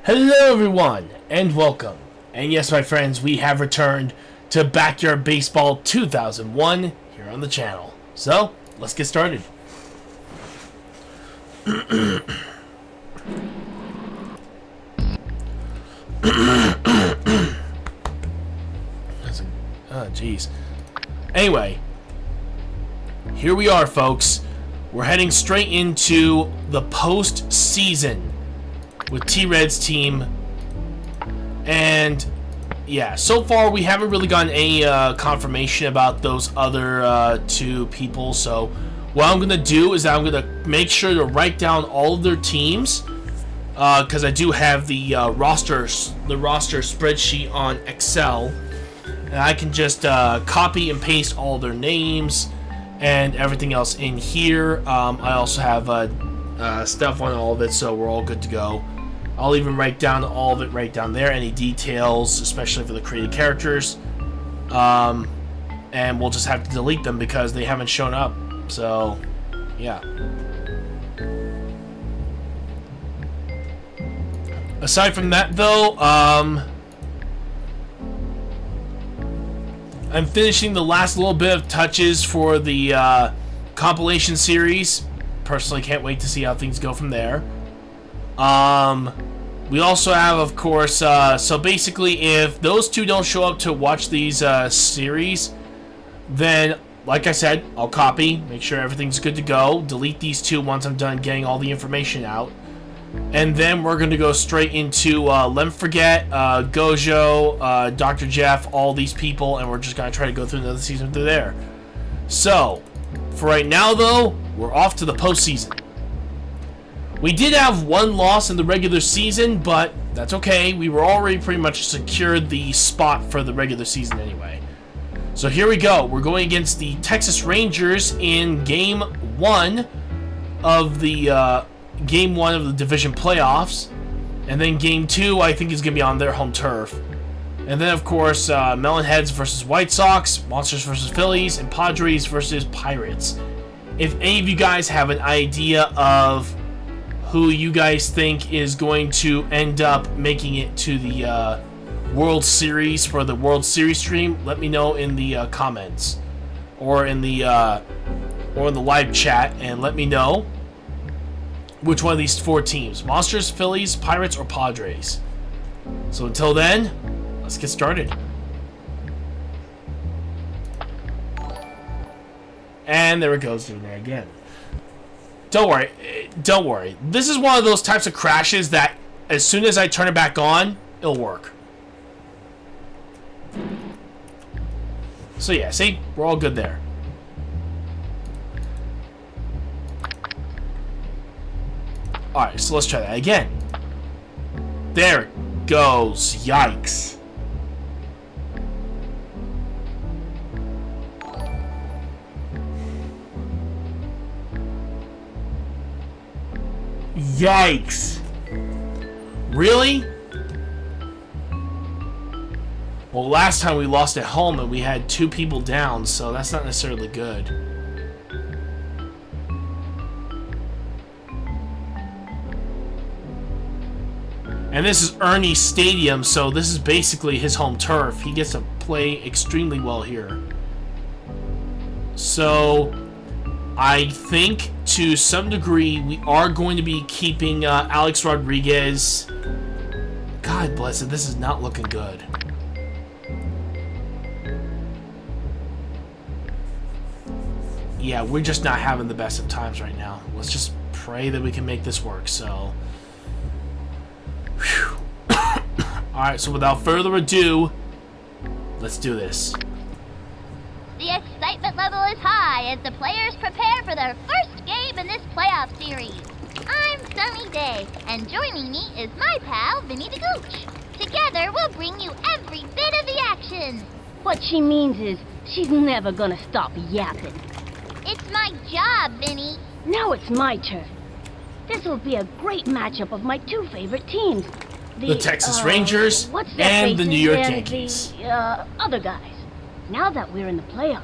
Hello everyone, and welcome. And yes, my friends, we have returned to Backyard Baseball 2001 here on the channel. So, let's get started. Oh, jeez. Anyway, here we are, folks. We're heading straight into the postseason with T-Red's team, and yeah, so far we haven't really gotten any confirmation about those other two people. So what I'm gonna do is I'm gonna make sure to write down all of their teams, because I do have the roster spreadsheet on Excel, and I can just copy and paste all their names and everything else in here. I also have stuff on all of it, so we're all good to go. I'll even write down all of it right down there, any details, especially for the created characters. And we'll just have to delete them because they haven't shown up. So, yeah. Aside from that, though, I'm finishing the last little bit of touches for the compilation series. Personally, can't wait to see how things go from there. We also have, of course, so basically, if those two don't show up to watch these series, then, like I said, I'll copy, make sure everything's good to go, delete these two once I'm done getting all the information out, and then we're going to go straight into Lemforget, Gojo, Dr. Jeff, all these people, and we're just going to try to go through another season through there. So, for right now, though, we're off to the postseason. We did have one loss in the regular season, but that's okay. We were already pretty much secured the spot for the regular season anyway. So here we go. We're going against the Texas Rangers in Game 1 of the Division playoffs. And then Game 2, I think, is going to be on their home turf. And then, of course, Melonheads versus White Sox, Monsters versus Phillies, and Padres versus Pirates. If any of you guys have an idea of who you guys think is going to end up making it to the World Series for the World Series stream, let me know in the comments or in the live chat, and let me know which one of these four teams: Monsters, Phillies, Pirates, or Padres. So until then, let's get started. And there it goes, doing there again. Don't worry. This is one of those types of crashes that as soon as I turn it back on, it'll work. So yeah, see? We're all good there. Alright, so let's try that again. There it goes. Yikes. Yikes. Really? Well, last time we lost at home and we had two people down, so that's not necessarily good. And this is Ernie's stadium, so this is basically his home turf. He gets to play extremely well here. So I think to some degree we are going to be keeping Alex Rodriguez. God bless it, this is not looking good. Yeah, we're just not having the best of times right now. Let's just pray that we can make this work, so. Alright, so without further ado, let's do this. The excitement level is high as the players prepare for their first game in this playoff series. I'm Sunny Day, and joining me is my pal, Vinny the Gooch. Together, we'll bring you every bit of the action. What she means is, she's never gonna stop yapping. It's my job, Vinny. Now it's my turn. This will be a great matchup of my two favorite teams. The Texas Rangers and the New York Yankees. The other guys. Now that we're in the playoffs,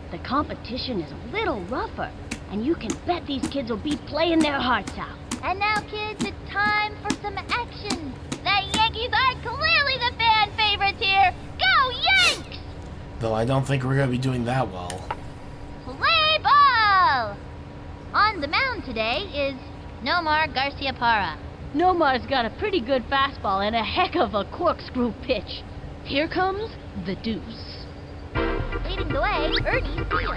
the competition is a little rougher, and you can bet these kids will be playing their hearts out. And now, kids, it's time for some action. The Yankees are clearly the fan favorites here. Go Yanks! Though I don't think we're going to be doing that well. Play ball! On the mound today is Nomar Garciaparra. Nomar's got a pretty good fastball and a heck of a corkscrew pitch. Here comes the deuce. Leading the way, Ernie Steele.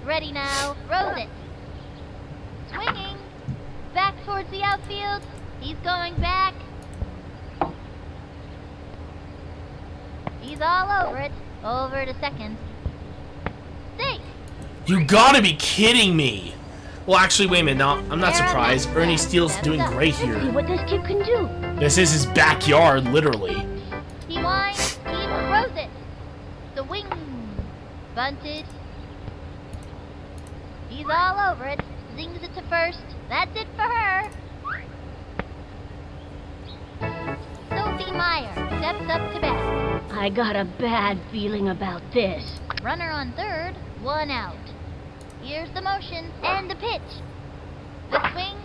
Ready now, throws it. Swinging. Back towards the outfield. He's going back. He's all over it. Over to second. Safe. You gotta be kidding me! Well, actually, wait a minute. No, I'm not surprised. Ernie Steele's doing great See here. what this kid can do. This is his backyard, literally. He winds. He throws it. The wing. Bunted. He's all over it. Zings it to first. That's it for her. Sophie Meyer steps up to bat. I got a bad feeling about this. Runner on third, 1 out. Here's the motion and the pitch. The swing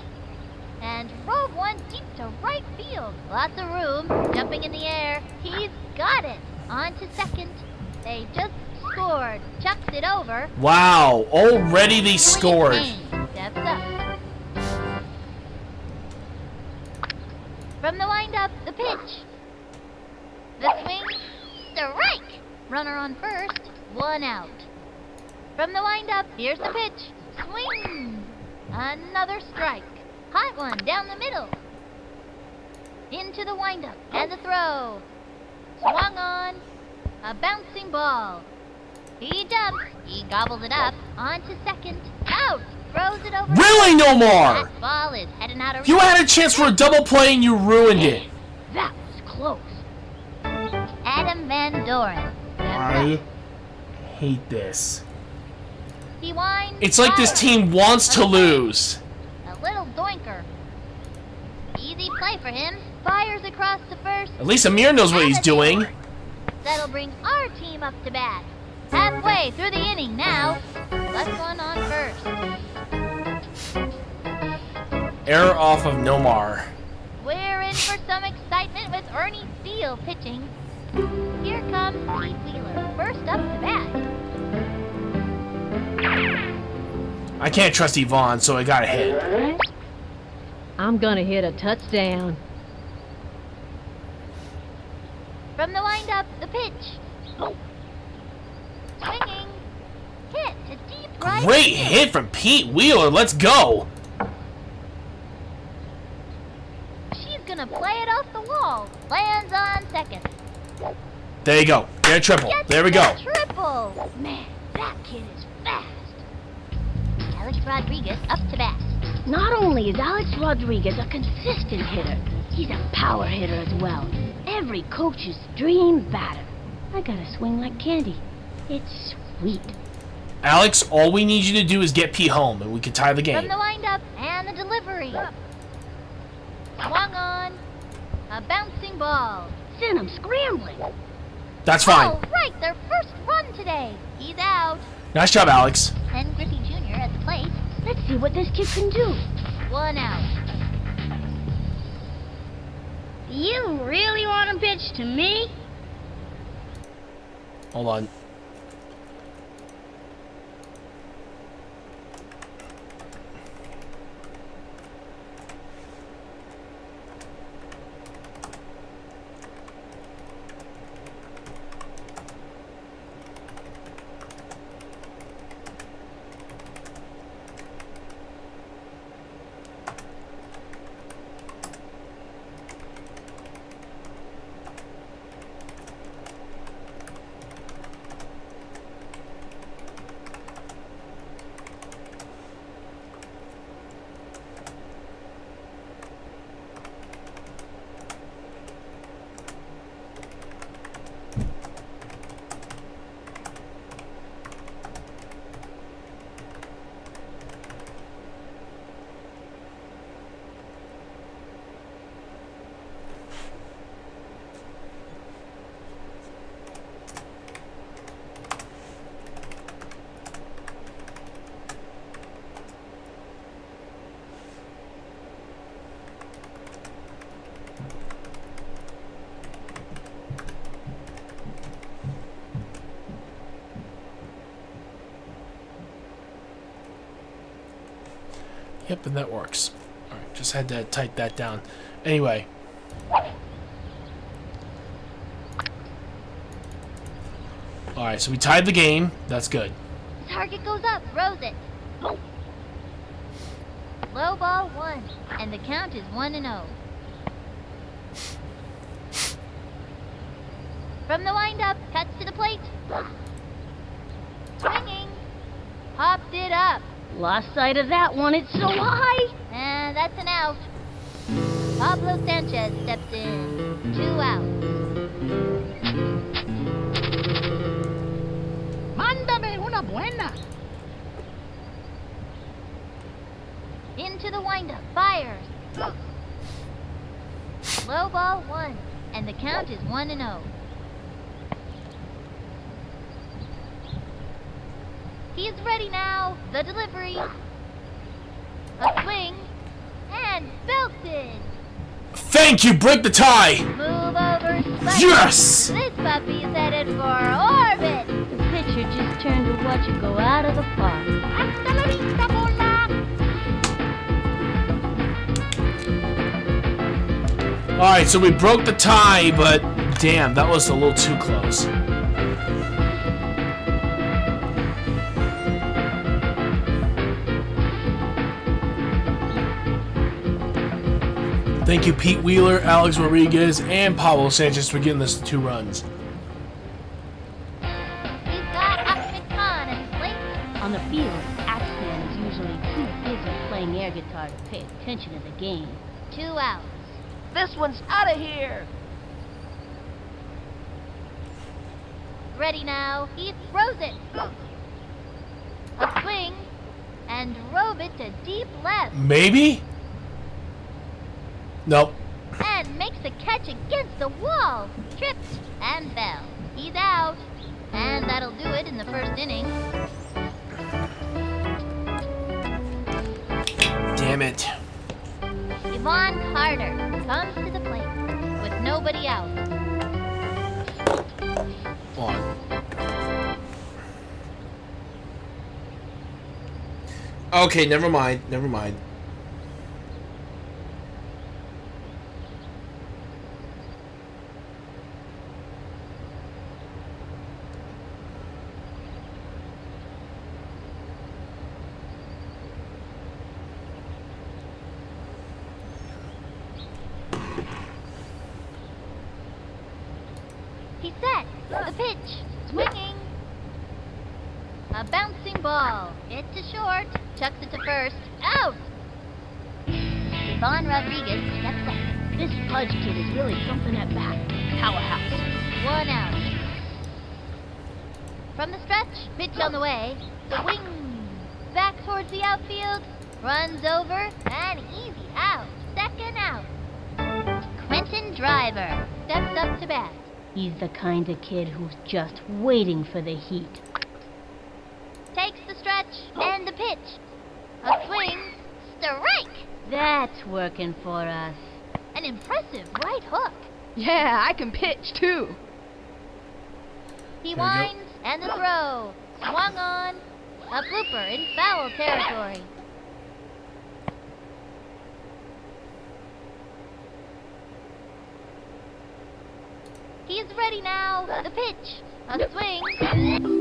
and drove one deep to right field. Lots of room, jumping in the air. He's got it. On to second. They just scored. Chucks it over. Wow, already they scored. Steps up. From the windup, the pitch. The swing, strike. Runner on first, 1 out. From the windup, here's the pitch. Swing. Another strike. Hot one down the middle. Into the windup and the throw. Swung on. A bouncing ball. He jumps. He gobbles it up. On to second. Out. Throws it over. Really, Nomar? That ball is heading out of You reach. had a chance for a double play and you ruined it. That was close. Adam Van Doren. I hate this. He winds. It's like this team wants to lose. A little doinker. Easy play for him. Fires across to first. At least Amir knows what he's doing. That'll bring our team up to bat. Halfway through the inning now. Left one on first. Error off of Nomar. We're in for some excitement with Ernie Steele pitching. Here comes Pete Wheeler, first up to bat. I can't trust Yvonne, so I got a hit. I'm gonna hit a touchdown. From the windup, the pitch. Swinging. Hit to deep right. Great field. hit from Pete Wheeler. Let's go. She's gonna play it off the wall. Lands on second. There you go. Get a triple. Gets There we the go. Triple. Man, that kid is fast. Alex Rodriguez up to bat. Not only is Alex Rodriguez a consistent hitter, he's a power hitter as well. Every coach's dream batter. I gotta swing like candy. It's sweet. Alex, all we need you to do is get Pete home, and we can tie the From game. the windup and the delivery. Swung on. A bouncing ball. Send him scrambling. That's fine. All right, their first run today. He's out. Nice job, Alex. Ken Griffey Jr. at the plate. Let's see what this kid can do. 1 out. You really want to pitch to me? Hold on. Yep, then that works. Alright, just had to type that down. Anyway. Alright, so we tied the game. That's good. Target goes up, throws it. Low ball 1, and the count is 1-0. From the windup, cuts to the plate. Swinging. Popped it up. Lost sight of that one. It's so high. And that's an out. Pablo Sanchez steps in. 2 outs. Mándame una buena. Into the windup, fires. Low ball 1, and the count is 1-0. He is ready now. The delivery. A swing. And belted. Thank you! Break the tie! Move over, spike. Yes! This puppy's headed for orbit. The pitcher just turned to watch it go out of the park. Hasta la vista, bola. Alright, so we broke the tie, but damn, that was a little too close. Thank you, Pete Wheeler, Alex Rodriguez, and Pablo Sanchez for getting us 2 runs. He's got Ahmed Khan in his plate. On the field, Axeman is usually too busy playing air guitar to pay attention to the game. 2 outs. This one's out of here. Ready now. He throws it. A swing. And drove it to deep left. Maybe? Nope. And makes the catch against the wall. Tripped and fell. He's out. And that'll do it in the first inning. Damn it. Yvonne Carter comes to the plate with nobody out. On. Okay, never mind. Never mind. He's set. The pitch. Swinging. A bouncing ball. Hit to short. Chucks it to first. Out. Yvonne Rodriguez steps up. This Pudge kid is really something at bat. Powerhouse. 1 out. From the stretch. Pitch on the way. Swing. Back towards the outfield. Runs over. And easy out. 2nd out. Quentin Driver steps up to bat. He's the kind of kid who's just waiting for the heat. Takes the stretch and the pitch. A swing. Strike. That's working for us. An impressive right hook. Yeah, I can pitch too. He There you go. winds and the throw. Swung on. A blooper in foul territory. He's ready now. The pitch. A swing.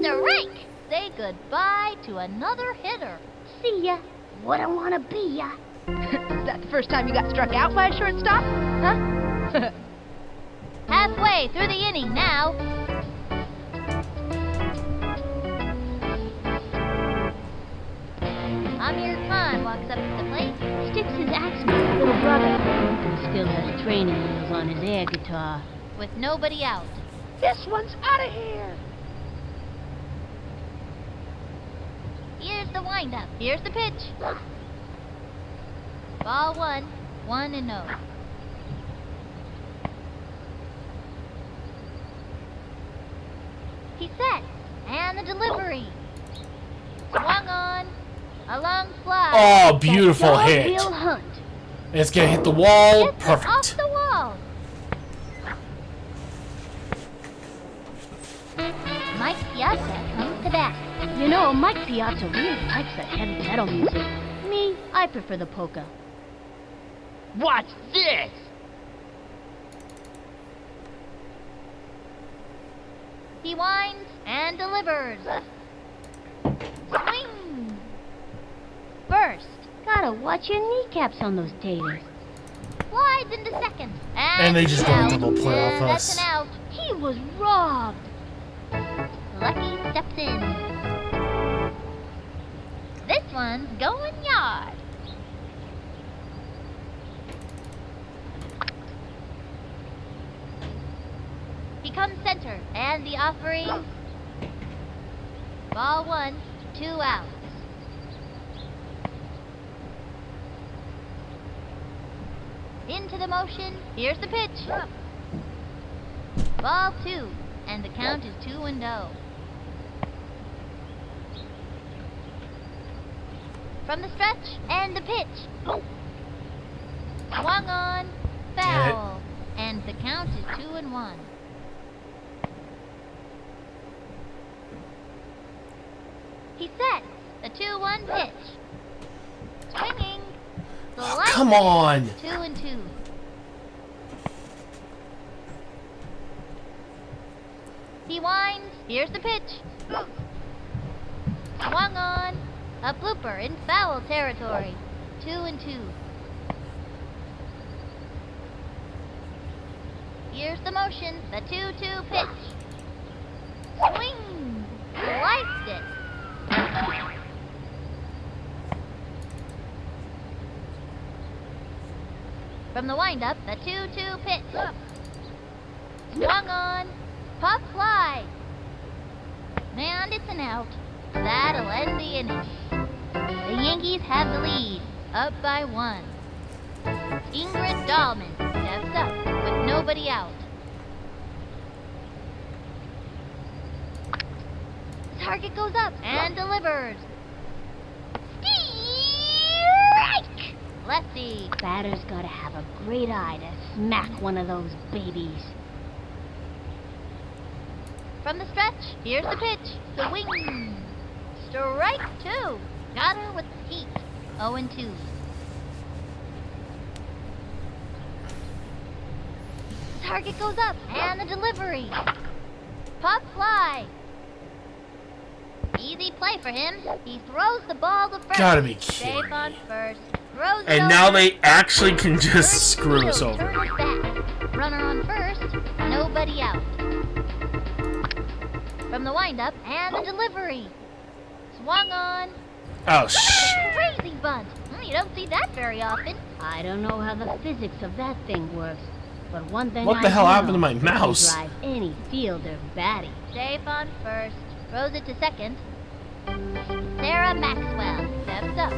Strike. Say goodbye to another hitter. See ya. What I wanna be ya. Is that the first time you got struck out by a shortstop? Huh? Halfway through the inning now. Amir Khan walks up to the plate. Sticks his axe with his little brother. And still has training wheels on his air guitar. With nobody out. This one's out of here. Here's the windup. Here's the pitch. Ball 1, 1-0. He's set. And the delivery. Swung on. A long fly. Oh, beautiful That hit. dog will hunt. It's gonna hit the wall. Hits it off Perfect. the wall. Mike Piazza comes to bat. You know, Mike Piazza really likes that heavy metal music. Me, I prefer the polka. What's this? He winds and delivers. Swing! First. Gotta watch your kneecaps on those taters. Slides into second. And they just out. got a double play off And us. That's an out. He was robbed. Lucky steps in. This one's going yard. He comes center, and the offering. Ball 1, 2 outs. Into the motion. Here's the pitch. Ball 2, and the count is 2-0. From the stretch, and the pitch. Swung on, foul, and the count is 2-1. He sets the 2-1 pitch. Swinging. Oh, come on. 2-2. He winds. Here's the pitch. Swung on. A blooper in foul territory. 2-2. Here's the motion. The 2-2 pitch. Swing. Sliced it. From the windup, the 2-2 pitch. Swung on. Pop fly. And it's an out. That'll end the inning. The Yankees have the lead, up by 1. Ingrid Dahlman steps up with nobody out. Target goes up and delivers. Strike! Lefty. Batter's gotta have a great eye to smack one of those babies. From the stretch, here's the pitch. Swing. Strike 2. Got her with the heat. 0-2. Target goes up and the delivery. Pop fly. Easy play for him. He throws the ball to first. Gotta be kidding Safe on me. first. Throws it And now over. they actually can just First screw us field, over. turn it back. Runner on first. Nobody out. From the windup and the delivery. Swung on. Oh, shh. Crazy bunt. You don't see that very often. I don't know how the physics of that thing works, but one thing What I the hell do happened to know, my it mouse? can drive any fielder batty. Safe on first. Throws it to second. Sarah Maxwell steps up.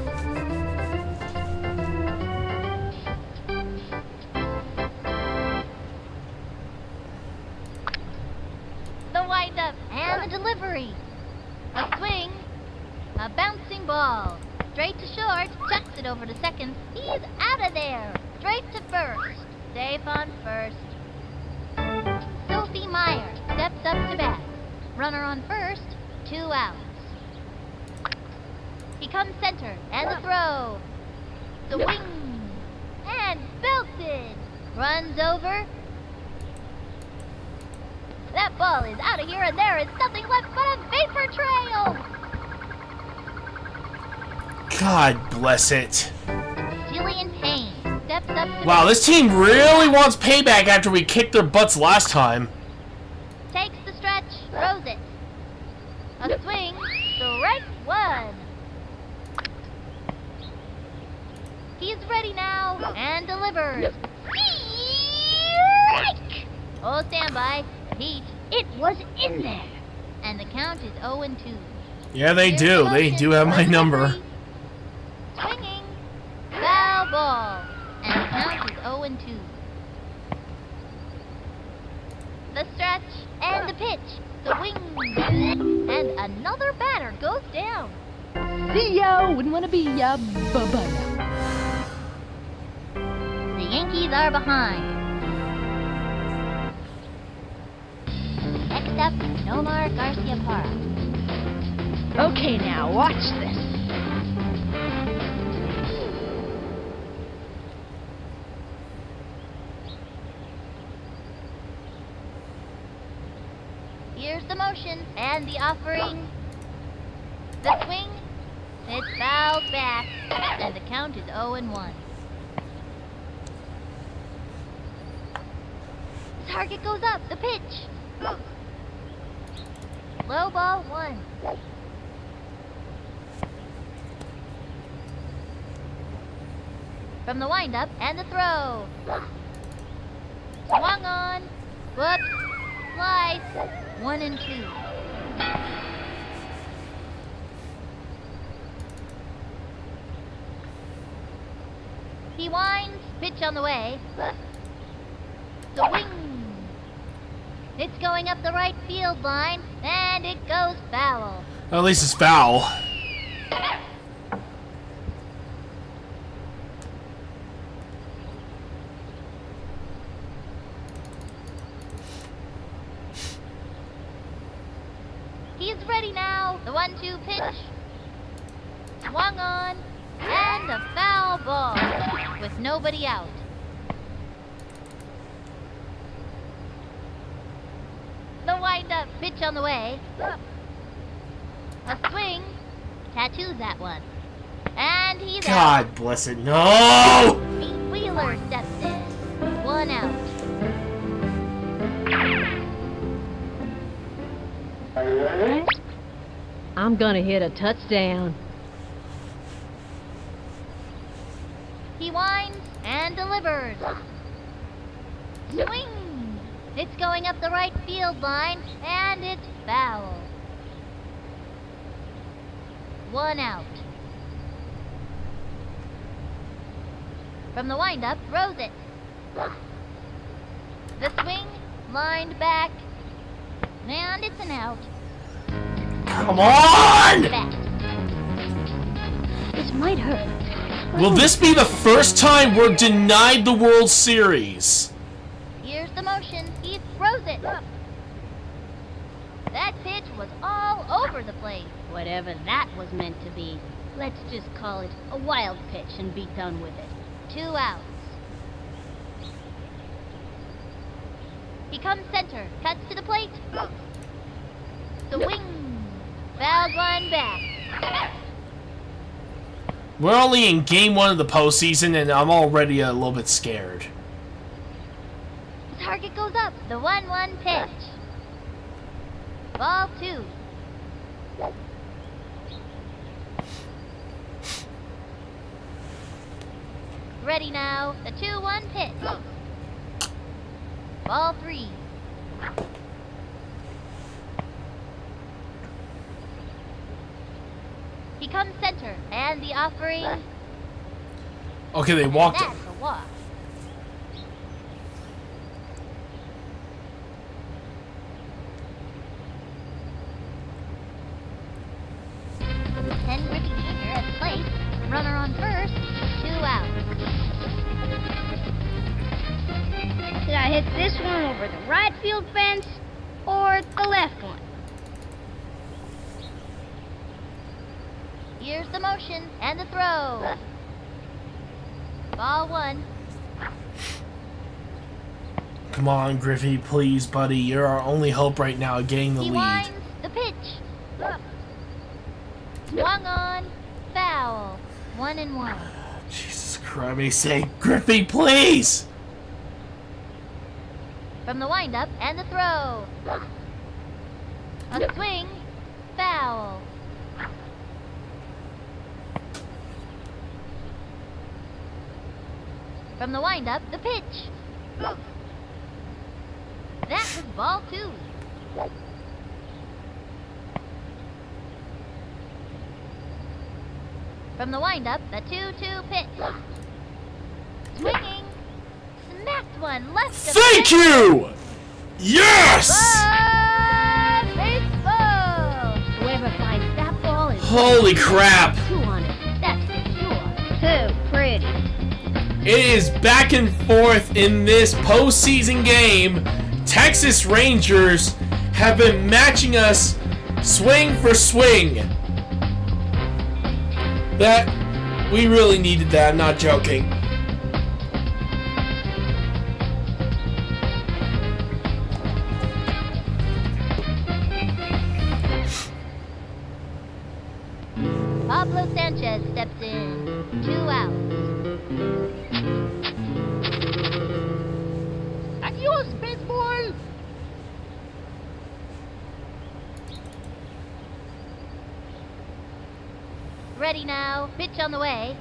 The windup and the delivery. A swing. A bouncing ball. Straight to short. Chucks it over to second. He's out of there. Straight to first. Safe on first. Sophie Meyer steps up to bat. Runner on first. 2 outs. He comes center, and the throw. Swing. And belted. Runs over. That ball is out of here, and there is nothing left but a vapor trail. God bless it. Jillian Payne steps up to Wow, bat. this team really wants payback after we kicked their butts last time. Takes the stretch, throws it. A swing, strike 1. He's ready now and delivers. Strike! Oh, standby. Heat. It was in there. And the count is 0-2. Yeah, they Here's do. the They motion. do have my number. Delivery. Swinging. Foul ball. And the count is 0-2. The stretch and the pitch. The wing. And another batter goes down. See ya, wouldn't want to be ya, bye-bye. The Yankees are behind. Next up, Nomar Garcia Parra. Okay, now, watch this. and the offering. The swing. It's fouled back, and the count is 0-1. Target goes up. The pitch. Low ball 1. From the windup and the throw. Swung on. Whoops. Slice. 1-2. He winds. Pitch on the way. Swing. It's going up the right field line, and it goes foul. At least it's foul. He's ready now. The 1-2 pitch. Swung on, and a foul ball with nobody out. The wind-up pitch on the way. A swing. Tattoos that one. And he's out. God bless it. No! Pete Wheeler steps in. 1 out. I'm gonna hit a touchdown. He winds and delivers. Swing! It's going up the right field line, and it's foul. 1 out. From the windup, throws it. The swing, lined back, and it's an out. Come on! Back. This might hurt. Will this be the first time we're denied the World Series? Here's the motion. He throws it. That pitch was all over the place. Whatever that was meant to be. Let's just call it a wild pitch and be done with it. 2 outs. He comes center, cuts to the plate. Swing. Fouled one back. We're only in game 1 of the postseason, and I'm already a little bit scared. The target goes up. The 1-1 pitch. Ball 2. Ready now. The 2-1 pitch. Ball 3. He comes center, and the offering. Okay, they walked it. That's a walk. Ken Griffey Jr. at the plate. Runner on first. 2 outs. Did I hit this one over the right field fence or the left one? Here's the motion and the throw. Ball 1. Come on, Griffey, please, buddy. You're our only hope right now of getting the He lead. winds the pitch. Swung on. Foul. 1-1. Jesus Christ, say, Griffey, please! From the windup and the throw. A swing. Foul. From the windup, the pitch. That was ball 2. From the windup, the 2-2 pitch. Swinging. Smacked one left of Thank the you! Yes! Baseball! Whoever finds that ball is Holy crap! 2 on it. That's for sure. Too pretty. It is back and forth in this postseason game. Texas Rangers have been matching us swing for swing. That, we really needed that, I'm not joking. Pablo Sanchez steps in. 2 outs. Adios, baseball! Ready now. Pitch on the way.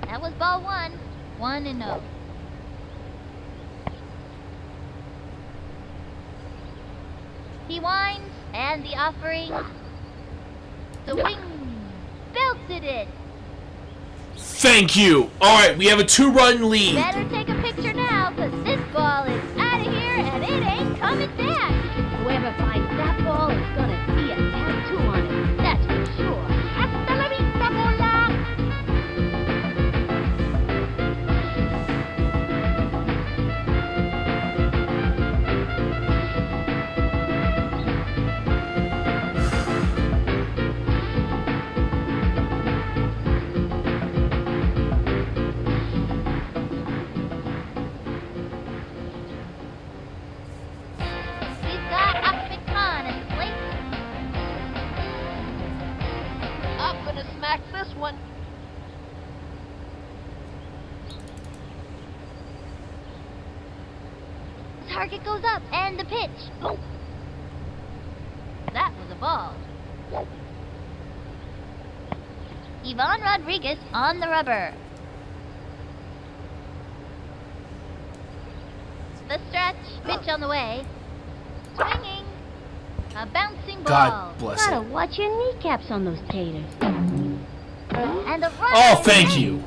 That was ball 1. 1-0. He winds, and the offering. Swing. Belted it. Thank you. All right, we have a 2-run lead. Better take a picture now, because this ball is out of here, and it ain't coming back. Whoever finds that ball is gonna see a tattoo on it. That's for sure. Hasta la vista, bola. We've got Upmicon and Slate. I'm gonna smack this one. Target goes up, and the pitch. That was a ball. Ivan Rodriguez on the rubber. The stretch, pitch on the way. Swinging. A bouncing ball. God bless Gotta it. watch your kneecaps on those taters. And a run. Oh, thank you.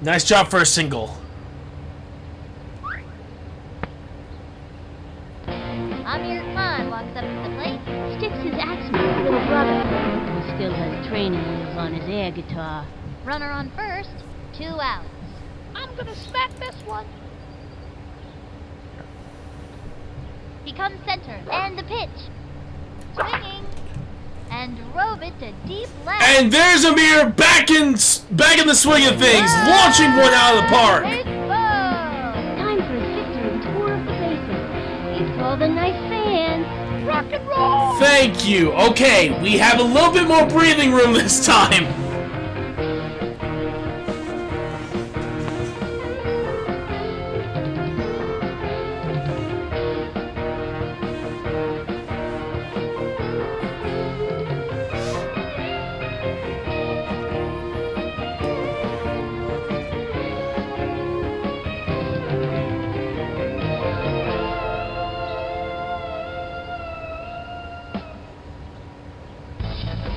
Nice job for a single. Amir Khan walks up to the plate. Sticks his axe with his little brother, who still has training wheels on his air guitar. Runner on first. 2 outs. I'm gonna smack this one. He comes center, and the pitch. Swinging. And drove it to deep left. And there's Amir back in the swing of things, launching one out of the park. Baseball! Time for his victory tour of the bases. He's for the nice fans. Rock and roll! Thank you. Okay, we have a little bit more breathing room this time.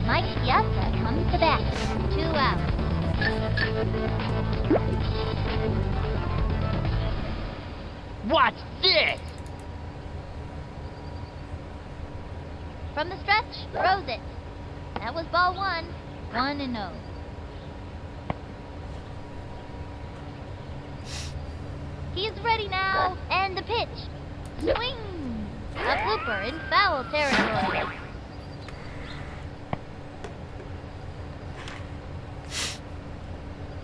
Mike Piazza comes to bat. 2 outs. Watch this! From the stretch, throws it. That was ball 1. 1-0. He's ready now, and the pitch. Swing! A blooper in foul territory.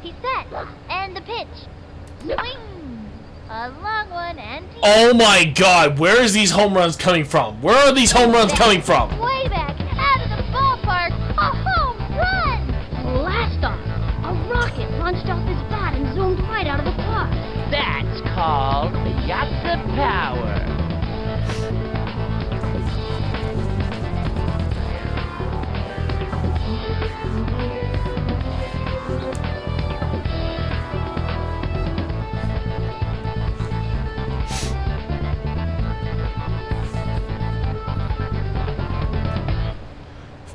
He's set, and the pitch. Swing! A long one, and he Oh my God, where is these home runs coming from? Where are these home runs coming from? way back out of the ballpark. A home run! Blast off! A rocket launched off his bat and zoomed right out of the park. That's called Piazza Power.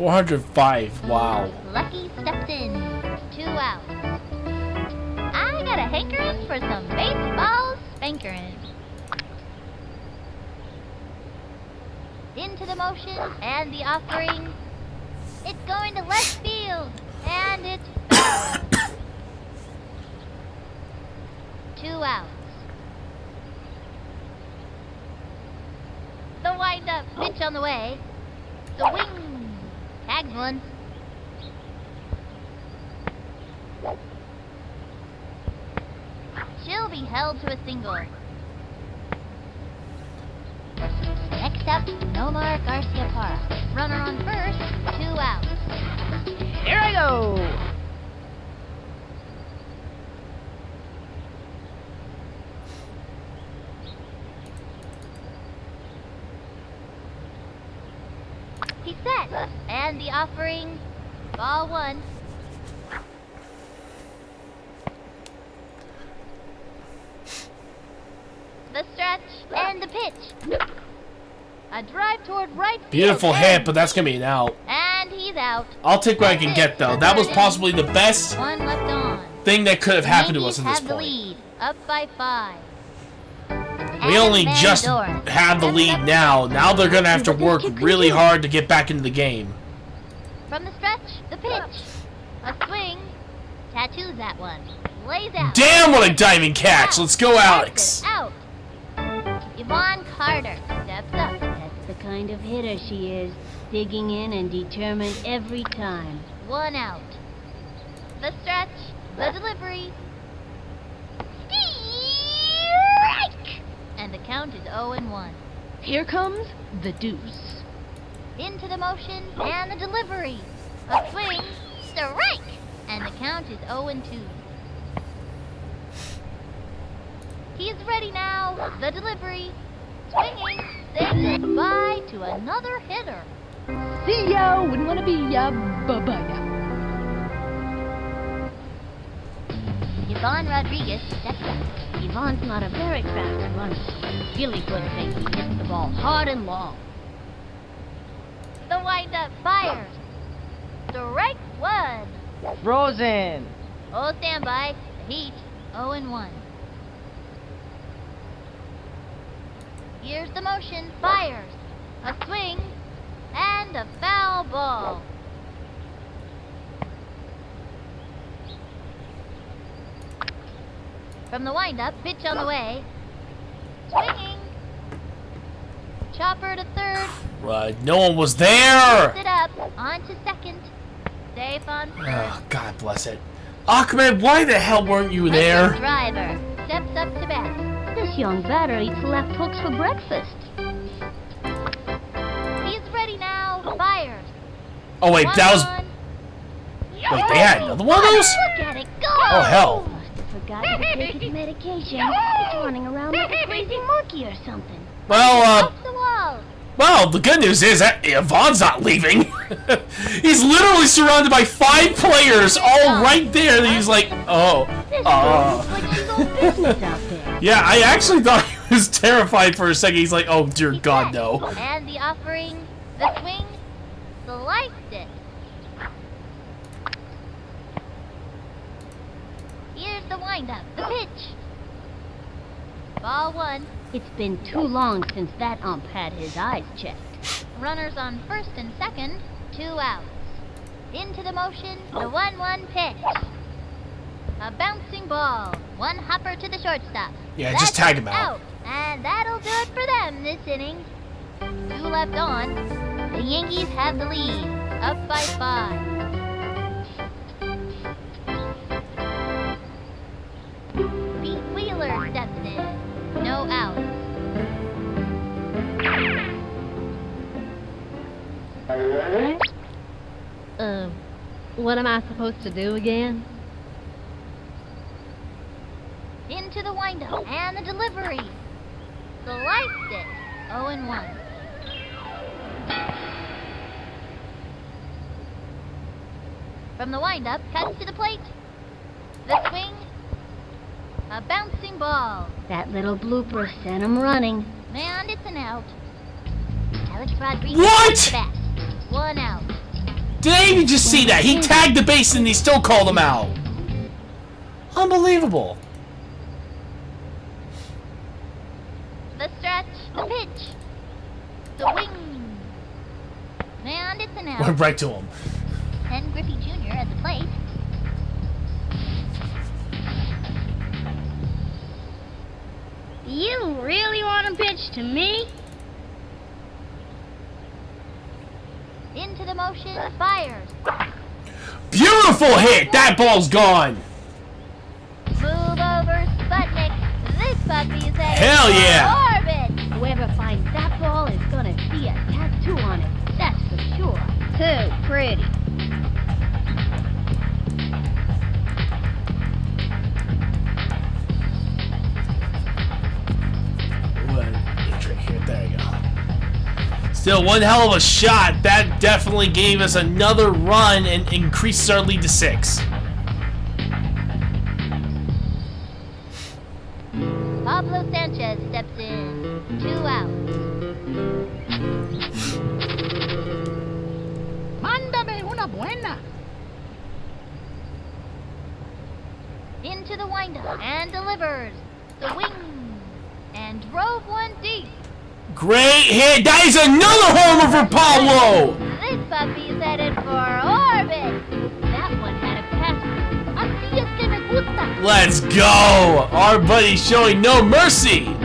$405. Wow. Lucky steps in. 2 outs. I got a hankering for some baseball spankering. Into the motion and the offering. It's going to left field. And it's foul. 2 outs. The wind-up pitch on the way. The wing. Tags one. She'll be held to a single. Next up, Nomar Garcia Parra. Runner on first, 2 outs. Here I go. He's set. And the offering, ball 1. The stretch and the pitch. A drive toward right field. Beautiful hit, but that's gonna be an out. And he's out. I'll take what I can get though. That was possibly the best 1 left on. thing that could have happened to Yankees us at this have the point. lead, up by 5. We only just have the lead now. Now they're gonna have to work really hard to get back into the game. From the stretch, the pitch. A swing. Tattoos that one. Lays out. Damn, what a diving catch! Let's go, Alex. Out. Yvonne Carter steps up. That's the kind of hitter she is. Digging in and determined every time. 1 out. The stretch, the delivery. Strike! And the count is 0-1. Here comes the deuce. Into the motion and the delivery. A swing, strike! And the count is 0-2. He's ready now. The delivery. Swinging. Sends it by to another hitter. See ya. Wouldn't want to be ya. Bye-bye. Yvonne Rodriguez steps up. Yvonne's not a very fast runner. Really good thing he hits the ball hard and long. The windup fires. Strike 1. Frozen. Oh, standby. The Heat. 0-1. Here's the motion. Fires. A swing. And a foul ball. From the windup, pitch on the way. Swinging. Chopper to third. Right, no one was there. Sit up. On to second. Safe on first. Oh, God bless it. Ahmed, why the hell weren't you there? Driver steps up to bat. This young batter eats left hooks for breakfast. He's ready now. Fires. Oh wait, that was. One. Wait, they had another one of those? Look at it go. Oh hell. Must have forgotten to take his medication. It's running around like a crazy monkey or something. Well, Off the wall. well, the good news is that Yvonne's not leaving. He's literally surrounded by 5 players, all right there. And he's like, oh, This girl looks like she's all business out there. yeah. I actually thought he was terrified for a second. He's like, oh dear God, no. And the offering, the swing, sliced it. Here's the windup, the pitch. Ball 1. It's been too long since that ump had his eyes checked. Runners on first and second, 2 outs. Into the motion, the 1-1 pitch. A bouncing ball, 1 hopper to the shortstop. Yeah, That's just tag him out. And that'll do it for them this inning. 2 left on. The Yankees have the lead, up by 5. Pete Wheeler steps in, no outs. What am I supposed to do again? Into the windup and the delivery. Sliced it. 0-1. From the windup, cuts to the plate. The swing. A bouncing ball. That little blooper sent him running. And it's an out. Alex Rodriguez What? gets the bat. 1 out. Did I even just see that? He tagged the base and he still called him out. Unbelievable. The stretch. The pitch. The wing. And it's an out. Went right to him. Ken Griffey Jr. at the plate. You really want to pitch to me? Into the motion, fires. Beautiful hit. That ball's gone. Move over, Sputnik. This puppy is headed Hell for yeah. orbit. Whoever finds that ball is gonna see a tattoo on it. That's for ready. There you go. Still one hell of a shot. That definitely gave us another run and increases our lead to 6. Pablo Sanchez steps in. 2 outs. Mándame una buena. Into the windup and delivers. The wing. And drove one deep. Great hit. That is another homer for Pablo. This puppy's headed for orbit. That one had a pass. Así es que me gusta. Let's go. Our buddy showing no mercy.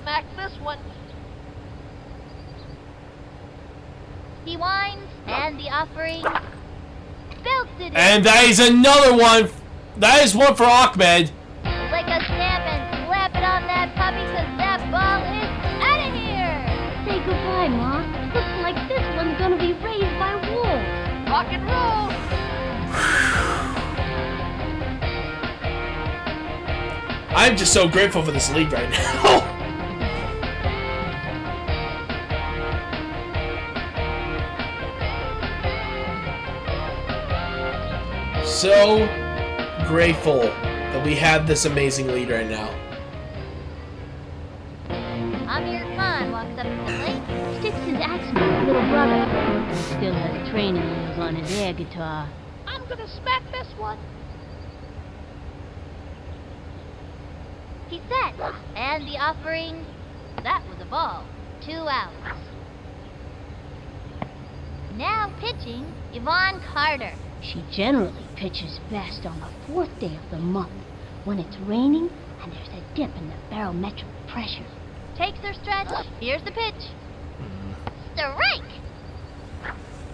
Smack this one. He winds, and the offering belted it. And that is another one. That is one for Ahmed. Like a stamp and slap it on that puppy, cause that ball is out of here. Say goodbye, Ma. Looks like this one's gonna be raised by wolves. Rock and roll. I'm just so grateful for this lead right now. So grateful that we have this amazing lead right now. Amir Khan walks up to the plate. Sticks his Axeman's little brother. He still has training wheels on his air guitar. I'm gonna smack this one. He sets, and the offering, that was a ball. 2 outs. Now pitching, Yvonne Carter. She generally pitches best on the 4th day of the month, when it's raining and there's a dip in the barometric pressure. Takes her stretch. Here's the pitch. Strike!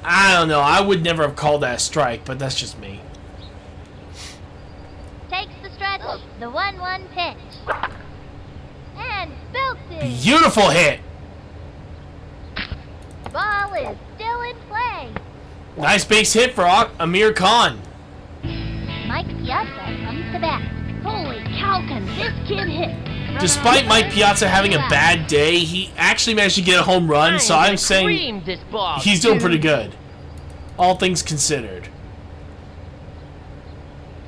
I don't know. I would never have called that a strike, but that's just me. Takes the stretch. The 1-1 pitch. And belted. Beautiful hit. Ball is still in play. Nice base hit for Amir Khan. Mike Piazza comes to bat. Holy cow, can this kid hit? Despite Mike Piazza having a bad day, he actually managed to get a home run, so I'm saying Cream this ball, he's doing pretty good. All things considered.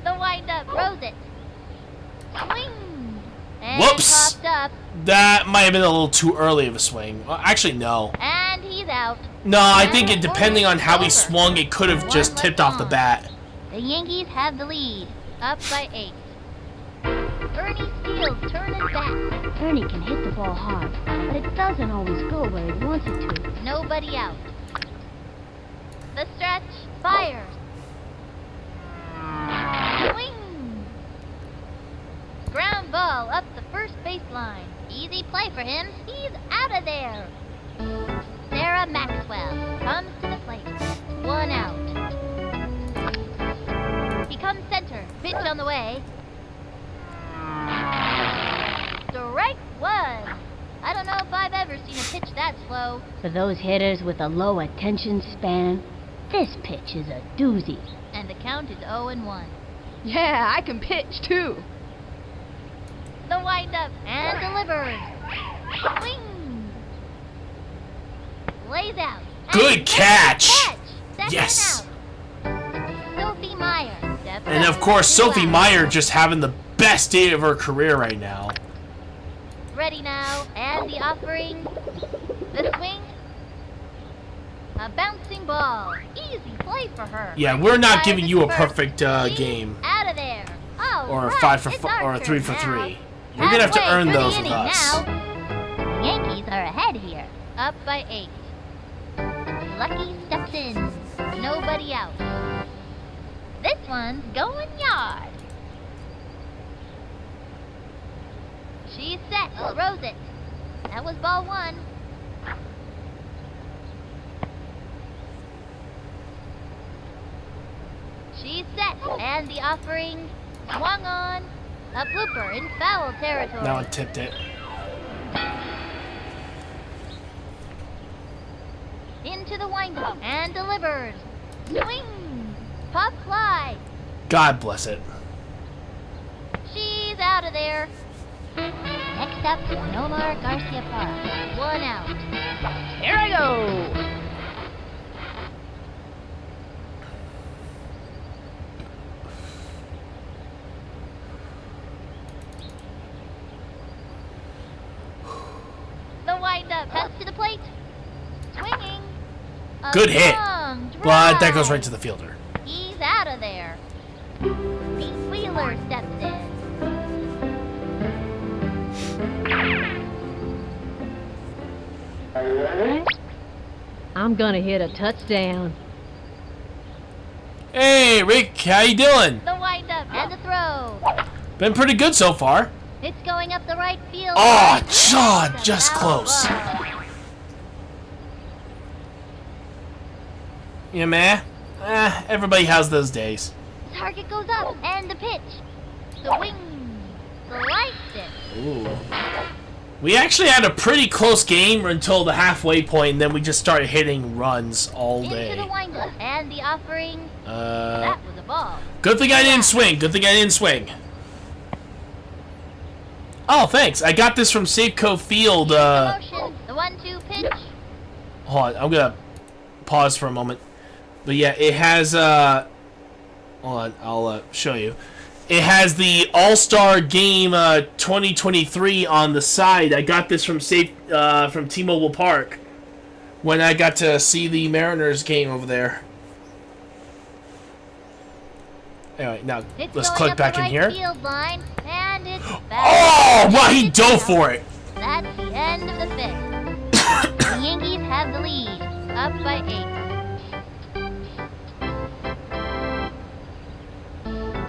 The windup throws it. Swing. And Whoops. popped up. That might have been a little too early of a swing. Well, actually, no. And he's out. No, I think it, depending on how he swung, it could have just tipped off the bat. The Yankees have the lead. Up by 8. Ernie Steele's turn is back. Ernie can hit the ball hard, but it doesn't always go where he wants it to. Nobody out. The stretch fires. Swing. Ground ball up the first baseline. Easy play for him. He's out of there. Sarah Maxwell comes to the plate. 1 out. He comes center. Pitch on the way. Strike 1. I don't know if I've ever seen a pitch that slow. For those hitters with a low attention span, this pitch is a doozy. And the count is 0-1. Yeah, I can pitch too. The windup and delivers. Swing. Lays out. Good catch. Second Yes. out. Sophie Meyer. And of course, Sophie Meyer just having the best day of her career right now. Ready now, and the offering. The swing. A bouncing ball. Easy play for her. Yeah, we're not giving you a First. perfect She's game. Out of there. All Or a right, 5 for it's 5 our or a 3 turn for now. 3. You're gonna have to Halfway earn through the those with inning us. now. The Yankees are ahead here. Up by 8. Lucky steps in. Nobody out. This one's going yard. She's set. Throws it. That was ball one. She's set. And the offering swung on. A blooper in foul territory. Now it tipped it. Into the windup and delivers. Swing. Pop fly. God bless it. She's out of there. Next up, Nomar Garcia Parra. 1 out. Here I go. The windup cuts to the plate. Swinging. A Good hit. strong But that drive. goes right to the fielder. He's out of there. Pete Wheeler steps in. I'm gonna hit a touchdown. Hey, Rick, how you doing? The windup and the throw. Been pretty good so far. It's going up the right field. Oh, It's God, a just foul close. ball. Yeah, man. Everybody has those days. Target goes up and the pitch. Swing. Sliced it. Ooh. We actually had a pretty close game until the halfway point, and then we just started hitting runs all Into the day. windup and the offering. That was a ball. Good thing I didn't swing. Good thing I didn't swing. Oh, thanks. I got this from Safeco Field. Motion. The 1-2 pitch. Hold on. I'm gonna pause for a moment. But yeah, it has. Hold on. I'll show you. It has the All-Star Game 2023 on the side. I got this from from T-Mobile Park when I got to see the Mariners game over there. Anyway, now It's let's going click up back the in right here. Field line, and it's Oh, foul. wow, he dove for it. That's the end of the fifth. The Yankees have the lead, up by 8.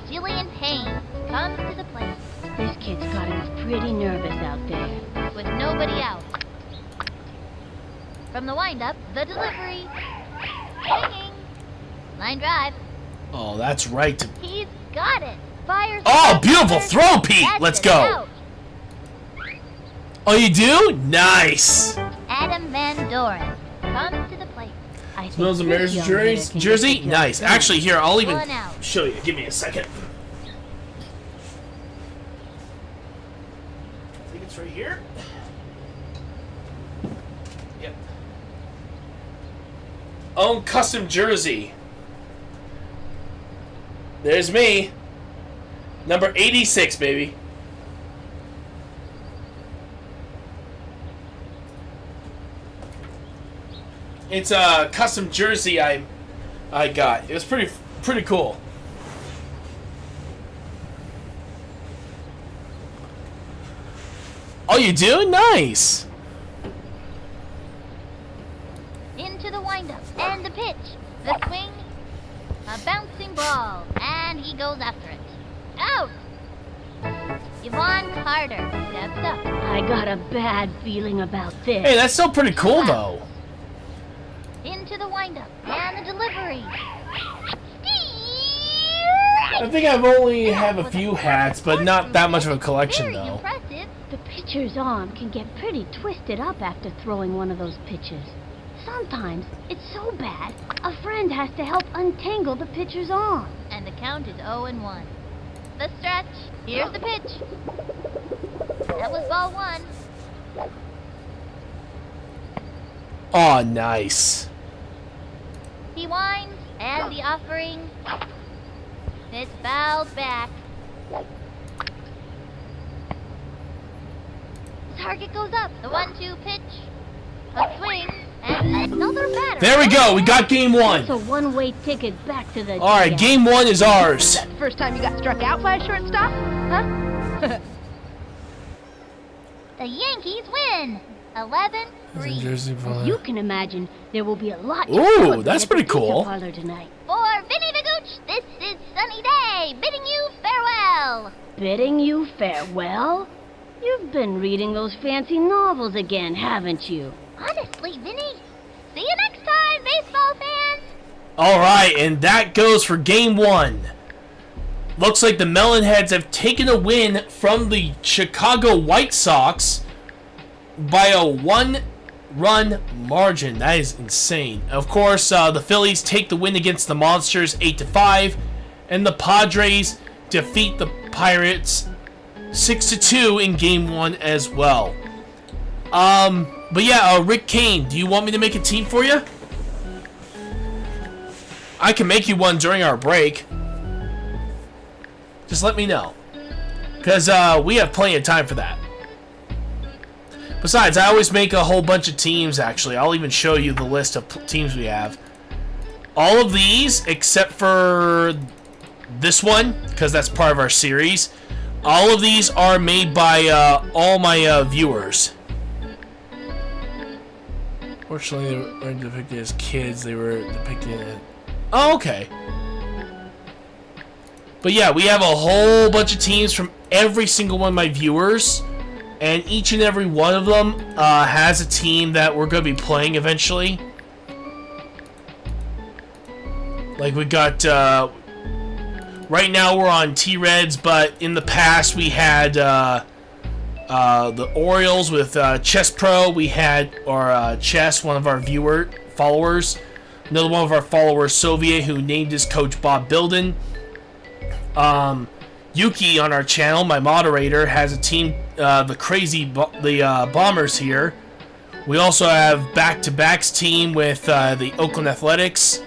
Jillian Payne comes to the plate This kid's gotta be pretty nervous out there. with nobody out. From the windup, the delivery. Swinging. Line drive. Oh, that's right. He's got it. Fires. Oh, it. beautiful throw, Pete. That's Let's it, go. out. Oh, you do? Nice. Adam Van Doren comes to the plate. I think Smells of this Mariners young hitter can jersey? get the job Nice. done. Actually, here, I'll even 1 out. show you. Give me a second. I think it's right here. Yep. Own custom jersey. There's me. Number 86, baby. It's a custom jersey I got. It was pretty cool. Oh, you do? Nice. Into the windup and the pitch. The swing. A bouncing ball. And he goes after it. Out! Yvonne Carter steps up. I got a bad feeling about this. Hey, that's still pretty cool, though. Into the windup and the delivery. I think I've only have a few hats, but not that much of a collection, Very though. impressive. The pitcher's arm can get pretty twisted up after throwing one of those pitches. Sometimes it's so bad, a friend has to help untangle the pitcher's arm. And the count is 0-1. The stretch. Here's the pitch. That was ball 1. Oh, nice. He winds, and the offering. It's fouled back. Target goes up. The 1-2 pitch. A swing, and another batter. There we go. We got game one. It's a one-way ticket back to the All right, dugout. game one is ours. That the first time you got struck out by a shortstop? Huh? The Yankees win. 11-3. You can imagine there will be a lot. Ooh, that's pretty cool. Parlor tonight. For Vinny the Gooch, this is farewell. Bidding you farewell? You've been reading those fancy novels again, haven't you? Honestly, Vinny. See you next time, baseball fans. Alright, and that goes for game 1. Looks like the Melonheads have taken a win from the Chicago White Sox by a 1-run margin. That is insane. Of course, the Phillies take the win against the Monsters 8-5, and the Padres defeat the Pirates 6-2 in game 1 as well. But yeah, Rick Kane, do you want me to make a team for you? I can make you one during our break. Just let me know, because we have plenty of time for that. Besides, I always make a whole bunch of teams, actually. I'll even show you the list of teams we have. All of these, except for this one, because that's part of our series, all of these are made by all my viewers. Fortunately, they weren't depicted as kids. They were depicted as... Oh, okay. But yeah, we have a whole bunch of teams from every single one of my viewers, and each and every one of them has a team that we're going to be playing eventually. Like we got, right now we're on T-Reds, but in the past we had the Orioles with Chess Pro. We had Chess, one of our followers. Another one of our followers, Soviet, who named his coach Bob Bilden. Yuki on our channel, my moderator, has a team, the Bombers here. We also have Back-to-Back's team with the Oakland Athletics.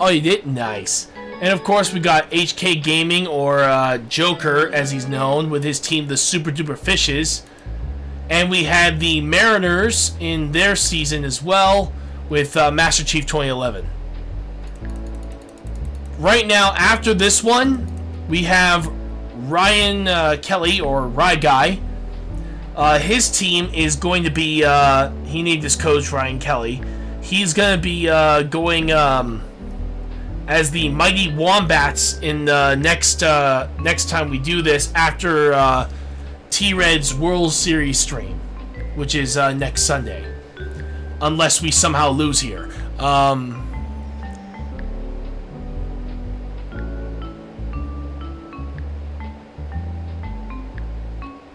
Oh, you did? Nice. And of course, we got HK Gaming, or Joker, as he's known, with his team, the Super Duper Fishes. And we had the Mariners in their season as well, with Master Chief 2011. Right now, after this one, we have Ryan Kelly, or Rye Guy. His team is going to be, he named his coach Ryan Kelly. He's going to be going as the Mighty Wombats in the next time we do this, after T-Red's World Series stream, which is next Sunday. Unless we somehow lose here.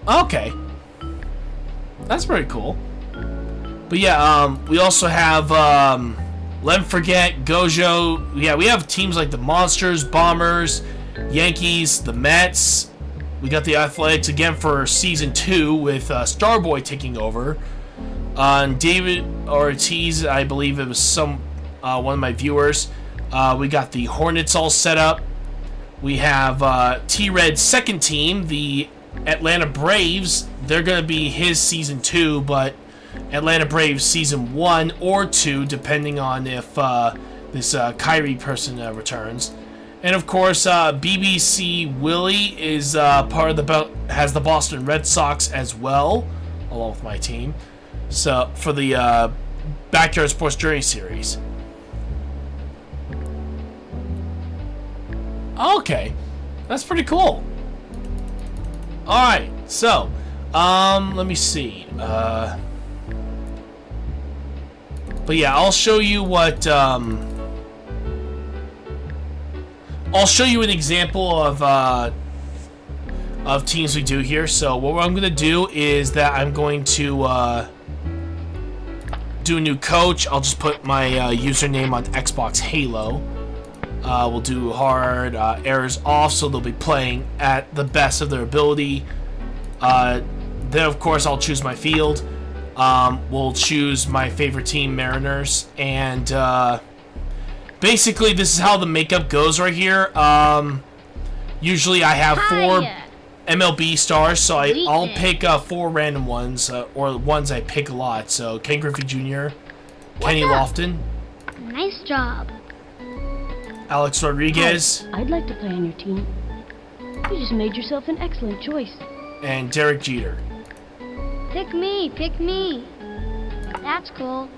Okay. That's pretty cool. But yeah, we also have Lem Forget, Gojo. Yeah, we have teams like the Monsters, Bombers, Yankees, the Mets. We got the Athletics again for Season 2 with Starboy taking over. David Ortiz, I believe it was one of my viewers. We got the Hornets all set up. We have T-Red's second team, the Atlanta Braves. They're going to be his Season 2, but Atlanta Braves Season 1 or 2, depending on if this Kyrie person returns. And of course, BBC Willie is part of has the Boston Red Sox as well, along with my team. So for the Backyard Sports Journey series. Okay, that's pretty cool. All right, so let me see. But yeah, I'll show you what. I'll show you an example of teams we do here. So what I'm gonna do is that I'm going to do a new coach. I'll just put my username on Xbox Halo. We'll do hard, errors off, so they'll be playing at the best of their ability. Then of course I'll choose my field. We'll choose my favorite team, Mariners, and basically this is how the makeup goes right here. Usually I have 4 MLB stars, so I'll pick 4 random ones, or ones I pick a lot. So Ken Griffey Jr., Kenny Lofton, Nice job. Alex Rodriguez, I'd like to play on your team. You just made yourself an excellent choice. and Derek Jeter. Pick me, pick me. That's cool.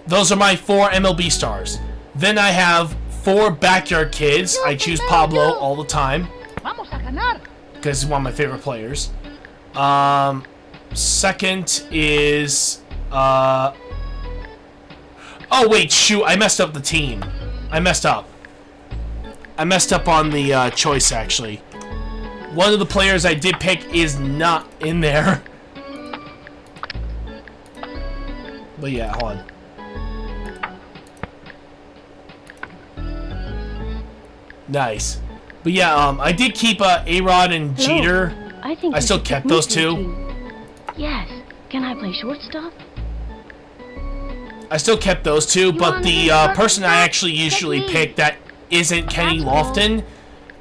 Those are my 4 MLB stars. Then I have for Backyard Kids, I choose Pablo all the time Vamos a ganar. because he's one of my favorite players. Second is oh wait, shoot! I messed up the team. I messed up on the choice actually. One of the players I did pick is not in there. But yeah, hold on. Nice. But yeah, I did keep A-Rod and Jeter. I think I you still should kept pick me those for two. your team. Yes. Can I play shortstop? I still kept those two, but the person I actually usually pick that isn't Kenny Lofton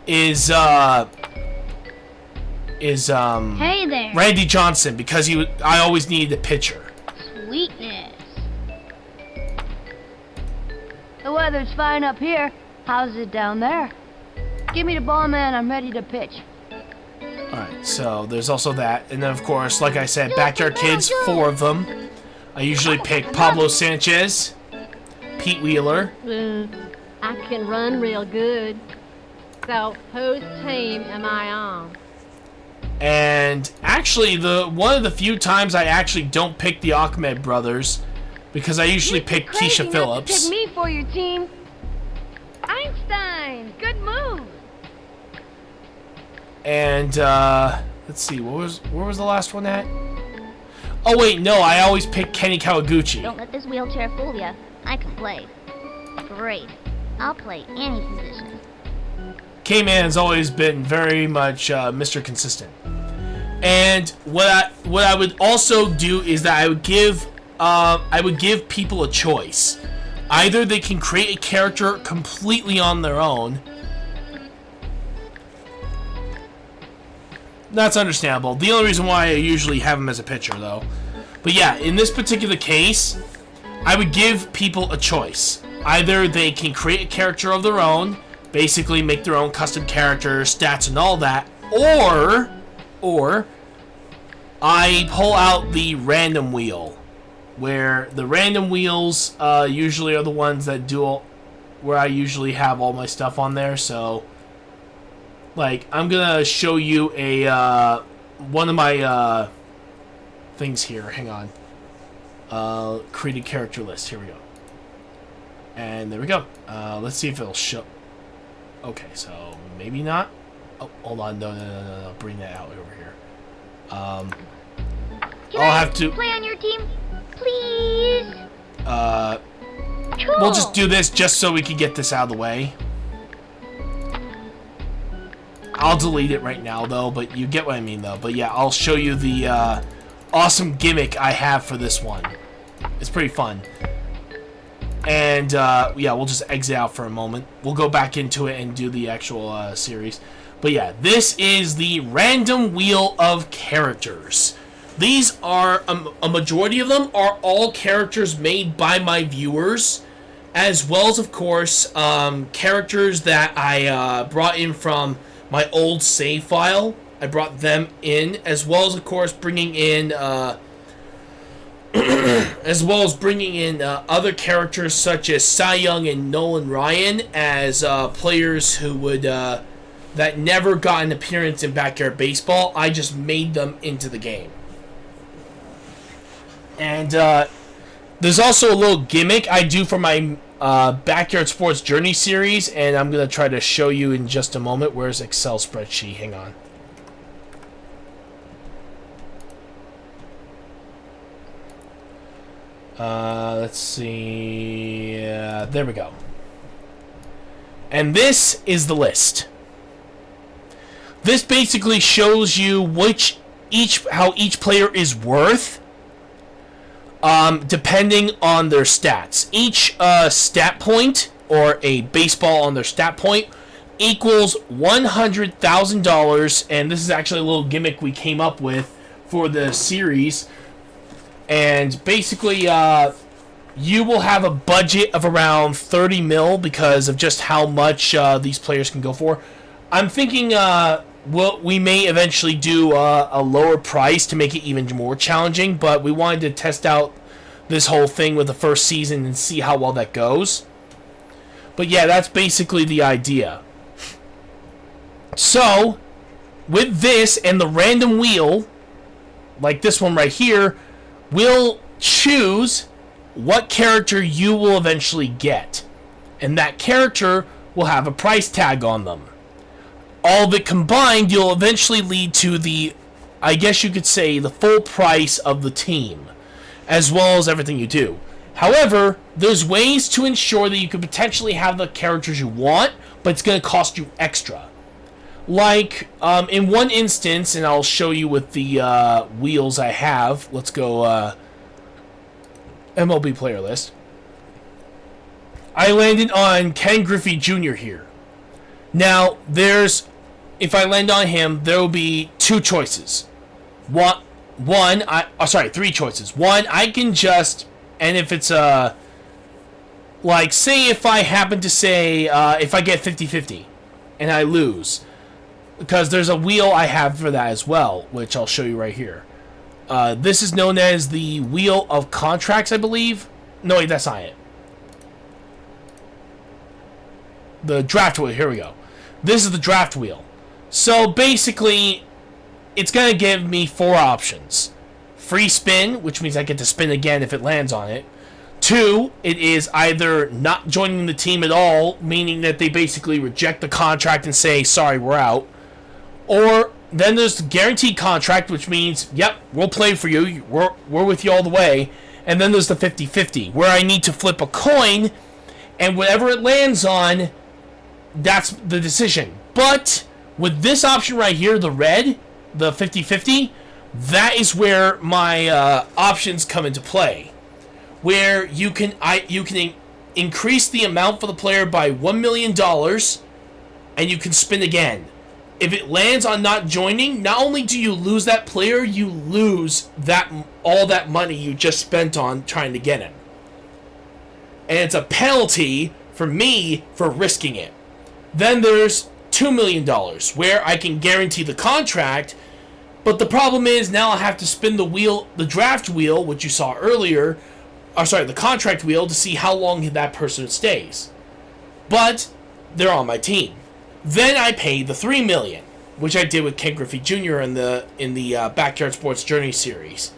is Hey there. Randy Johnson, because I always needed a pitcher. Sweetness. The weather's fine up here. How's it down there? Give me the ball, man. I'm ready to pitch. Alright, so there's also that. And then, of course, like I said, Backyard Kids, 4 of them. I usually pick Pablo Sanchez, Pete Wheeler. I can run real good. So, whose team am I on? And actually, one of the few times I actually don't pick the Ahmed brothers, because I usually pick Crazy Keisha not Phillips. to pick me for your team. Einstein, good move. And let's see, where was the last one at? Oh wait, no, I always pick Kenny Kawaguchi. Don't let this wheelchair fool ya. I can play. Great. I'll play any position. K-Man's always been very much Mr. Consistent. And what I would also do is that I would give people a choice. Either they can create a character completely on their own. That's understandable. The only reason why I usually have him as a pitcher, though. But yeah, in this particular case, I would give people a choice. Either they can create a character of their own, basically make their own custom character, stats, and all that, or I pull out the random wheel, where the random wheels usually are the ones that where I usually have all my stuff on there. So, like, I'm gonna show you a one of my things here. Hang on. Created character list. Here we go. And there we go. Let's see if it'll show. Okay, so maybe not. Oh, hold on. No. Bring that out over here. Can I'll I have to. play on your team, please? We'll just do this just so we can get this out of the way. I'll delete it right now, though, but you get what I mean, though. But yeah, I'll show you the awesome gimmick I have for this one. It's pretty fun. And, yeah, we'll just exit out for a moment. We'll go back into it and do the actual series. But yeah, this is the random wheel of characters. These are, a majority of them are all characters made by my viewers, as well as, of course, characters that I brought in from my old save file. I brought them in, as well as, of course, bringing in other characters such as Cy Young and Nolan Ryan as players who would that never got an appearance in Backyard Baseball. I just made them into the game. And there's also a little gimmick I do for my Backyard Sports Journey series, and I'm going to try to show you in just a moment. Where's Excel spreadsheet? Hang on. Let's see. There we go. And this is the list. This basically shows you how each player is worth, depending on their stats. Each stat point, or a baseball on their stat point, equals $100,000. And this is actually a little gimmick we came up with for the series. And basically, you will have a budget of around 30 mil because of just how much these players can go for. I'm thinking we may eventually do a lower price to make it even more challenging, but we wanted to test out this whole thing with the first season and see how well that goes. But yeah, that's basically the idea. So, with this and the random wheel, like this one right here, we'll choose what character you will eventually get. And that character will have a price tag on them. All of it combined, you'll eventually lead to the, I guess you could say, the full price of the team, as well as everything you do. However, there's ways to ensure that you could potentially have the characters you want, but it's going to cost you extra. Like, in one instance, and I'll show you with the wheels I have. Let's go MLB player list. I landed on Ken Griffey Jr. here. Now, if I land on him, there will be two choices. Three choices. One, I can just, and if it's like, say if I happen to say, if I get 50-50 and I lose, because there's a wheel I have for that as well, which I'll show you right here. This is known as the Wheel of Contracts, I believe. No, wait, that's not it. The draft wheel, here we go. This is the draft wheel. So basically, it's going to give me 4 options. Free spin, which means I get to spin again if it lands on it. 2, it is either not joining the team at all, meaning that they basically reject the contract and say, sorry, we're out. Or then there's the guaranteed contract, which means, yep, we'll play for you. We're with you all the way. And then there's the 50-50, where I need to flip a coin, and whatever it lands on, that's the decision. But with this option right here, the red, the 50-50, that is where my options come into play. Where you can increase the amount for the player by $1 million, and you can spin again. If it lands on not joining, not only do you lose that player, you lose all that money you just spent on trying to get him. And it's a penalty for me for risking it. Then there's $2 million, where I can guarantee the contract, but the problem is now I have to spin the draft wheel, which you saw earlier, the contract wheel, to see how long that person stays. But they're on my team. Then I pay the $3 million, which I did with Ken Griffey Jr. in the Backyard Sports Journey series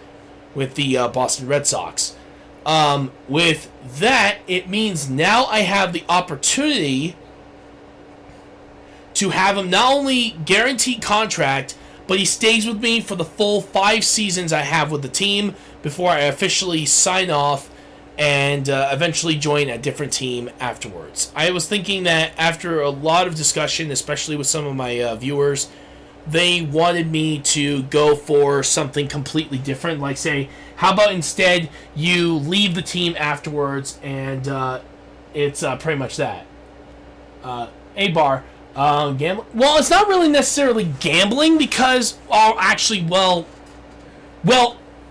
with the Boston Red Sox. With that, it means now I have the opportunity to have him not only guaranteed contract, but he stays with me for the full 5 seasons I have with the team before I officially sign off and eventually join a different team afterwards. I was thinking that after a lot of discussion, especially with some of my viewers, they wanted me to go for something completely different. Like, say, how about instead you leave the team afterwards, and it's pretty much that. A-bar. Gambling. Well, it's not really necessarily gambling because,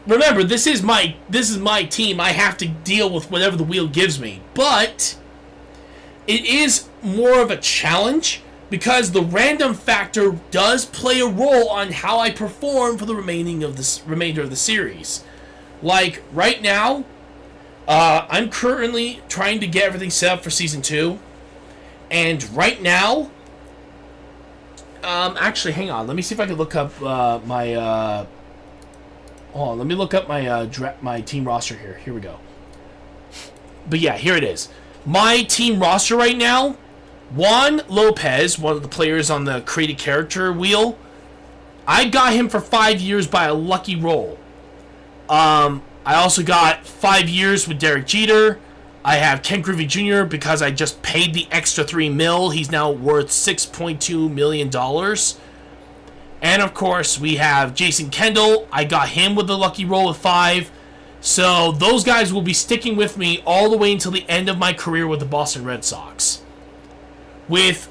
remember, this is my team. I have to deal with whatever the wheel gives me. But it is more of a challenge because the random factor does play a role on how I perform for the remainder of the series. Like right now, I'm currently trying to get everything set up for season 2, and right now. Actually, hang on. Let me see if I can look up my. Hold on. Let me look up my team roster here. Here we go. But yeah, here it is. My team roster right now. Juan Lopez, one of the players on the created character wheel. I got him for 5 years by a lucky roll. I also got 5 years with Derek Jeter. I have Ken Griffey Jr. because I just paid the extra $3 million. He's now worth $6.2 million. And of course, we have Jason Kendall. I got him with the lucky roll of 5. So those guys will be sticking with me all the way until the end of my career with the Boston Red Sox. With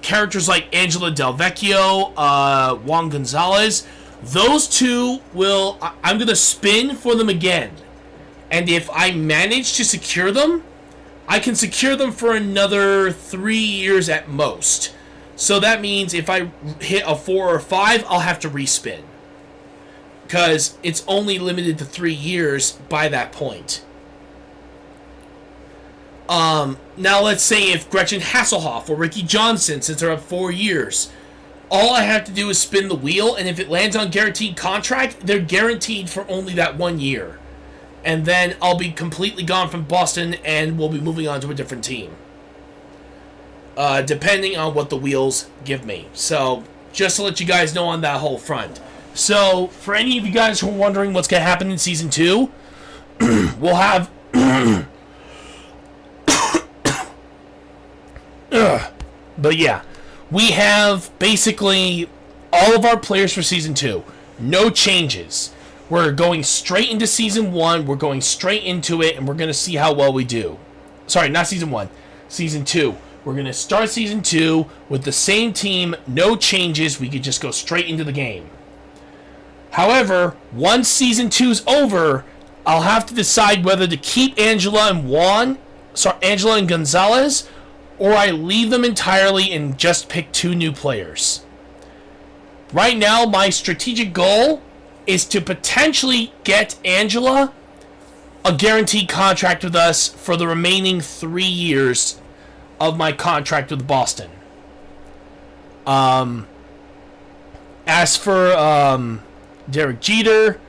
characters like Angela Del Vecchio, Juan Gonzalez, those two I'm going to spin for them again. And if I manage to secure them, I can secure them for another 3 years at most. So that means if I hit a 4 or 5, I'll have to respin. Because it's only limited to 3 years by that point. Now let's say if Gretchen Hasselhoff or Ricky Johnson, since they're up 4 years, all I have to do is spin the wheel, and if it lands on guaranteed contract, they're guaranteed for only that 1 year. And then I'll be completely gone from Boston, and we'll be moving on to a different team. Depending on what the wheels give me. So, just to let you guys know on that whole front. So, for any of you guys who are wondering what's going to happen in Season 2, we'll have... But yeah, we have basically all of our players for Season 2. No changes. We're going straight into Season 1. We're going straight into it, and we're going to see how well we do. Sorry, not Season 1. Season 2. We're going to start Season 2 with the same team, no changes. We could just go straight into the game. However, once Season 2's over, I'll have to decide whether to keep Angela and Gonzalez, or I leave them entirely and just pick 2 new players. Right now, my strategic goal is to potentially get Angela a guaranteed contract with us for the remaining 3 years of my contract with Boston. As for Derek Jeter,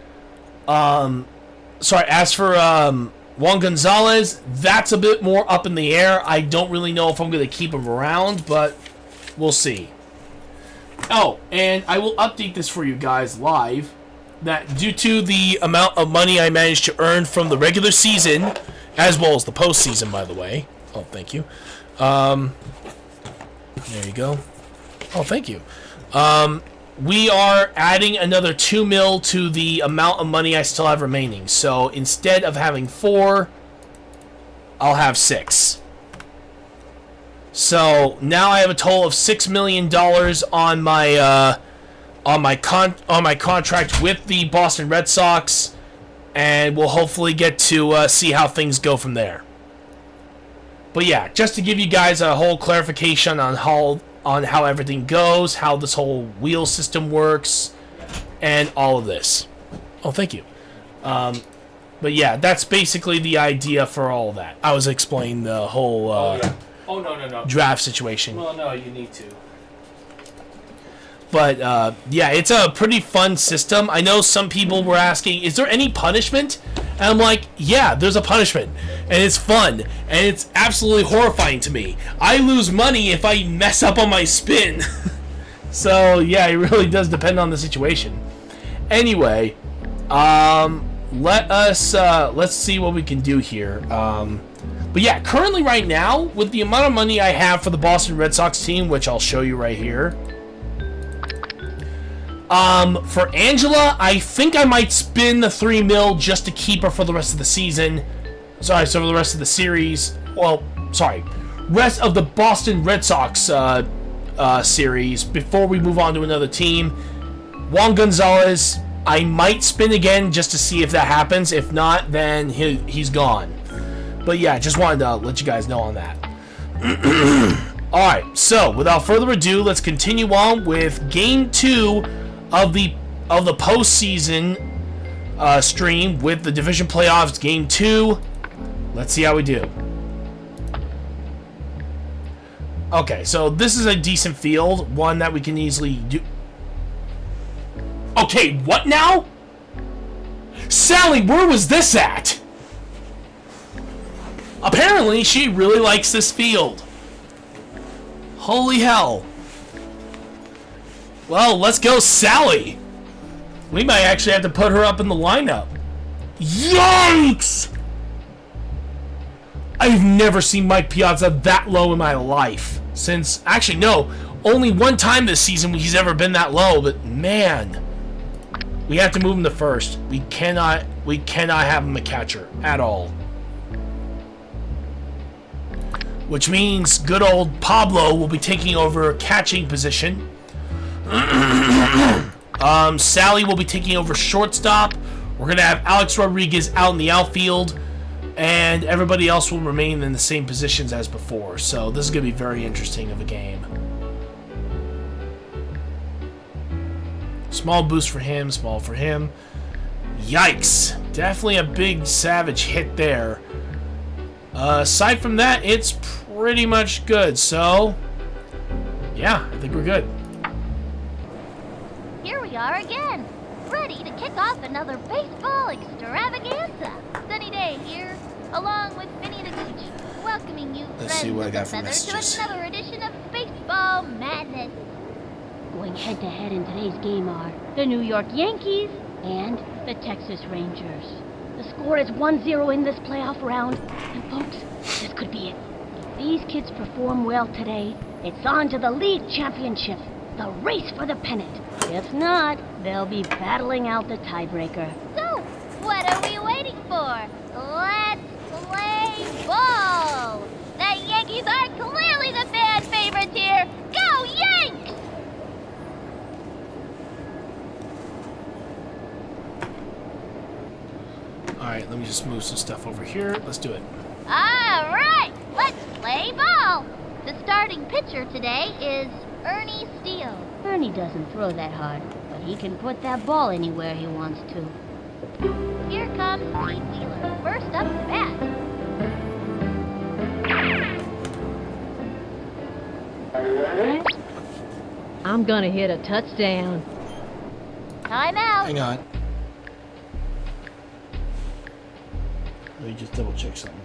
as for Juan Gonzalez, that's a bit more up in the air. I don't really know if I'm going to keep him around, but we'll see. Oh, and I will update this for you guys live, that due to the amount of money I managed to earn from the regular season, as well as the postseason, by the way. Oh, thank you. There you go. Oh, thank you. We are adding another $2 million to the amount of money I still have remaining. So instead of having 4, I'll have 6. So now I have a total of $6 million on my contract with the Boston Red Sox, and we'll hopefully get to see how things go from there. But yeah, just to give you guys a whole clarification on how everything goes, how this whole wheel system works, and all of this. Oh, thank you. But yeah, that's basically the idea for all of that. I was explaining the whole no. draft situation. Well, no, you need to. But yeah, it's a pretty fun system. I know some people were asking, is there any punishment? And I'm like, yeah, there's a punishment. And it's fun. And it's absolutely horrifying to me. I lose money if I mess up on my spin. So, yeah, it really does depend on the situation. Anyway, let's see what we can do here. But yeah, currently right now, with the amount of money I have for the Boston Red Sox team, which I'll show you right here. For Angela, I think I might spin the $3 million just to keep her for the rest of the season. Sorry, so for the rest of the series. Well, sorry. Rest of the Boston Red Sox series before we move on to another team. Juan Gonzalez, I might spin again just to see if that happens. If not, then he's gone. But yeah, just wanted to let you guys know on that. Alright, so without further ado, let's continue on with Game 2 of the postseason stream with the division playoffs. Game 2. Let's see how we do. Okay, so this is a decent field, one that we can easily do. Okay, what now? Sally, where was this at? Apparently, she really likes this field. Holy hell. Well, let's go, Sally. We might actually have to put her up in the lineup. Yikes! I've never seen Mike Piazza that low in my life. Since, actually, no, only one time this season he's ever been that low, but man. We have to move him to first. We cannot have him a catcher at all. Which means good old Pablo will be taking over a catching position. Sally will be taking over shortstop. We're going to have Alex Rodriguez out in the outfield. And everybody else will remain in the same positions as before. So this is going to be very interesting of a game. Small boost for him, small for him. Yikes. Definitely a big savage hit there. Aside from that, it's pretty much good. So, yeah, I think we're good. Here we are again, ready to kick off another baseball extravaganza. Sunny Day here, along with Vinny the Gooch, welcoming you Let's see what I got for friends of the messages. feather to another edition of Baseball Madness. Going head-to-head in today's game are the New York Yankees and the Texas Rangers. The score is 1-0 in this playoff round, and folks, this could be it. If these kids perform well today, it's on to the league championship, the race for the pennant. If not, they'll be battling out the tiebreaker. So, what are we waiting for? Let's play ball! The Yankees are clearly the fan favorites here. Go Yanks! Alright, let me just move some stuff over here. Let's do it. All right, let's play ball. The starting pitcher today is Ernie Steele. Ernie doesn't throw that hard, but he can put that ball anywhere he wants to. Here comes Pete Wheeler, first up to bat. I'm gonna hit a touchdown. Timeout. Hang on. Let me just double check something.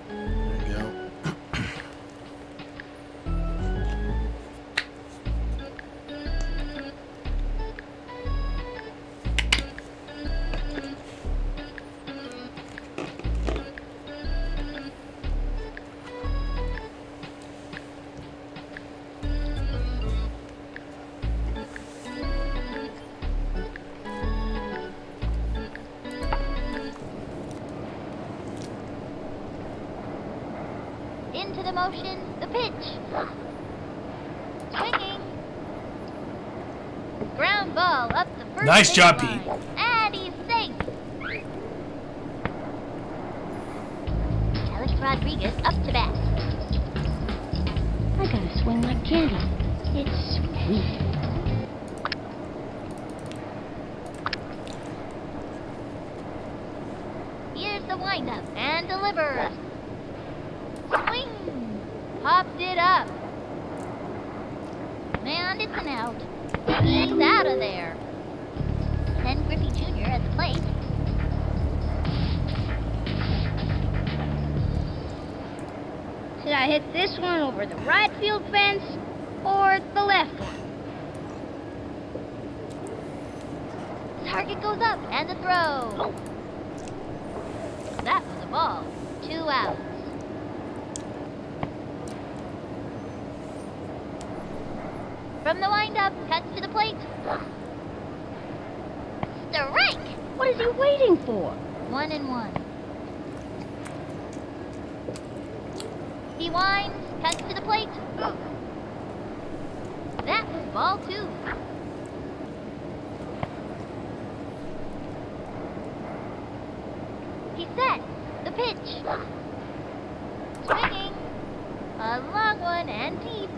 There you go. Into the motion, the pitch. Swinging. Ground ball up the first Nice job, baseline. Pete. And he's safe. Alex Rodriguez up to bat. I gotta swing like candy. It's sweet. Here's the windup and delivers. Swing! Popped it up. And it's an out. He's out of there. Ken Griffey Jr. at the plate. Should I hit this one over the right field fence or the left one? Target goes up and the throw. That was a ball. 2 outs. From the windup, cuts to the plate. Strike! What is he waiting for? 1-1. He winds, cuts to the plate. That was ball 2. He's set. The pitch. Swinging. A long one and deep.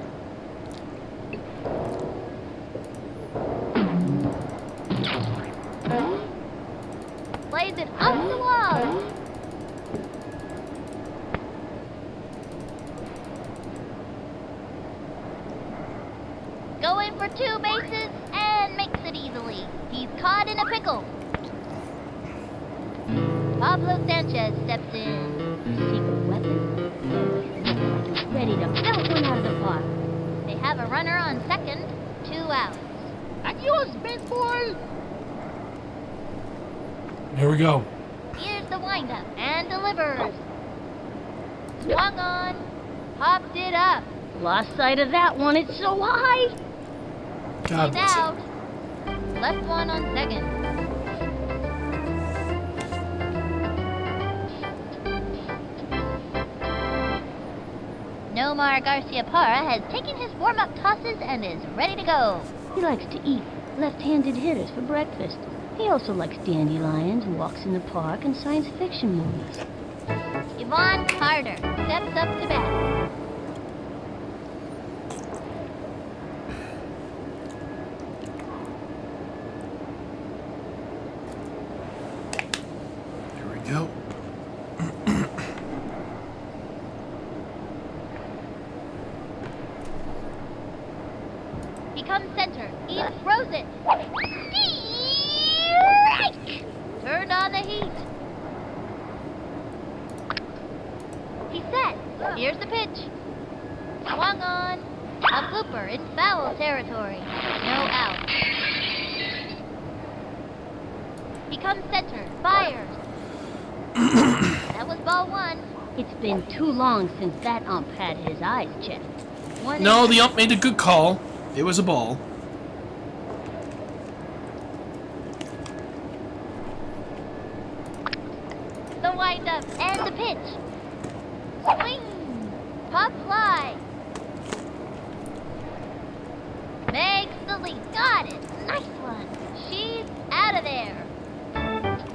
Plays it up the wall. Going for 2 bases and makes it easily. He's caught in a pickle. Pablo Sanchez steps in. Secret weapon? Looks like he's ready to belt one out of the park. They have a runner on second. 2 outs. Adios, baseball! Here we go. Here's the windup and delivers. Swung on. Popped it up. Lost sight of that one. It's so high. God He's bless out. it. Left one on second. Nomar Garcia Parra has taken his warm-up tosses and is ready to go. He likes to eat, left-handed hitters for breakfast. He also likes dandelions, walks in the park, and science fiction movies. Yvonne Carter steps up to bat. Here we go. He comes center. He throws it. Strike! Turned on the heat. He's set. Here's the pitch. Swung on. A blooper in foul territory. No out. He comes center. Fires. That was ball one. It's been too long since that ump had his eyes checked. No, the ump made a good call. It was a ball. The windup and the pitch. Swing. Pop fly. Makes the lead. Got it. Nice one. She's out of there.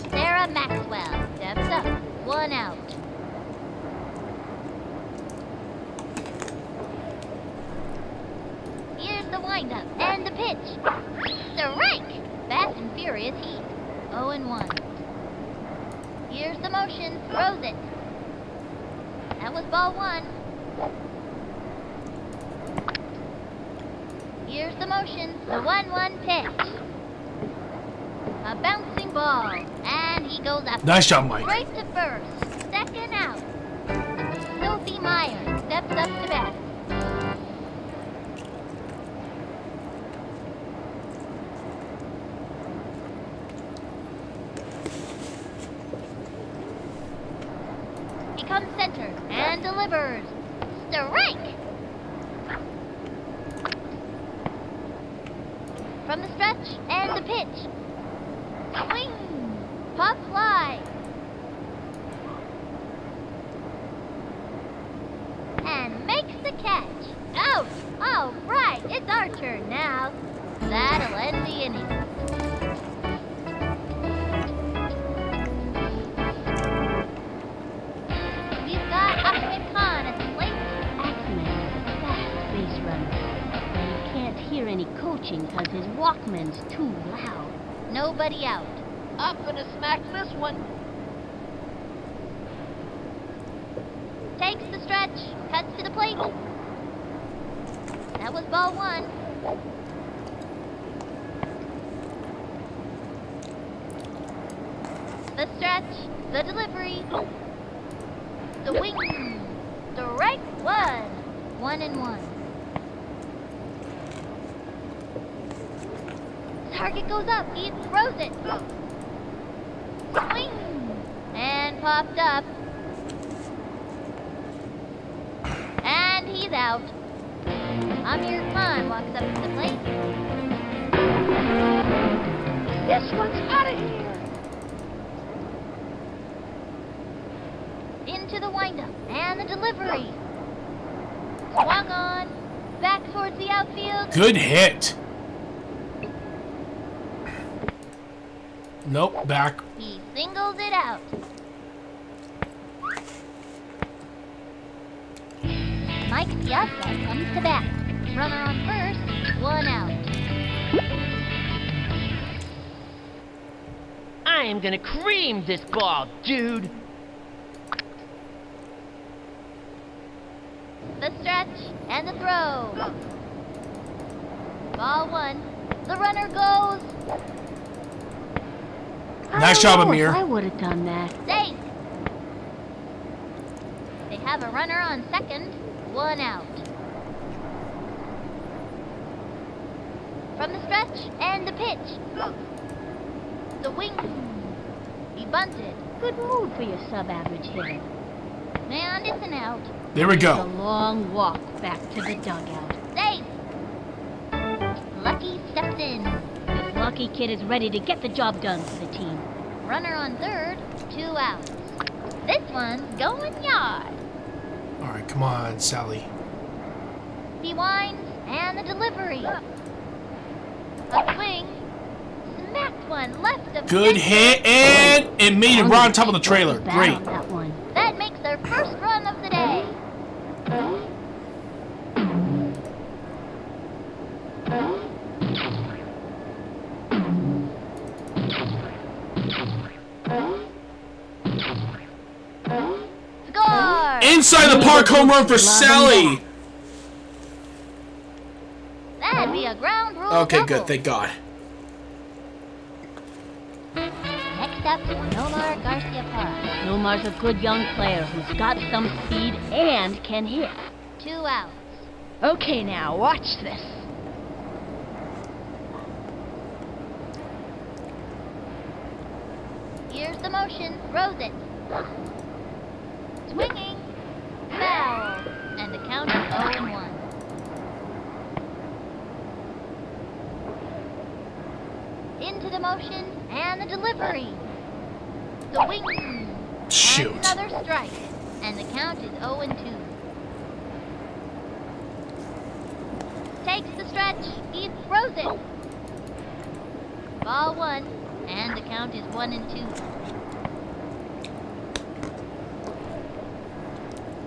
Sarah Maxwell steps up. 1 out. Here's the windup and the pitch. Strike. Fast and furious heat. 0-1. Here's the motion. Throws it. That was ball one. Here's the motion. The 1-1 pitch. A bouncing ball. And he goes up. Nice job, Mike. Straight to first. Second out. Sophie Meyer steps up to bat. He comes center and delivers. Strike! From the stretch and the pitch. Swing! Pop fly! And makes the catch. Out! All right, it's our turn now. That'll end the inning. We've got Ahmed Khan at the plate. Axeman is a fast base runner. But he can't hear any coaching because his Walkman's too loud. Nobody out. I'm gonna smack this one. Takes the stretch, cuts to the plate. That was ball one. The stretch, the delivery, the wing, strike one. 1-1. Target goes up, he throws it. Swing! And popped up. And he's out. Amir Khan walks up to the plate. This one's out of here. Into the windup and the delivery. Swung on. Back towards the outfield. Good hit. Nope, back. He singles it out. Mike Piazza comes to bat. Runner on first, 1 out. I am gonna cream this ball, dude. The stretch and the throw. Ball one. The runner goes. Nice I job, don't know Amir. if I would have done that. Safe. They have a runner on second, 1 out. From the stretch and the pitch. The wing. He bunted. Good move for your sub-average hitter. And it's an out. There we A go. long walk back to the dugout. Safe. Lucky steps in. This lucky kid is ready to get the job done for the team. Runner on third, 2 outs. This one's going yard. All right, come on, Sally. He winds and the delivery. A swing. Smacked one left of Good center. hit, and it made it right on top of the trailer. Bad Great. on that one. That makes their first run of the day. Score! Inside the park home run for Sally. That'd be a ground rule Okay, double. good. Thank God. Next up, Nomar Garcia Parra. Nomar's a good young player who's got some speed and can hit. 2 outs. Okay, now, watch this. Here's the motion. Throws it. Swinging. Foul. And the count is 0-1. Into the motion and the delivery. Swing. Shoot. And another strike. And the count is 0-2. Takes the stretch. He throws it. Ball 1. And the count is 1-2.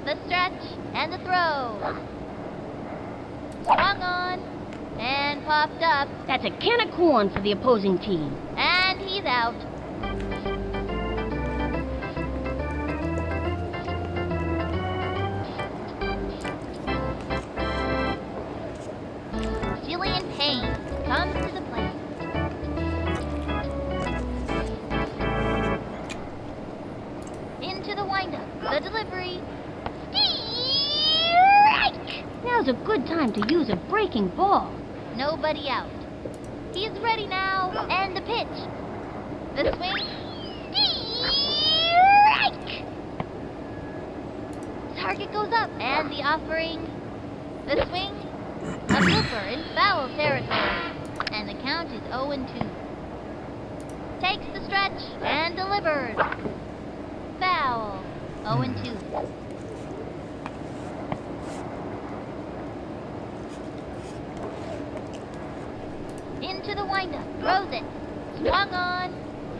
The stretch and the throw. Swung on and popped up, That's a can of corn for the opposing team. and he's out. Jillian Payne comes to the plate. Into the windup. The delivery. Strike! Now's a good time to use a breaking ball. Nobody out. He's ready now. And the pitch. The swing. Strike! Target goes up. And the offering. The swing. A blooper in foul territory. And the count is 0-2. Takes the stretch and delivers. Foul. 0-2. Into the windup. Throws it. Swung on.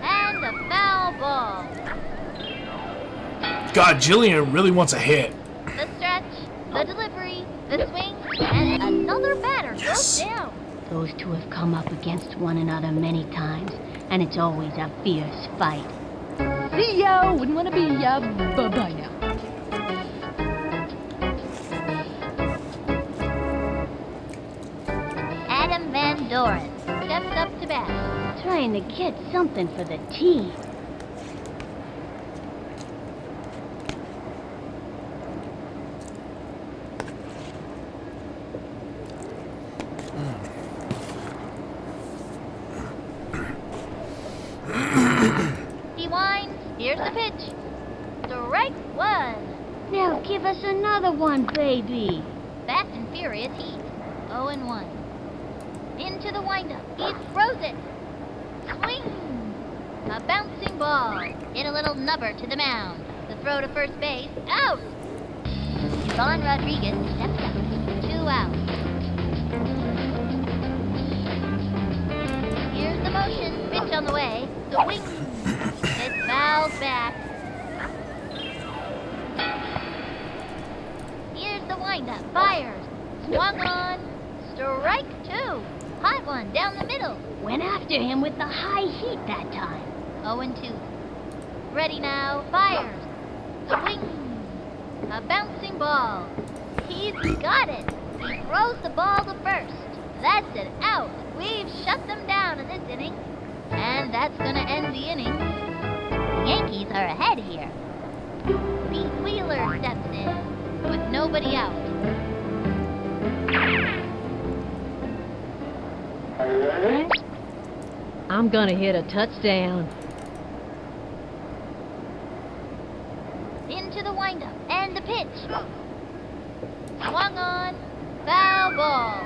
And a foul ball. God, Jillian really wants a hit. The stretch. The delivery. The swing. And another batter Yes. goes down. Those two have come up against one another many times, and it's always a fierce fight. See ya, wouldn't want to be ya. Bye-bye now. Adam Van Doren steps up to bat. Trying to get something for the team. He winds. Here's the pitch. Strike 1. Now give us another one, baby. Fast and furious heat. 0-1. Into the windup. He throws it. Swing. A bouncing ball. Hit a little nubber to the mound. The throw to first base. Out. Yvonne Rodriguez steps up. 2 outs. Here's the motion. Pitch on the way. Swing. It fouls back. Here's the windup. Fires. Swung on. Strike 2. Hot one down the middle. Went after him with the high heat that time. 0-2. Ready now. Fires. Swing. A bouncing ball. He's got it. He throws the ball to first. That's it. Out. We've shut them down in this inning. And that's going to end the inning. The Yankees are ahead here. Pete Wheeler steps in with nobody out. I'm gonna hit a touchdown. Into the windup and the pitch. Swung on. Foul ball.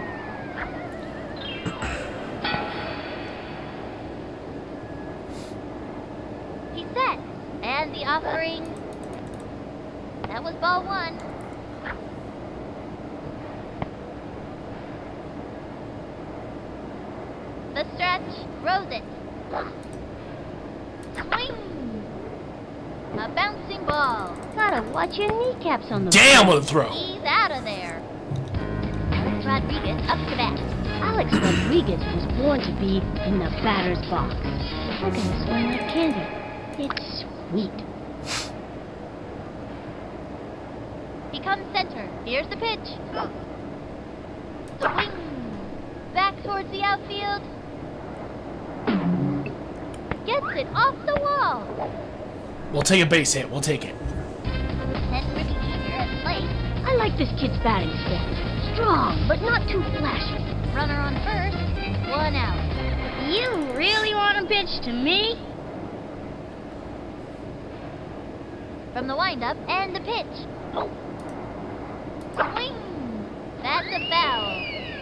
He's set. And the offering. That was ball 1. throws it. Swing! A bouncing ball. Gotta watch your kneecaps on the Damn, what a throw. He's out of there. Alex Rodriguez up to bat. Alex Rodriguez was born to be in the batter's box. Look at him swing like candy. It's sweet. He comes center. Here's the pitch. Swing! Back towards the outfield. Gets it off the wall. We'll take a base hit. We'll take it. Then Ricky Jr. at plate. I like this kid's batting stance. Strong, but not too flashy. Runner on first. 1 out. You really want to pitch to me? From the windup and the pitch. Swing! That's a foul.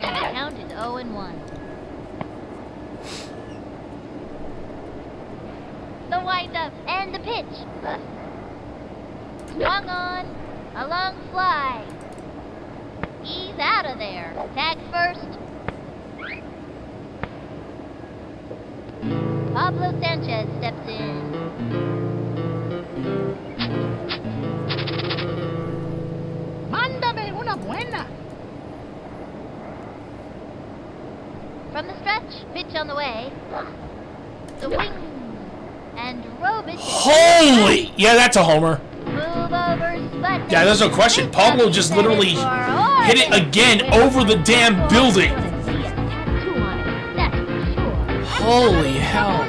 And the count is 0-1. The windup and the pitch. Swung on. A long fly. He's out of there. Tag first. Pablo Sanchez steps in. Mándame una buena. From the stretch, pitch on the way. Swing. And Robin. Holy! Yeah, that's a homer. Move over, Sputnik. Yeah, there's no question. Pablo just literally hit it again over the damn building. Gonna see a tattoo on it, that's for sure. Holy hell.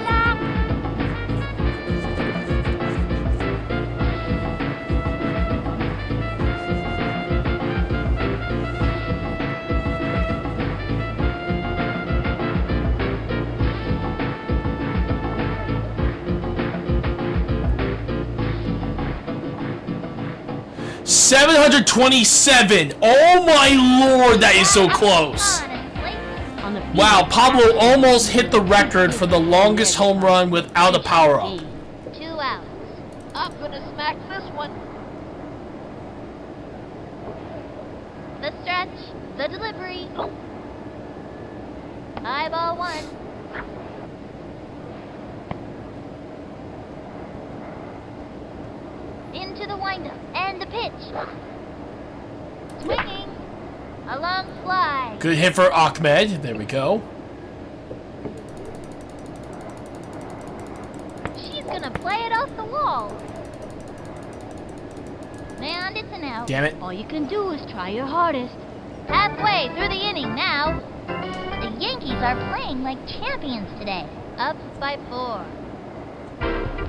$727. Oh my lord, that is so close. On the field, Wow, Pablo almost hit the record for the longest home run without a power-up. 2 outs. I'm gonna smack this one. The stretch, the delivery. High ball 1. Into the windup and the pitch. Swinging. A long fly. Good hit for Ahmed. There we go. She's gonna play it off the wall. And it's an out. Damn it. all you can do is try your hardest. Halfway through the inning now. The Yankees are playing like champions today. Up by 4.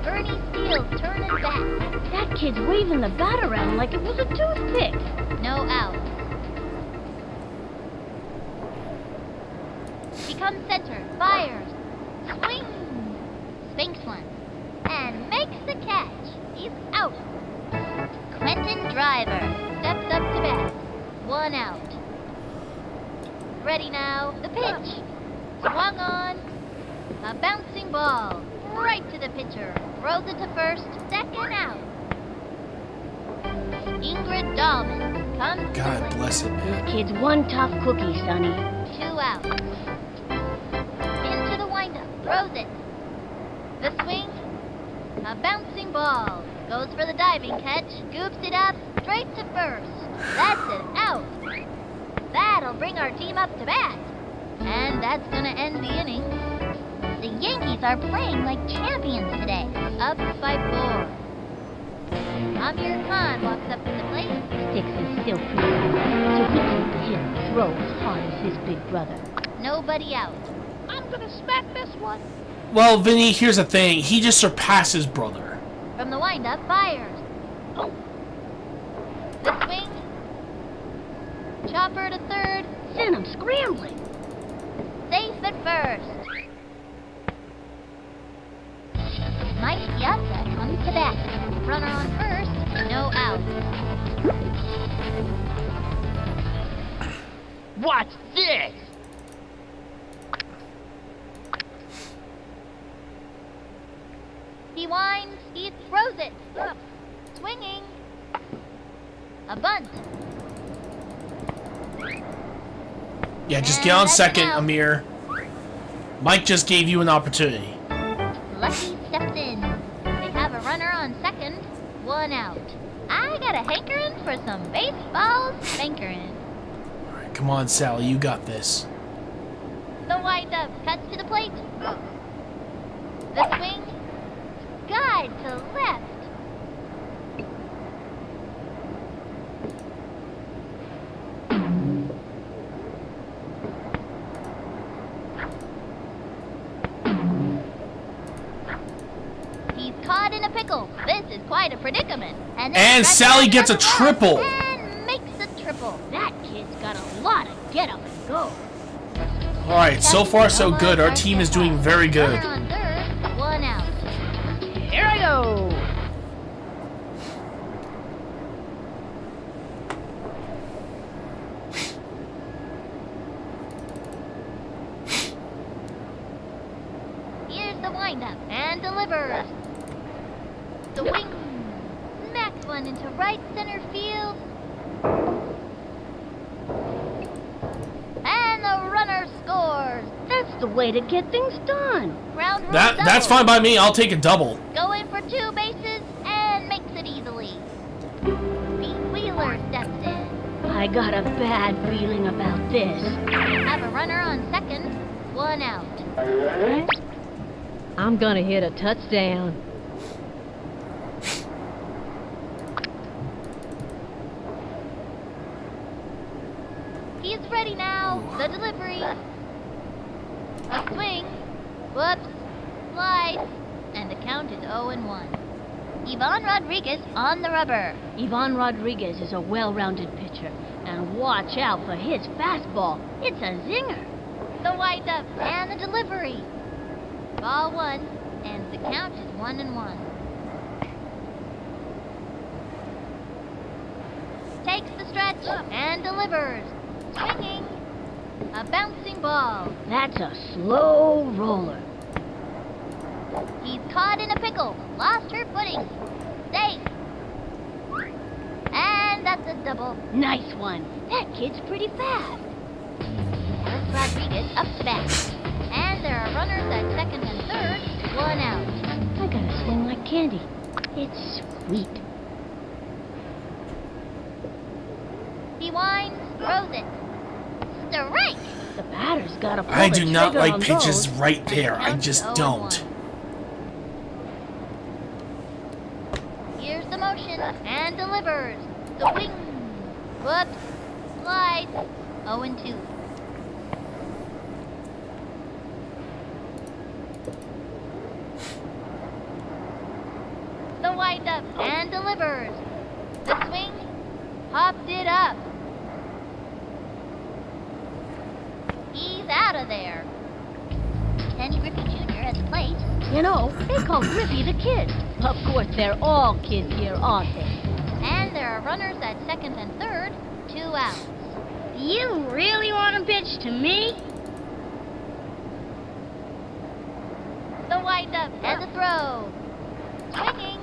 Bernie Steele's turn is back. That kid's waving the bat around like it was a toothpick. No outs. He comes center, fires, swing, spanks one, and makes the catch. He's out. Quentin Driver steps up to bat. 1 out. Ready now, the pitch. Swung on. A bouncing ball. Right to the pitcher. Throws it to first. 2nd out. Ingrid Dahlman comes to the God plate. bless it, man. This kid's one tough cookie, Sonny. 2 outs. Into the windup. Throws it. The swing. A bouncing ball. Goes for the diving catch. Scoops it up. Straight to first. That's an out. That'll bring our team up to bat. And that's gonna end the inning. The Yankees are playing like champions today. Up by 4. Amir Khan walks up to the plate. Sticks is still pretty good, so he can hit and throw as hard as his big brother. Nobody out. I'm gonna smack this one. Well, Vinny, here's the thing. He just surpassed his brother. From the windup, fires. The swing. Chopper to third. Send him scrambling. Safe at first. Mike Piazza comes to bat. Runner on first. No out. Watch this. He winds. He throws it. Swinging. A bunt. Yeah, just get on that's second, out. Amir. Mike just gave you an opportunity. Lucky steps in. They have a runner on second, 1 out. I got a hankering for some baseball spankering. Alright, come on, Sally, you got this. The windup cuts to the plate. The swing. Guide to left. He's caught in a pickle. This is quite a predicament. And Sally gets a triple. And makes a triple. That kid's got a lot of get up and go. Alright, so far so good. Our team is doing very good. Runner on third, 1 out. Here I go. Here's the windup and delivers. The wing smacks one into right center field. And the runner scores. That's the way to get things done. Ground rule That's double. fine by me. I'll take a double. Going for 2 bases and makes it easily. Pete Wheeler steps in. I got a bad feeling about this. Have a runner on second, 1 out. I'm gonna hit a touchdown. He's ready now. The delivery. A swing. Whoops. Slice. And the count is 0-1. Ivan Rodriguez on the rubber. Ivan Rodriguez is a well-rounded pitcher. And watch out for his fastball. It's a zinger. The windup and the delivery. Ball 1, and the count is 1-1. Takes the stretch and delivers. Swinging. A bouncing ball. That's a slow roller. He's caught in a pickle. Lost her footing. Safe. And that's a double. Nice one. That kid's pretty fast. Alex Rodriguez up to bat. And there are runners at second and third, 1 out. I gotta swing like candy. It's sweet. He winds, throws it. Strike! The batter's gotta pull I the do not trigger like on pitches those. right there. I Count just 0-1. don't. Here's the motion and delivers. The wing. Whoops. Slides. 0-2. The windup and delivers. The swing. Hopped it up. He's out of there. Kenny Griffey Jr. at the plate. You know, they call Griffey the kid. Of course, they're all kids here, aren't they? And there are runners at second and third, 2 outs. Do you really want to pitch to me? The windup and the throw. Swinging.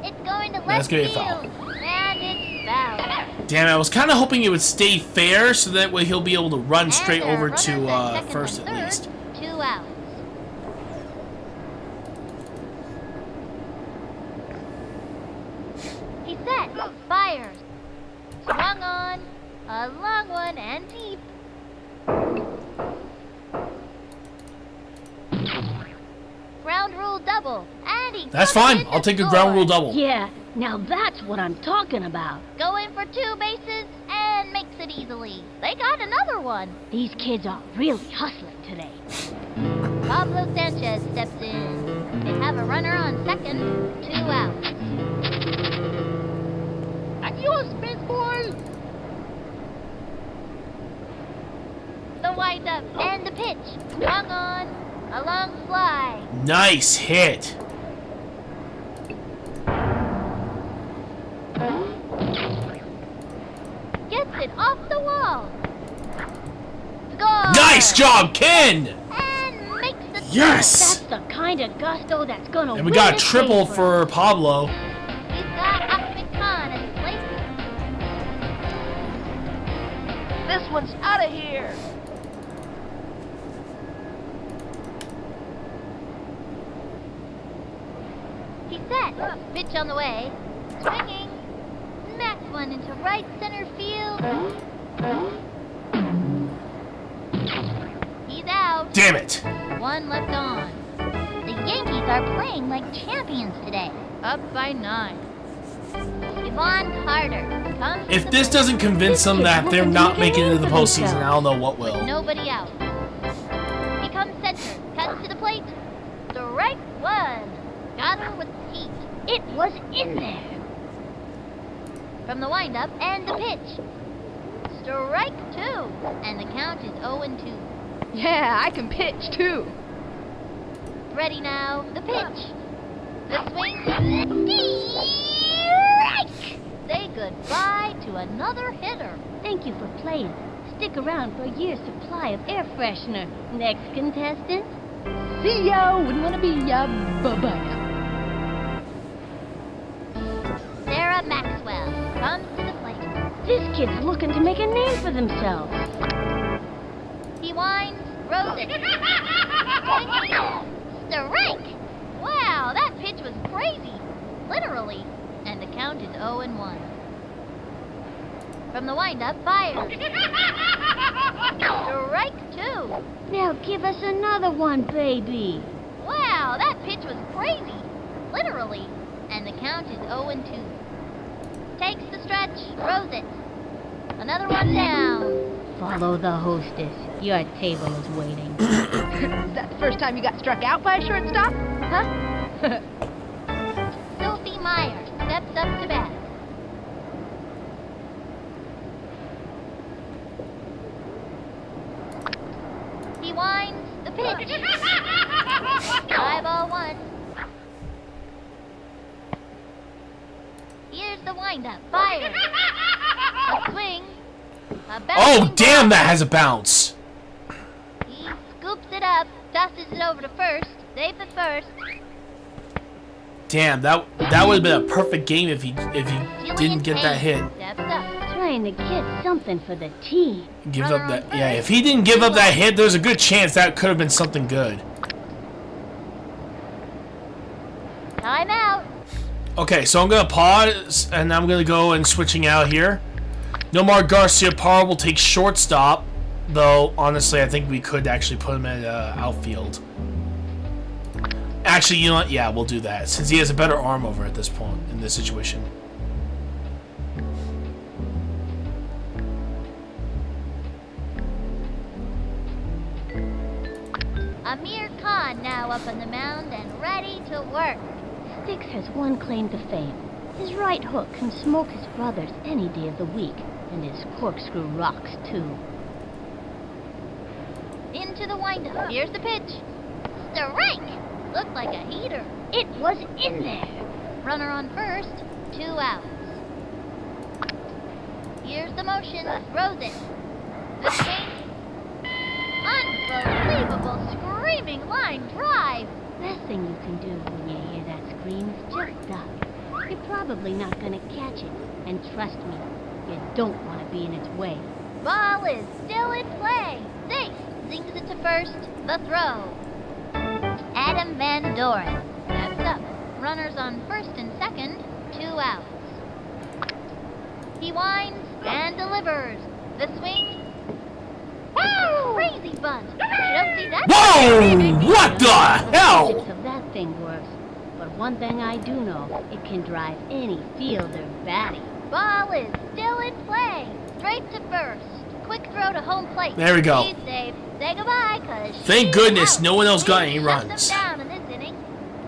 It's going to left That's gonna be a field. foul. And it's foul. Damn, I was kind of hoping it would stay fair so that way he'll be able to run And straight there are over runners to at second first and at third, least. 2 outs. He's set. Fires. Swung on. A long one and deep. Ground rule double. And he That's comes fine. in I'll to take a score. ground rule double. Yeah, now that's what I'm talking about. Going for 2 bases and makes it easily. They got another one. These kids are really hustling today. Pablo Sanchez steps in. They have a runner on second, 2 outs. Adios, baseball. The windup and the pitch. Swung on. A long fly. Nice hit. Gets it off the wall. Score! Nice job, Ken! And makes the Yes! That's the kind of gusto that's gonna And we win got a this triple game for Pablo. He's got Ahmed Khan at the plate. This one's out of here. He's set. Pitch on the way. Swinging. Smacks one into right center field. He's out. Damn it. One left on. The Yankees are playing like champions today. Up by 9. Yvonne Carter comes to If the this plate. doesn't convince them that they're not making it into the postseason, I don't know what With will. nobody out. He comes center. Cuts to the plate. Strike 1. Got her with heat. It was in there. From the windup and the pitch. Strike 2. And the count is 0-2. Yeah, I can pitch too. Ready now. The pitch. The swing. Strike! Say goodbye to another hitter. Thank you for playing. Stick around for a year's supply of air freshener. Next contestant. See ya, wouldn't wanna be ya. Bye-bye now. Sarah Maxwell comes to the plate. This kid's looking to make a name for themselves. He winds, throws it. Swinging. Strike! Wow, that pitch was crazy. Literally. And the count is 0-1. From the windup, fires. Strike 2. Now give us another one, baby. Wow, that pitch was crazy. Literally. And the count is 0-2. Takes the stretch, throws it. Another one down. Follow the hostess. Your table is waiting. Is that the first time you got struck out by a shortstop? Huh? Sophie Myers steps up to bat. He winds the pitch. 5-0-1. Here's the windup. Fire. A swing. A Oh, bouncing damn, ball. that has a bounce. He scoops it up, tosses it over to first. Safe at first. Damn, that would have been a perfect game if he didn't get that hit. Steps up. Trying to get something for the team. Give up that. Yeah, if he didn't give up that hit, there's a good chance that could have been something good. Time out. Okay, so I'm gonna pause and I'm gonna go and switching out here. Nomar Garcia-Parra will take shortstop, though honestly I think we could actually put him at outfield. Actually, you know what? Yeah, we'll do that since he has a better arm over at this point in this situation. Amir Khan now up on the mound and ready to work. Sticks has one claim to fame. His right hook can smoke his brothers any day of the week, and his corkscrew rocks too. Into the windup. Here's the pitch. Strike! Looked like a heater. It was in there. Runner on first. 2 outs. Here's the motion. Throws it. The swing. Unbelievable screaming line drive. Best thing you can do when you hear that scream is just duck. You're probably not gonna catch it, and trust me, you don't want to be in its way. Ball is still in play. Safe. Zings it to first. The throw. Adam Van Doren steps up. Runners on first and second. 2 outs. He winds and delivers. The swing. Crazy bunt. You don't see that? Whoa! What the hell? Physics of that thing works, but one thing I do know, it can drive any fielder batty. Ball is still in play. Straight to first. Quick throw to home plate. There we go. She's safe. Say goodbye, cause Thank she's goodness out. no one else got any Shut them runs. down in this inning.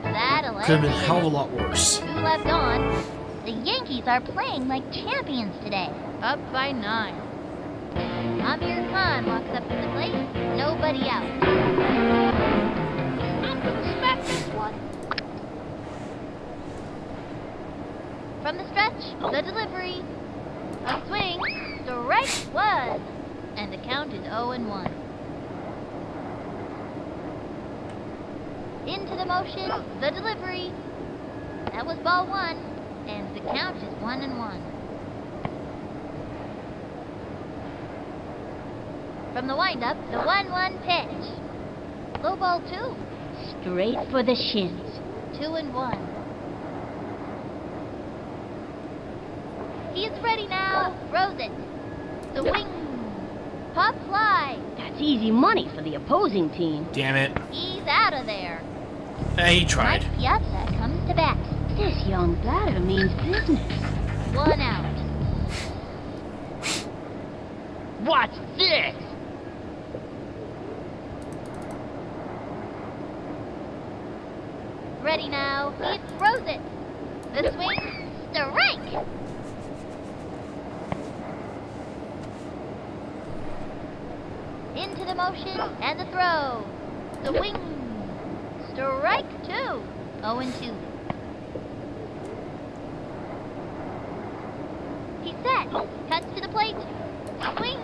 That'll Could have been a end the hell of a inning. lot worse. 2 left on. The Yankees are playing like champions today. Up by 9. Amir Khan walks up to the plate. Nobody out. I'm gonna smack this one. From the stretch, the delivery. A swing. Strike 1. And the count is 0-1. Into the motion, the delivery. That was ball 1. And the count is 1-1. From the windup, the 1-1 pitch. Low ball 2. Straight for the shins. 2-1. He's ready now. Throws it. Swing. Pop fly. That's easy money for the opposing team. Damn it. He's out of there. Hey, he tried. Mike Piazza comes to bat. This young batter means business. 1 out. What's this? Ready now. He throws it. The swing. Strike. Into the motion and the throw. Swing. Strike 2. 0-2. He's set. Cuts to the plate. Swing.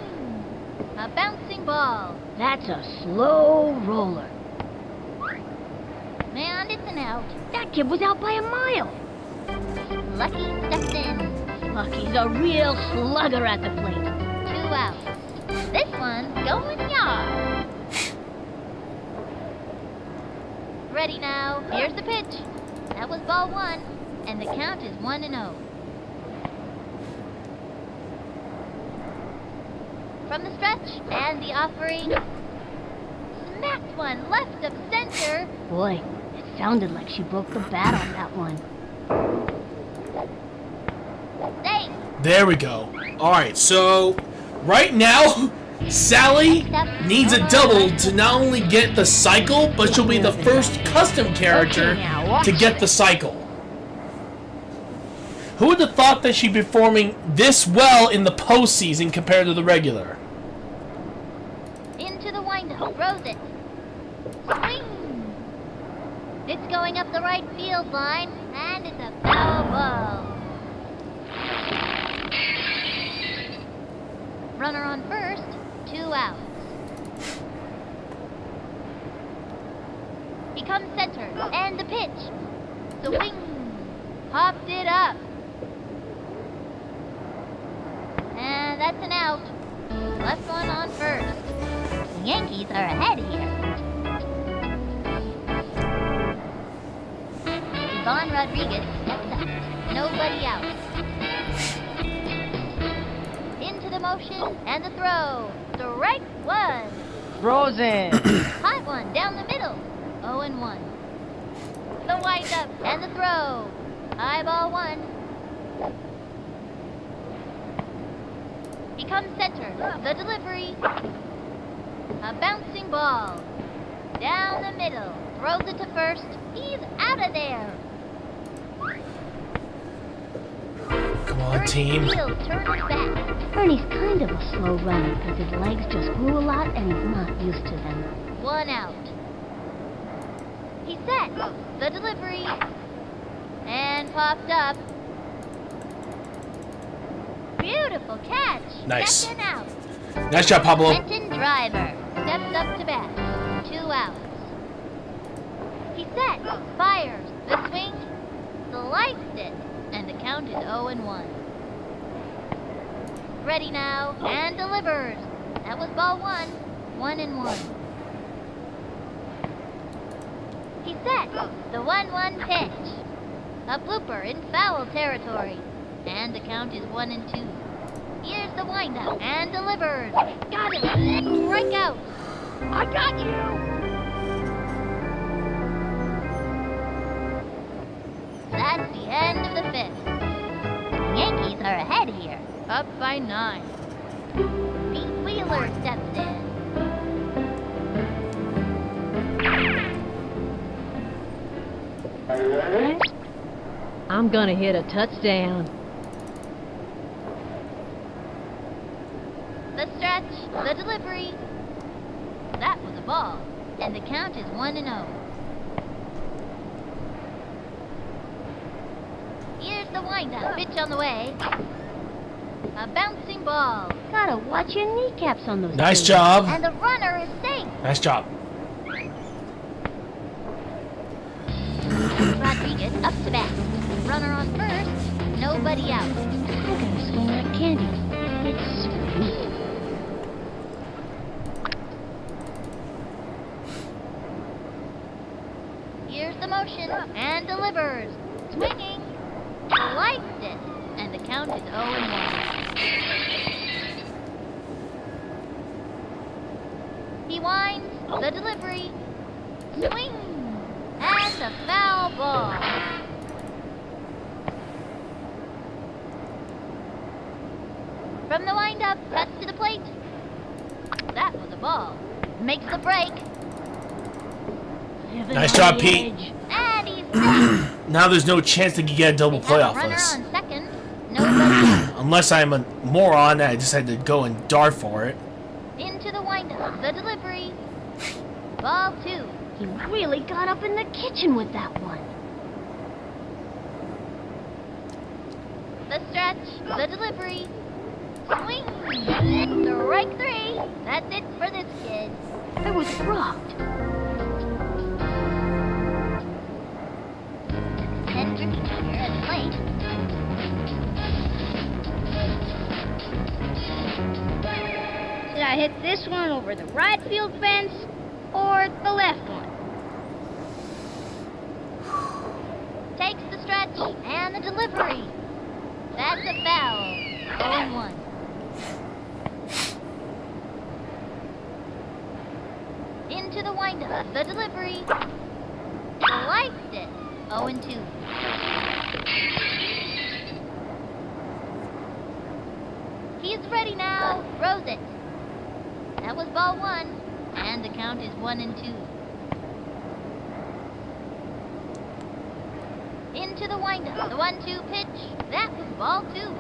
A bouncing ball. That's a slow roller. And it's an out. That kid was out by a mile. Lucky steps in. Lucky's a real slugger at the plate. 2 outs. This one's going yard. Ready now. Here's the pitch. That was ball 1, and the count is 1-0. From the stretch, and the offering. Smacked one left of center. Boy, it sounded like she broke the bat on that one. Safe. There we go. Alright, so right now, Sally needs a double to not only get the cycle, but she'll be the first custom character to get the cycle. Who would have thought that she'd be performing this well in the postseason compared to the regular? Into the windup. Throws it. Swing. It's going up the right field line, and it's a foul ball. Runner on first. 2 outs. He comes center, and the pitch. Swing. Popped it up. And that's an out. Left one on first. The Yankees are ahead here. Yvonne Rodriguez steps up. Nobody out. Into the motion and the throw. Strike 1. Frozen. High one down the middle. 0-1. The windup and the throw. High ball 1. He comes center. The delivery. A bouncing ball. Down the middle. Throws it to first. He's out of there. Come on, team. Field turns back. Ernie's kind of a slow runner because his legs just grew a lot and he's not used to them. 1 out. He's set. The delivery. And popped up. Beautiful catch. Nice. Second out. Nice job, Pablo. Quentin Driver steps up to bat. 2 outs. He's set. Fires. The swing. Sliced it. And the count is 0-1. Ready now. And delivers. That was ball 1. 1-1. He's set. The 1-1 pitch. A blooper in foul territory. And the count is 1-2. Here's the windup and delivers. Got it. Strike out. I got you. That's the end of the 5th. The Yankees are ahead here, up by 9. Pete Wheeler steps in. I'm gonna hit a touchdown. The stretch, the delivery. That was a ball, and the count is 1-0. Here's the windup. Pitch on the way. A bouncing ball. Gotta watch your kneecaps on those Nice things. job. And the runner is safe. Nice job. Rodriguez up to bat. Runner on first. Nobody out. I'm gonna swing like candy. It's sweet. Here's the motion and delivers. Swinging. Sliced it. And And the count is 0-1. He winds the delivery. Swing! And a foul ball. From the windup, cuts to the plate. That was a ball. Makes the break. Nice job, Pete. And he's set. Now there's no chance that you get a double They play have off a runner this. on second. No base. Unless I'm a moron and I decide to go and dart for it. Into the windup. The delivery. Ball 2. He really got up in the kitchen with that one. The stretch. The delivery. Swing. Strike 3. That's it for this kid. I was rocked. Hendrick here at the plate. Should I hit this one over the right field fence or the left one? Takes the stretch and the delivery. That's a foul. 0-1. Into the windup. The delivery. Sliced it. 0-2. He's ready now. Throws it. That was ball 1. And the count is 1-2. Into the windup. The 1-2 pitch. That was ball 2.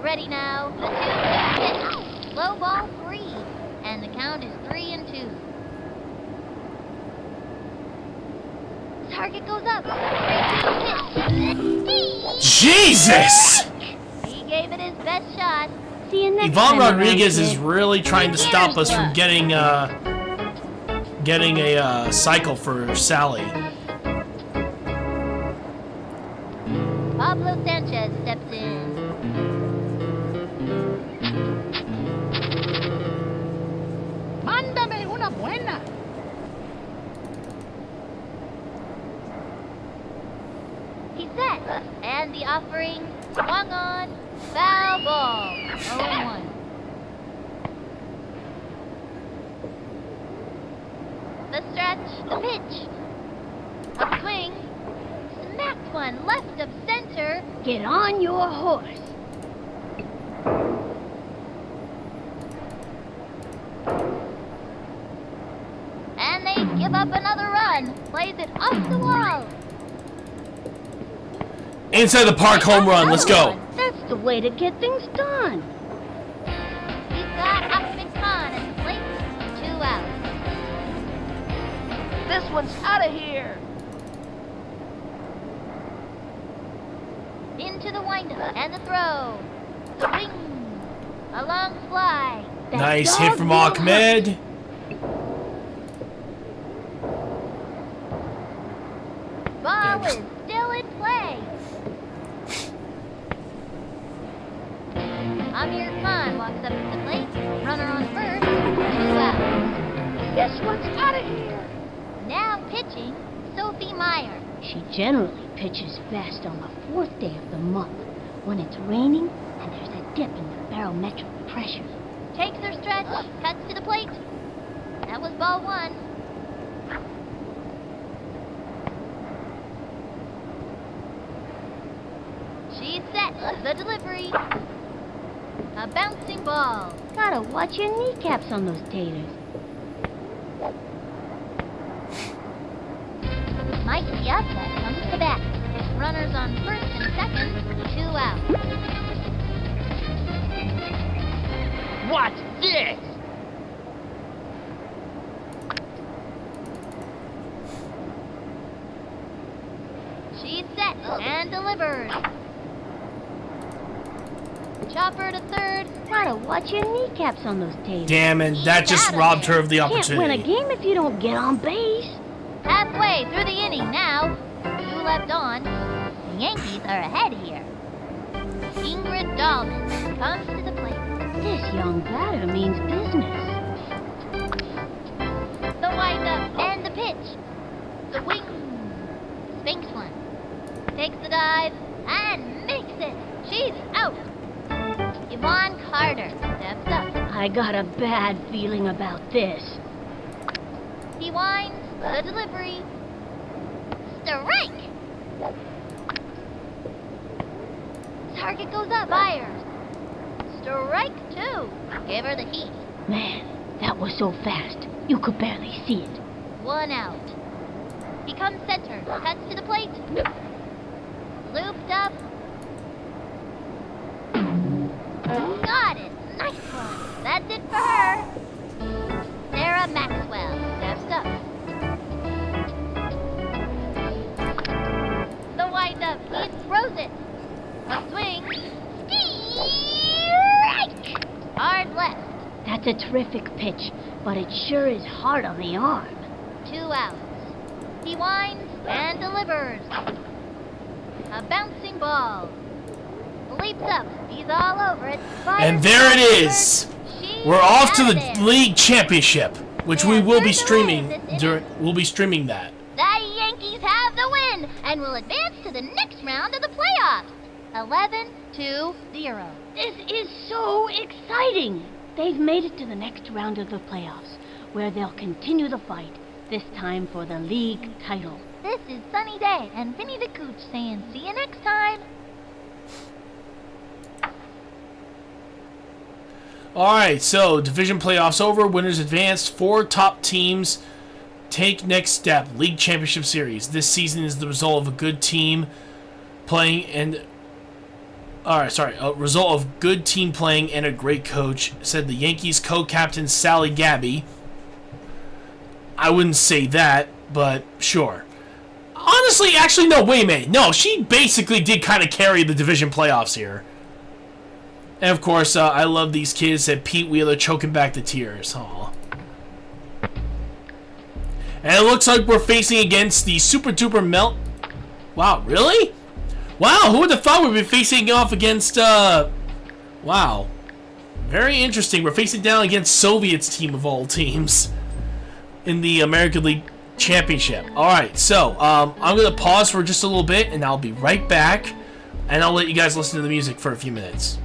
Ready now. The 2-2 pitch. Low ball 3. And the count is 3-2. Target goes up. 3-2 pitch. Jesus! He gave it his best shot. See you next Yvonne time around, Rodriguez is kid. really trying to stop us from getting a cycle for Sally. Pablo Sanchez steps in. Mándame una buena. He's set. And the offering swung on. Foul ball. 0-1. The stretch. The pitch. A swing. Smacked one left of center. Get on your horse. And they give up another run. Plays it off the wall. Inside the park home run. Let's go. That's the way to get things done. He's got Ahmed Khan at the plate. 2 outs. This one's out of here. Into the windup and the throw. Swing. A long fly. That Nice hit dog from will Ahmed. Ball Yeah, is still in play. Amir Khan walks up to the plate. Runner on first. 2 outs. This one's out of here. Now pitching, Sophie Meyer. She generally pitches best on the 4th day of the month, when it's raining and there's a dip in the barometric pressure. Takes her stretch, cuts to the plate. That was ball 1. She's set. The delivery. A bouncing ball. Gotta watch your kneecaps on those taters. Mike Piazza comes to bat. Runners on first and second. 2 outs. Watch this. She's set and delivers. Chopper to third. Gotta watch your kneecaps on those taters. Damn it, that just robbed her of the Can't win a opportunity. game if you don't get on base. Halfway through the inning now. 2 left on. The Yankees are ahead here. Ingrid Dahlman comes to the plate. This young batter means business. The windup and the pitch. The wing I got a bad feeling about this. He winds the delivery. Strike! Target goes up. Fires. Strike 2. Give her the heat. Man, that was so fast. You could barely see it. 1 out. He comes center. Cuts to the plate. Looped up. Got it. Nice one. That's it for her. Sarah Maxwell steps up. The wind-up. He throws it. A swing. Strike! Hard left. That's a terrific pitch, but it sure is hard on the arm. 2 outs. He winds and delivers. A bouncing ball. Leaps up. He's all over it. And there it is. We're off to the league championship, which we will be streaming we'll be streaming that. The Yankees have the win and will advance to the next round of the playoffs. 11-0. This is so exciting! They've made it to the next round of the playoffs, where they'll continue the fight, this time for the league title. This is Sunny Day and Vinny the Cooch saying see you next time. Alright, so division playoffs over, winners advanced, 4 top teams take next step, league championship series. This season is the result of a good team playing and a result of good team playing and a great coach, said the Yankees co-captain Sally Gabby. I wouldn't say that, but sure. Honestly, actually, no, wait a minute. No, she basically did kind of carry the division playoffs here. And of course, I love these kids, said Pete Wheeler, choking back the tears. Aww. And it looks like we're facing against the Super Duper Melt. Wow, really? Wow, who would have thought we'd be facing off against, wow. Very interesting. We're facing down against Soviet's team of all teams in the American League Championship. Alright, so, I'm going to pause for just a little bit, and I'll be right back. And I'll let you guys listen to the music for a few minutes.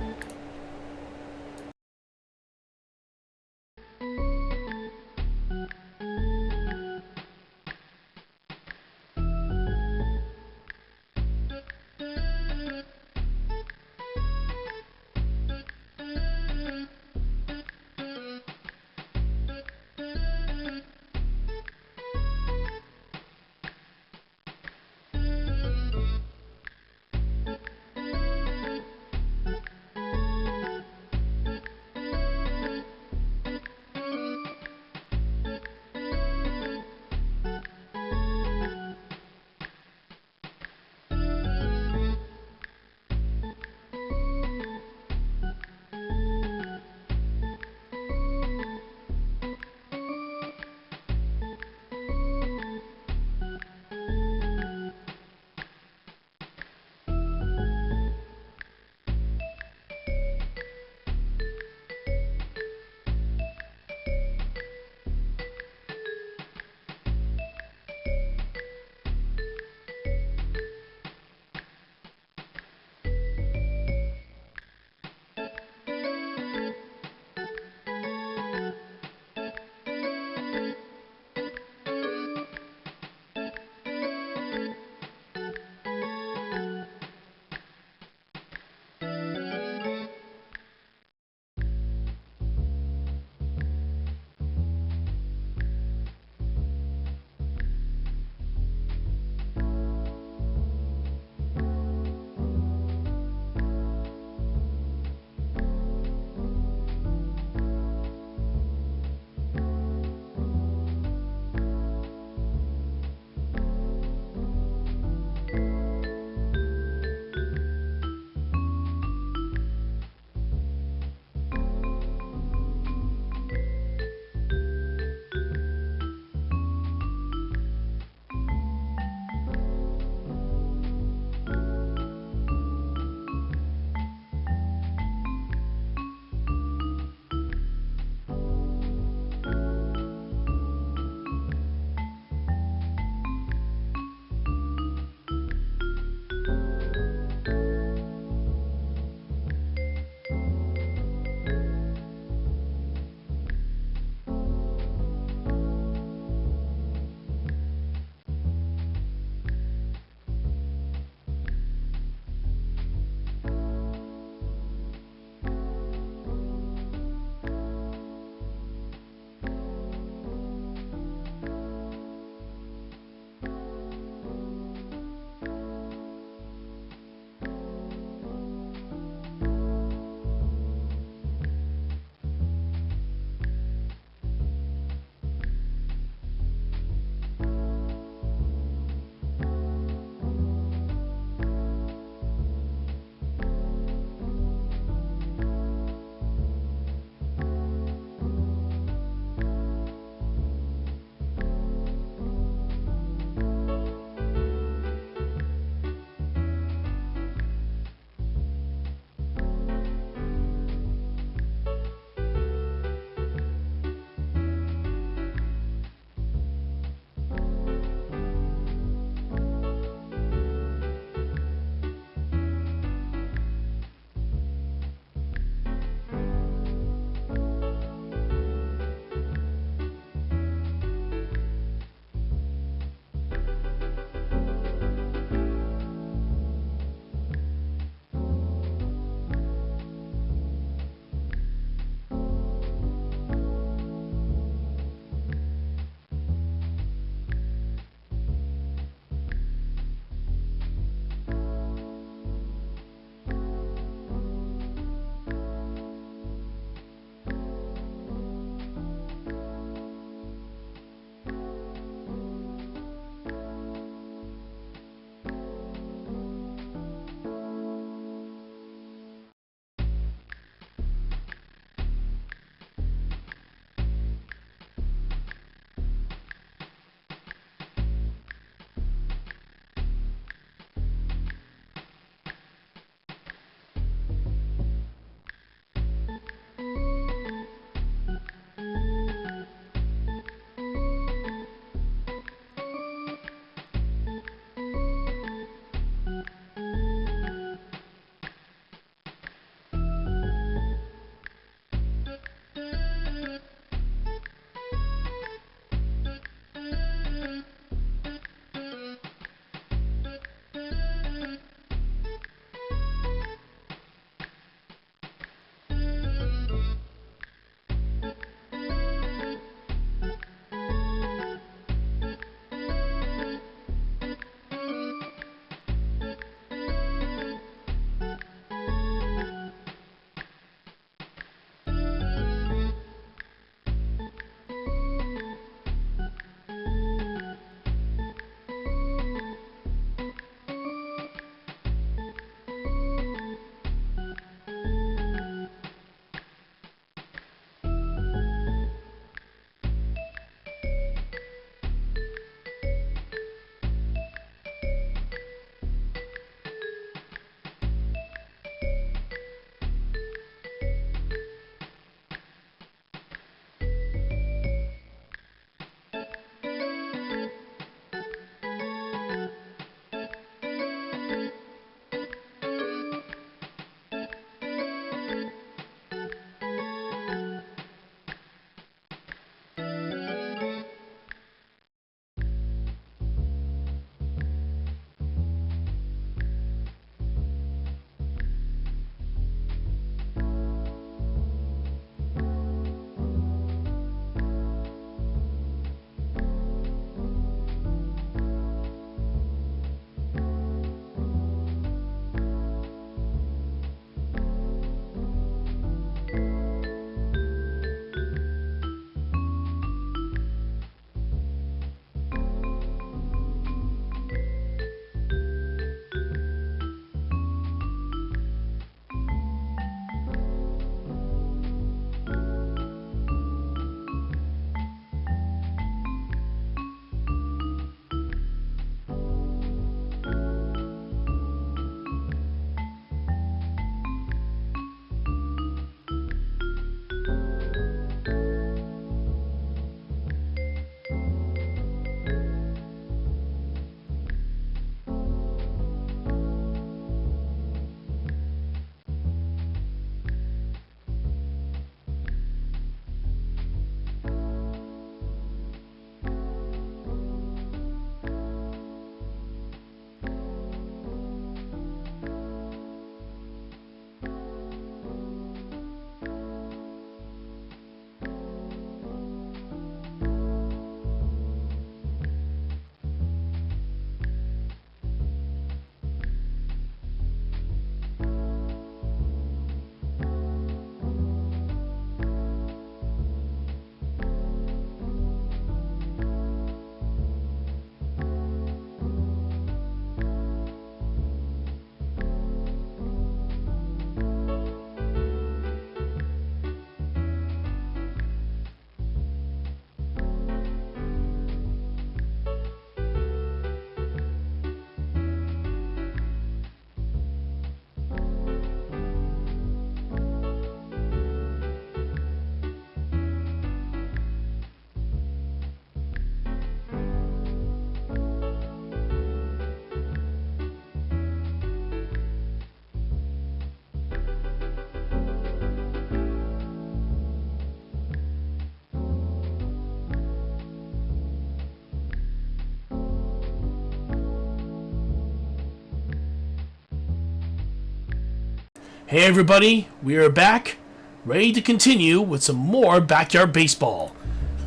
Hey everybody, we are back, ready to continue with some more Backyard Baseball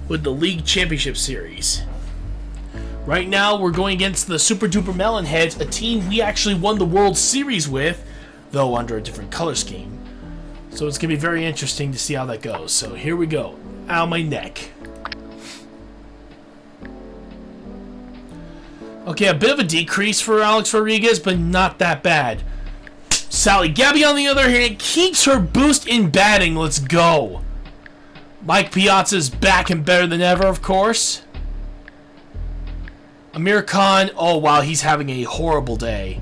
with the League Championship Series. Right now, we're going against the Super Duper Melonheads, a team we actually won the World Series with, though under a different color scheme. So it's going to be very interesting to see how that goes. So here we go. Ow, my neck. Okay, a bit of a decrease for Alex Rodriguez, but not that bad. Sally Gabby, on the other hand, keeps her boost in batting. Let's go. Mike Piazza's back and better than ever, of course. Amir Khan, oh wow, he's having a horrible day.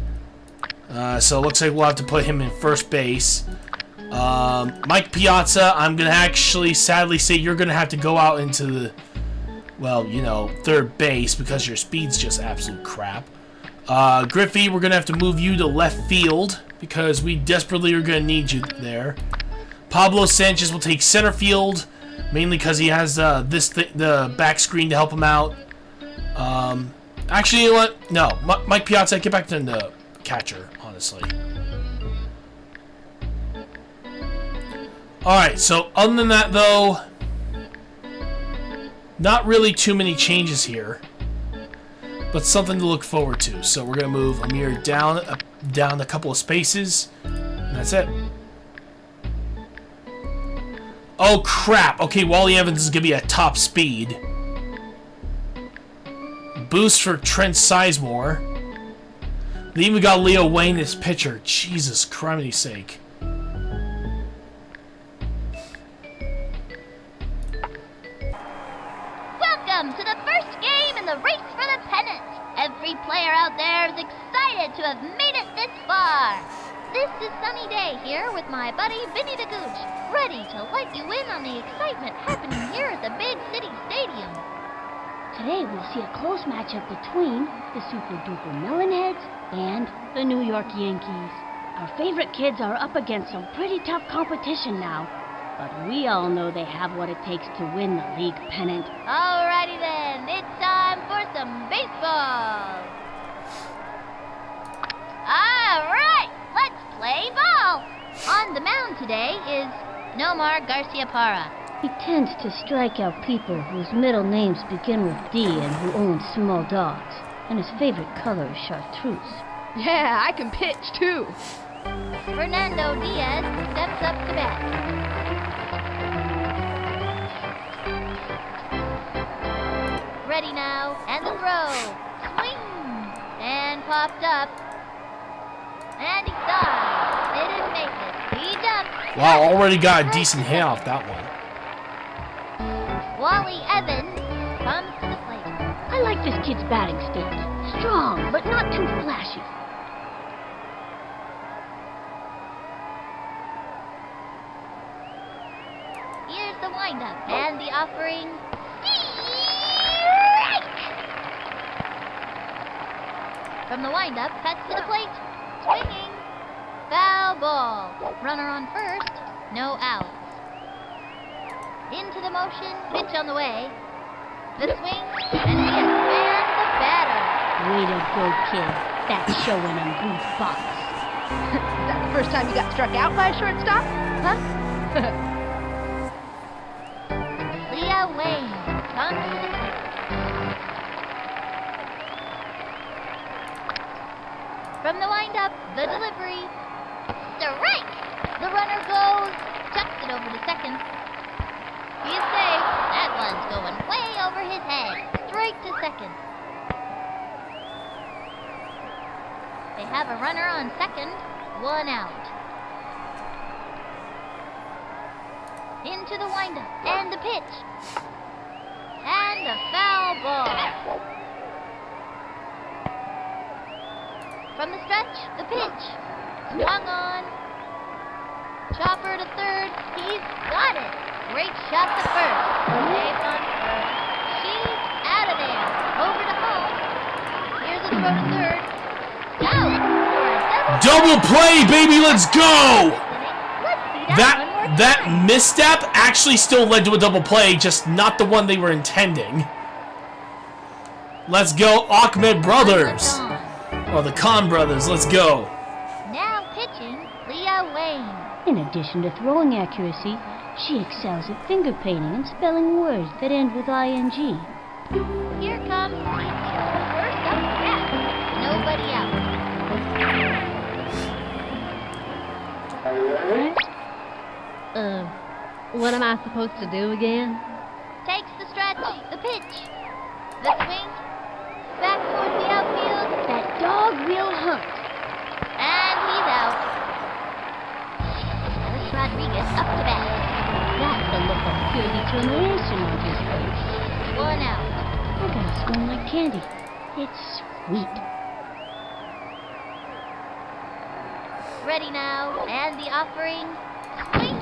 So it looks like we'll have to put him in first base. Mike Piazza, I'm going to actually sadly say you're going to have to go out into the, well, you know, third base because your speed's just absolute crap. Griffey, we're going to have to move you to left field because we desperately are going to need you there. Pablo Sanchez will take center field, mainly because he has the back screen to help him out. Actually, you know what? No, Mike Piazza, get back to the catcher, honestly. Alright, so other than that, though, not really too many changes here, but something to look forward to. So we're going to move Amir down a couple of spaces, and that's it. Oh, crap. Okay, Wally Evans is going to be at top speed. Boost for Trent Sizemore. They even got Leo Wayne as pitcher. Jesus criminy sake. Welcome to the first game in the race for the pennant. Every player out there is excited to have made it this far. This is Sunny Day here with my buddy Vinny the Gooch, ready to let you in on the excitement happening here at the Big City Stadium. Today we'll see a close matchup between the Super Duper Melonheads and the New York Yankees. Our favorite kids are up against some pretty tough competition now, but we all know they have what it takes to win the league pennant. Alrighty then, it's time for some baseball. Alright, let's play ball. On the mound today is Nomar Garciaparra. He tends to strike out people whose middle names begin with D and who own small dogs. And his favorite color is chartreuse. Yeah, I can pitch too. Fernando Diaz steps up to bat. Ready now, and the throw. Swing! And popped up. And he dives. They didn't make it. He jumped. Wow, already got a decent hit off that one. Wally Evans comes to the plate. I like this kid's batting stance. Strong, but not too flashy. Here's the windup and the offering. Strike! From the windup, cuts to the plate. Swinging. Foul ball. Runner on first. No outs. Into the motion, pitch on the way. The swing, and the batter. Way to go, kid. That's showing him who's boss. Is that the first time you got struck out by a shortstop? Huh? Leah Wayne comes to the plate. From the windup, the delivery. Strike! The runner goes, chucks it over to second. He is safe. That one's going way over his head. Straight to second. They have a runner on second. 1 out. Into the windup. And the pitch. And the foul ball. From the stretch, the pitch. Swung on. Chopper to third. He's got it. Great shot to first. Safe on first. She's out of there. Over to home. Here's a throw to third. Out for a Double play, baby, let's go! Let's see that one more time. That misstep actually still led to a double play, just not the one they were intending. Let's go, Ahmed Brothers. Or the Khan Brothers, let's go. Now pitching, Leah Wayne. In addition to throwing accuracy, she excels at finger painting and spelling words that end with ing. Here comes first up, Rat. Nobody out. What am I supposed to do again? Takes the stretch, the pitch, the swing, back towards the outfield, That dog will hunt. and he's out. Alice Rodriguez up to bat. That's the look of pure determination on his face. 1 out. I gotta swing like candy. It's sweet. Ready now, and the offering. Swing!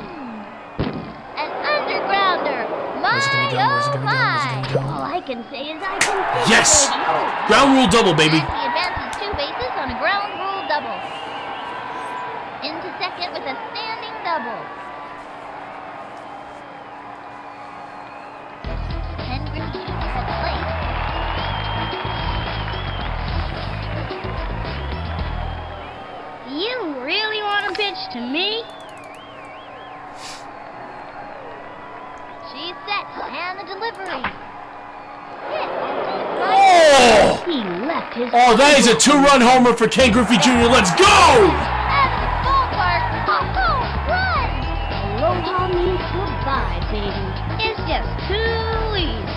An undergrounder! My Where's it gonna go? Where's it oh gonna go? Where's it my! gonna go? All I can say is I can think Yes! of it. Ground rule double, baby. And he advances 2 bases on a ground rule double. Into second with a standing double. Ken Griffey Jr. at the plate. You really want to pitch to me? She's set, and the delivery. Hit. Oh! He left his... Oh, that is a 2-run homer for Ken Griffey Jr. Let's go! Out of the ballpark. A home run. Aloha means goodbye, baby. It's just too easy.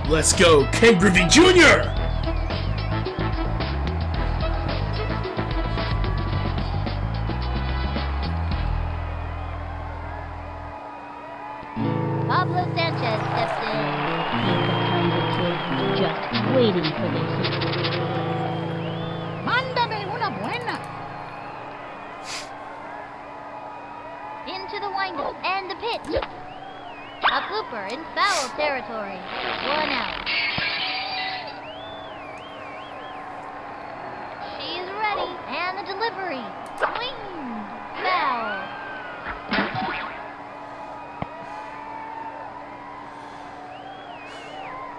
Let's go, Ken Griffey Jr. Pablo Sanchez steps in. He's the kind of kid who's just waiting for the hit. Mándame una buena. Into the windup and the pitch. A blooper in foul territory. 1 out. She's ready, and the delivery. Swing. Foul.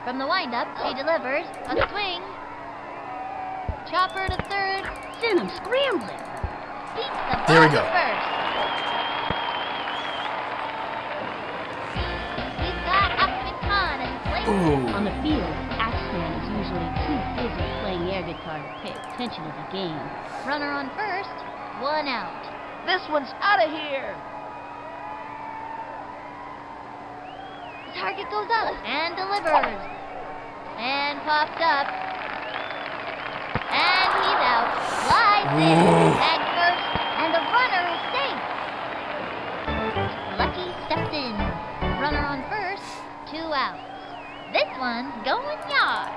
From the windup, she delivers a swing. Chopper to third. Send him scrambling. Beats the ball There we to go. first. He's got Ahmed Khan and Slade. Ooh. On the field, Axman is usually too busy playing air guitar to pay attention to the game. Runner on first. 1 out. This one's out of here. The target goes up and delivers. And pops up. And he's out. Slides in. Whoa. Tag first. And the runner is safe. Lucky steps in. Runner on first. 2 outs. This one's going yard.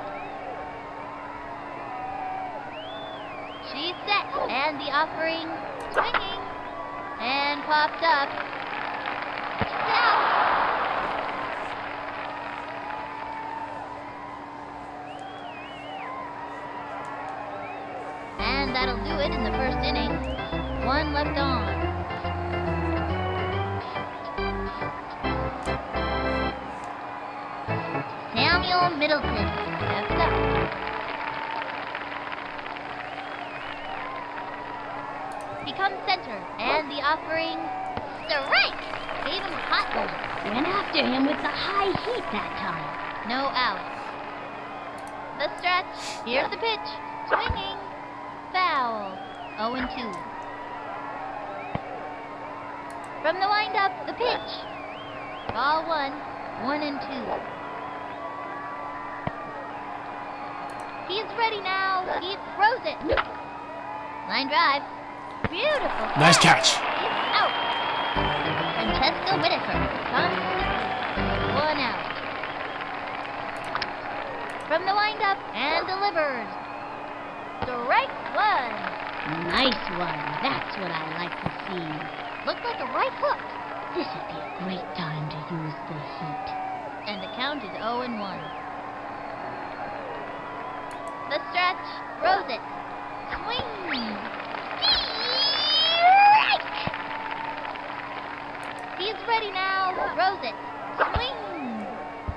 She's set. And the offering. Swinging. And popped up. It's out. And that'll do it in the first inning. 1 left on. Samuel Middleton steps up. Becomes center, and the offering. Strike! Gave him a hot one. Went after him with the high heat that time. No outs. The stretch. Here's the pitch. Swinging. Foul. 0-2. From the windup, the pitch. Ball 1. 1-2. He's ready now. He throws it. Line drive. Beautiful. Nice catch. catch. He's out. Francesco Whitaker comes. 1 out. From the windup and delivers. Strike 1. Nice one. That's what I like to see. Looked like a right hook. This would be a great time to use the heat. And the count is 0-1. The stretch. Throws it. Swing. Strike! He's ready now. Throws it.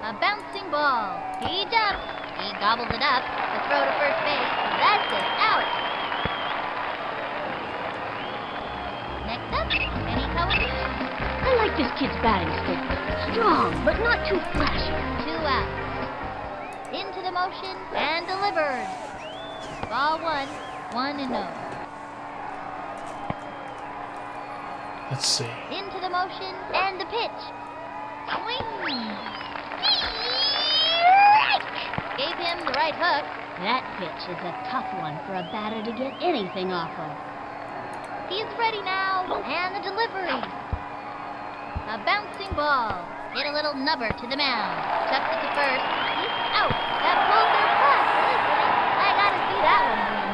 A bouncing ball. He jumps. He gobbles it up. The throw to first base. That's it. Out. Next up, Penny Cohen. I like this kid's batting stick. Strong, but not too flashy. 2 outs. Into the motion and delivered. Ball 1, 1-0. Let's see. Into the motion and the pitch. Swing. Gave him the right hook. That pitch is a tough one for a batter to get anything off of. He's ready now. And the delivery. A bouncing ball. Hit a little nubber to the mound. Tucked it to first. He's out. That pulls their puck. I gotta see that one again.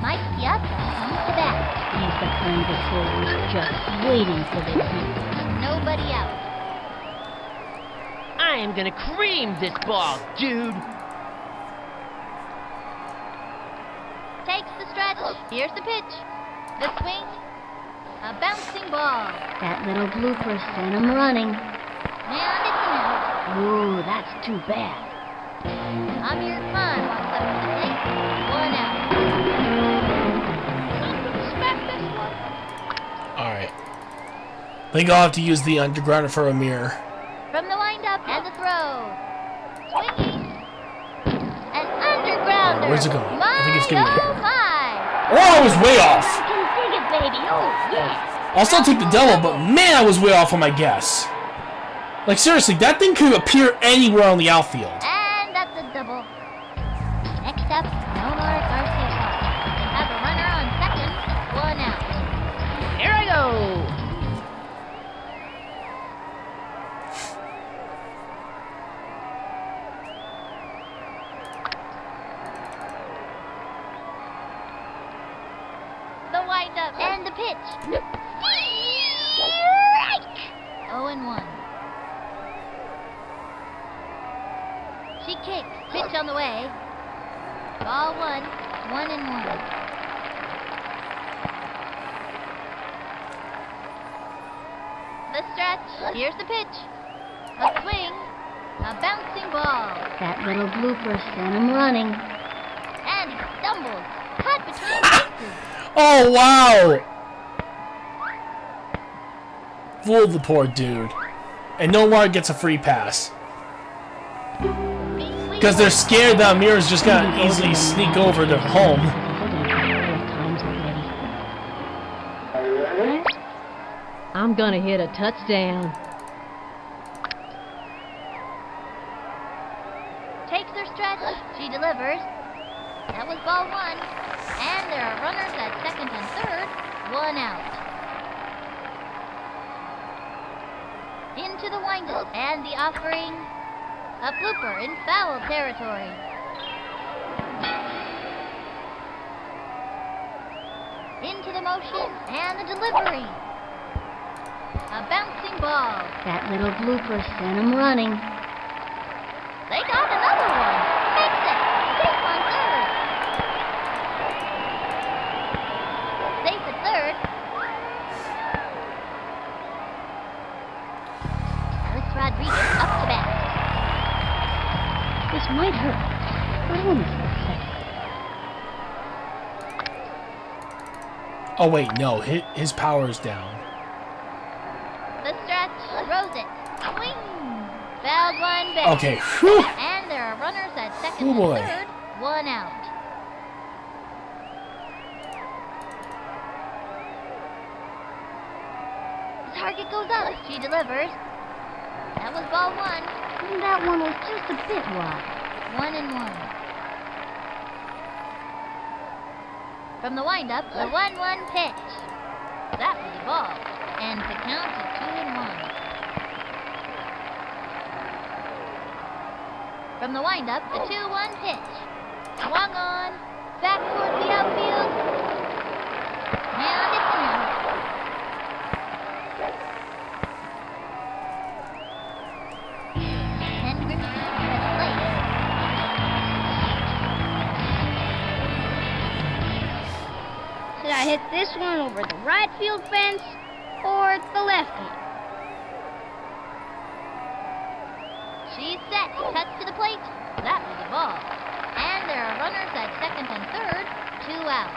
Mike Piazza comes to bat. He's the kind of kid who's just waiting for the heat. Nobody out. I am gonna cream this ball, dude. Takes the stretch. Here's the pitch. The swing. A bouncing ball. That little blooper sent him running. And it's an out. Ooh, that's too bad. Amir Khan walks up to the plate. 1 out. Smack this one. Alright. I think I'll have to use the undergrounder for Amir. From the windup and the throw. Swinging. An undergrounder. Where's it going? My, I think it's gonna be here. my. Oh, I was way off! I can dig it, baby. Oh, yeah. I'll still take the double, but man, I was way off on my guess. Like, seriously, that thing could appear anywhere on the outfield. And that's a double. Next up, Nomar Garcia. They have a runner on second. 1 out. Here I go. The windup and the pitch. Strike! 0-1. She kicks. Pitch on the way. Ball 1, 1-1. The stretch. Here's the pitch. A swing. A bouncing ball. That little blooper sent him running. And he stumbles. Caught between bases. Oh, wow! Fooled the poor dude. And Nomar gets a free pass. Because they're scared that Amir is just gonna easily sneak over to home. I'm gonna hit a touchdown. Takes her stretch. She delivers. That was ball 1. And there are runners at second and third. 1 out. Into the windup. And the offering. A blooper in foul territory. Into the motion. And the delivery. A bouncing ball. That little blooper sent him running. They got another one. Makes it. Safe on third. Safe at third. Alex Rodriguez up to bat. This might hurt, but only for a second. Oh, wait, no. His power's down. The stretch. Throws it. Swing. Fouled one back. Okay, whew. And there are runners at second Oh, boy. and third. 1 out. The target goes up. She delivers. That was ball 1. And that one was just a bit wide. 1-1. From the windup, the 1-1 pitch. That was a ball. And the count is 2-1. From the windup, the 2-1 pitch. Swung on. Back towards the outfield. And it's an out. Ken Griffey at the plate. hit this one over the right field fence or the left one? She's set. Cuts to the plate. That was a ball. And there are runners at second and third. 2 outs.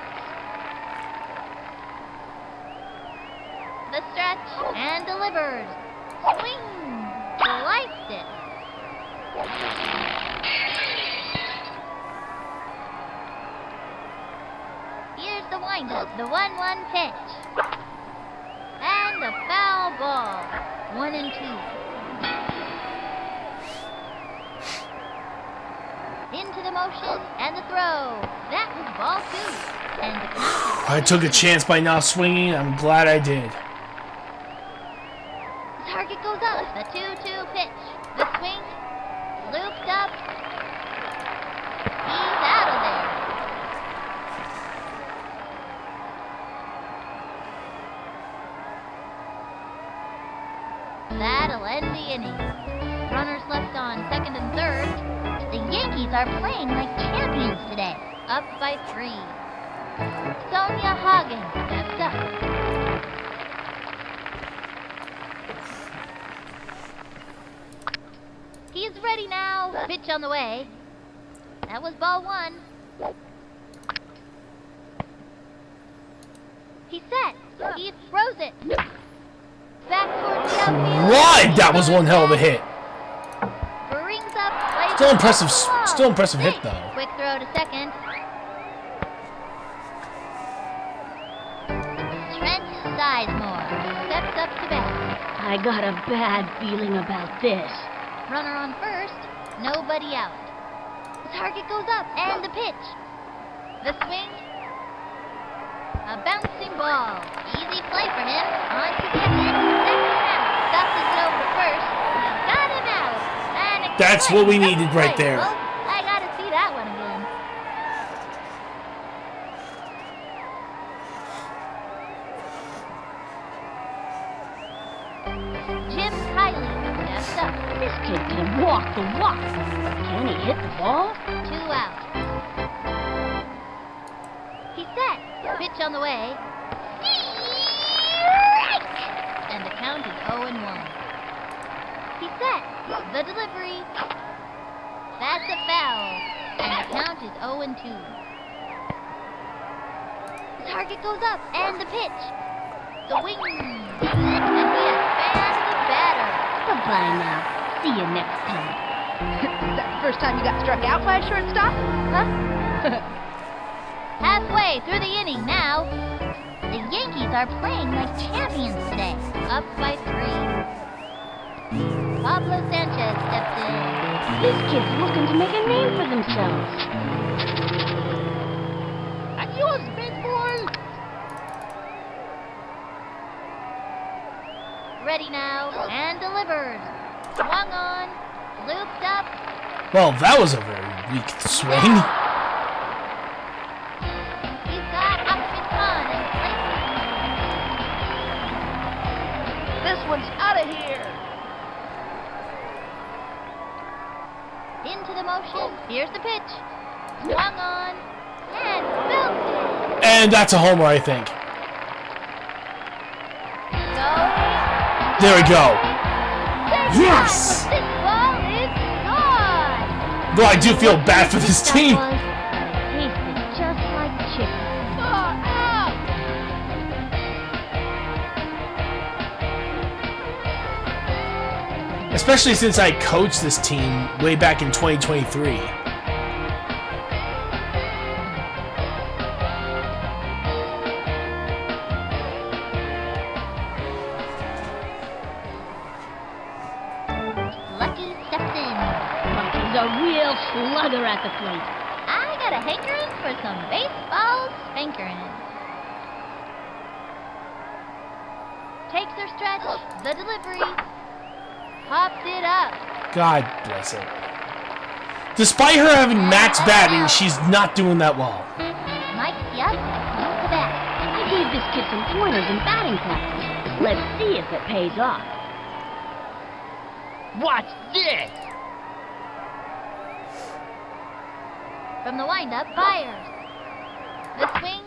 The stretch and delivers. Swing. Sliced it. Here's the windup. The 1-1 pitch. And a foul ball. 1-2. Into the motion and the throw. That was ball 2. And the count. I took a chance by not swinging. I'm glad I did. The target goes up. The 2-2 pitch. The swing. Looped up. He's out of there. That'll end the inning. Runners left on second and third. The Yankees are playing like champions today. Up by 3. Sonia Hagen steps up. He's ready now. Pitch on the way. That was ball 1. He's set. He throws it. Back towards the outfield. Right, that was one hell of a hit. Brings up. Still impressive hit though. Quick throw to second. Trent Sizemore steps up to bat. I got a bad feeling about this. Runner on first. Nobody out. The target goes up and the pitch. The swing. A bouncing ball. Easy play for him. On to second. Second out. Stuffs it over to first. Got him out. And That's what we needed right there. Well, I gotta see that one again. Jim Kiley steps up. This kid can walk the walk. Can he hit the ball? 2 outs. He's set. Pitch on the way. Strike! And the count is 0-1. He's set. The delivery. That's a foul. And the count is 0-2. The target goes up and the pitch. The wing. And we have fanned the batter. Goodbye now. See you next time. Is that the first time you got struck out by a shortstop? Huh? Halfway through the inning now. The Yankees are playing like champions today. Up by 3. Pablo Sanchez steps in. These kids looking to make a name for themselves. Adios, big boy! Ready now and delivers. Swung on. Looped up. Well, that was a very weak swing. He's got Ahmed Khan in place. This one's out of here. Into the motion. Here's the pitch. Swung on. And belted. And that's a homer, I think. Going. There we go. Yes! This ball is gone. Though I do feel bad for this team. That was, it tasted just like chicken. Especially since I coached this team way back in 2023. Lucky steps in. Lucky's a real slugger at the plate. I got a hankering for some baseball spankering. Takes her stretch. The delivery. Popped it up. God bless it. Despite her having max batting, she's not doing that well. Mike's up. He's the bat. I gave this kid some pointers in batting practice. Let's see if it pays off. Watch this! From the windup, fires. The swing.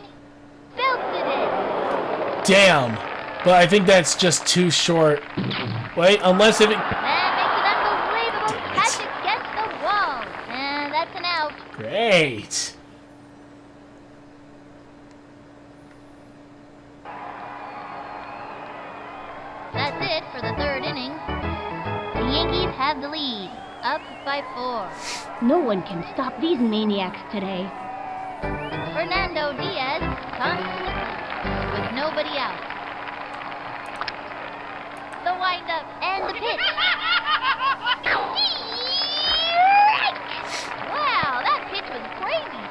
belted it. Damn. But I think that's just too short. Wait, unless if it... That makes an unbelievable Damn it. catch against the wall. And that's an out. Great. That's it for the third inning. The Yankees have the lead, up by 4. No one can stop these maniacs today. Fernando Diaz comes to the plate with nobody out. The windup and the pitch. Wow, that pitch was crazy.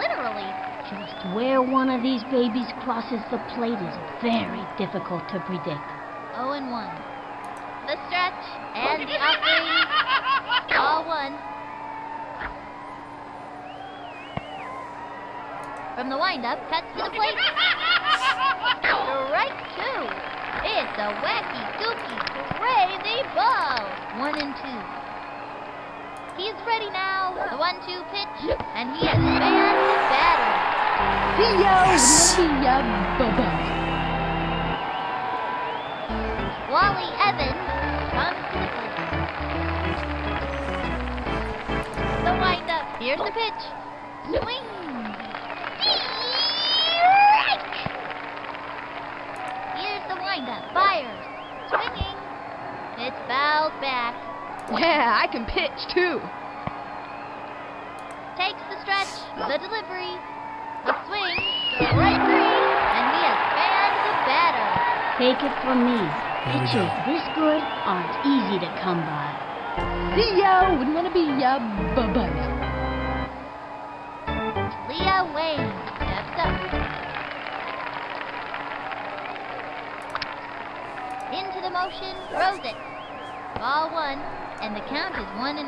Literally. Just where one of these babies crosses the plate is very difficult to predict. 0-1. The stretch and the offering. All 1. From the windup, cuts to the plate. Strike 2. It's a wacky, goofy, crazy ball. 1-2. He's ready now. The 1-2 pitch, and he has fanned the batter. See ya, see ya, bye-bye. Wally Evans comes to the plate. The windup. Here's the pitch. Swing. Strike. Here's the windup. Fires. Swinging. It's fouled back. Yeah, I can pitch too. Takes the stretch. The delivery. The swing. Strike 3. And he has fanned the batter. Take it from me. Here we Pitchers go. this good aren't easy to come by. See ya, wouldn't wanna be ya, bye-bye. Leah Wayne steps up. Into the motion, throws it. Ball 1, and the count is 1-0.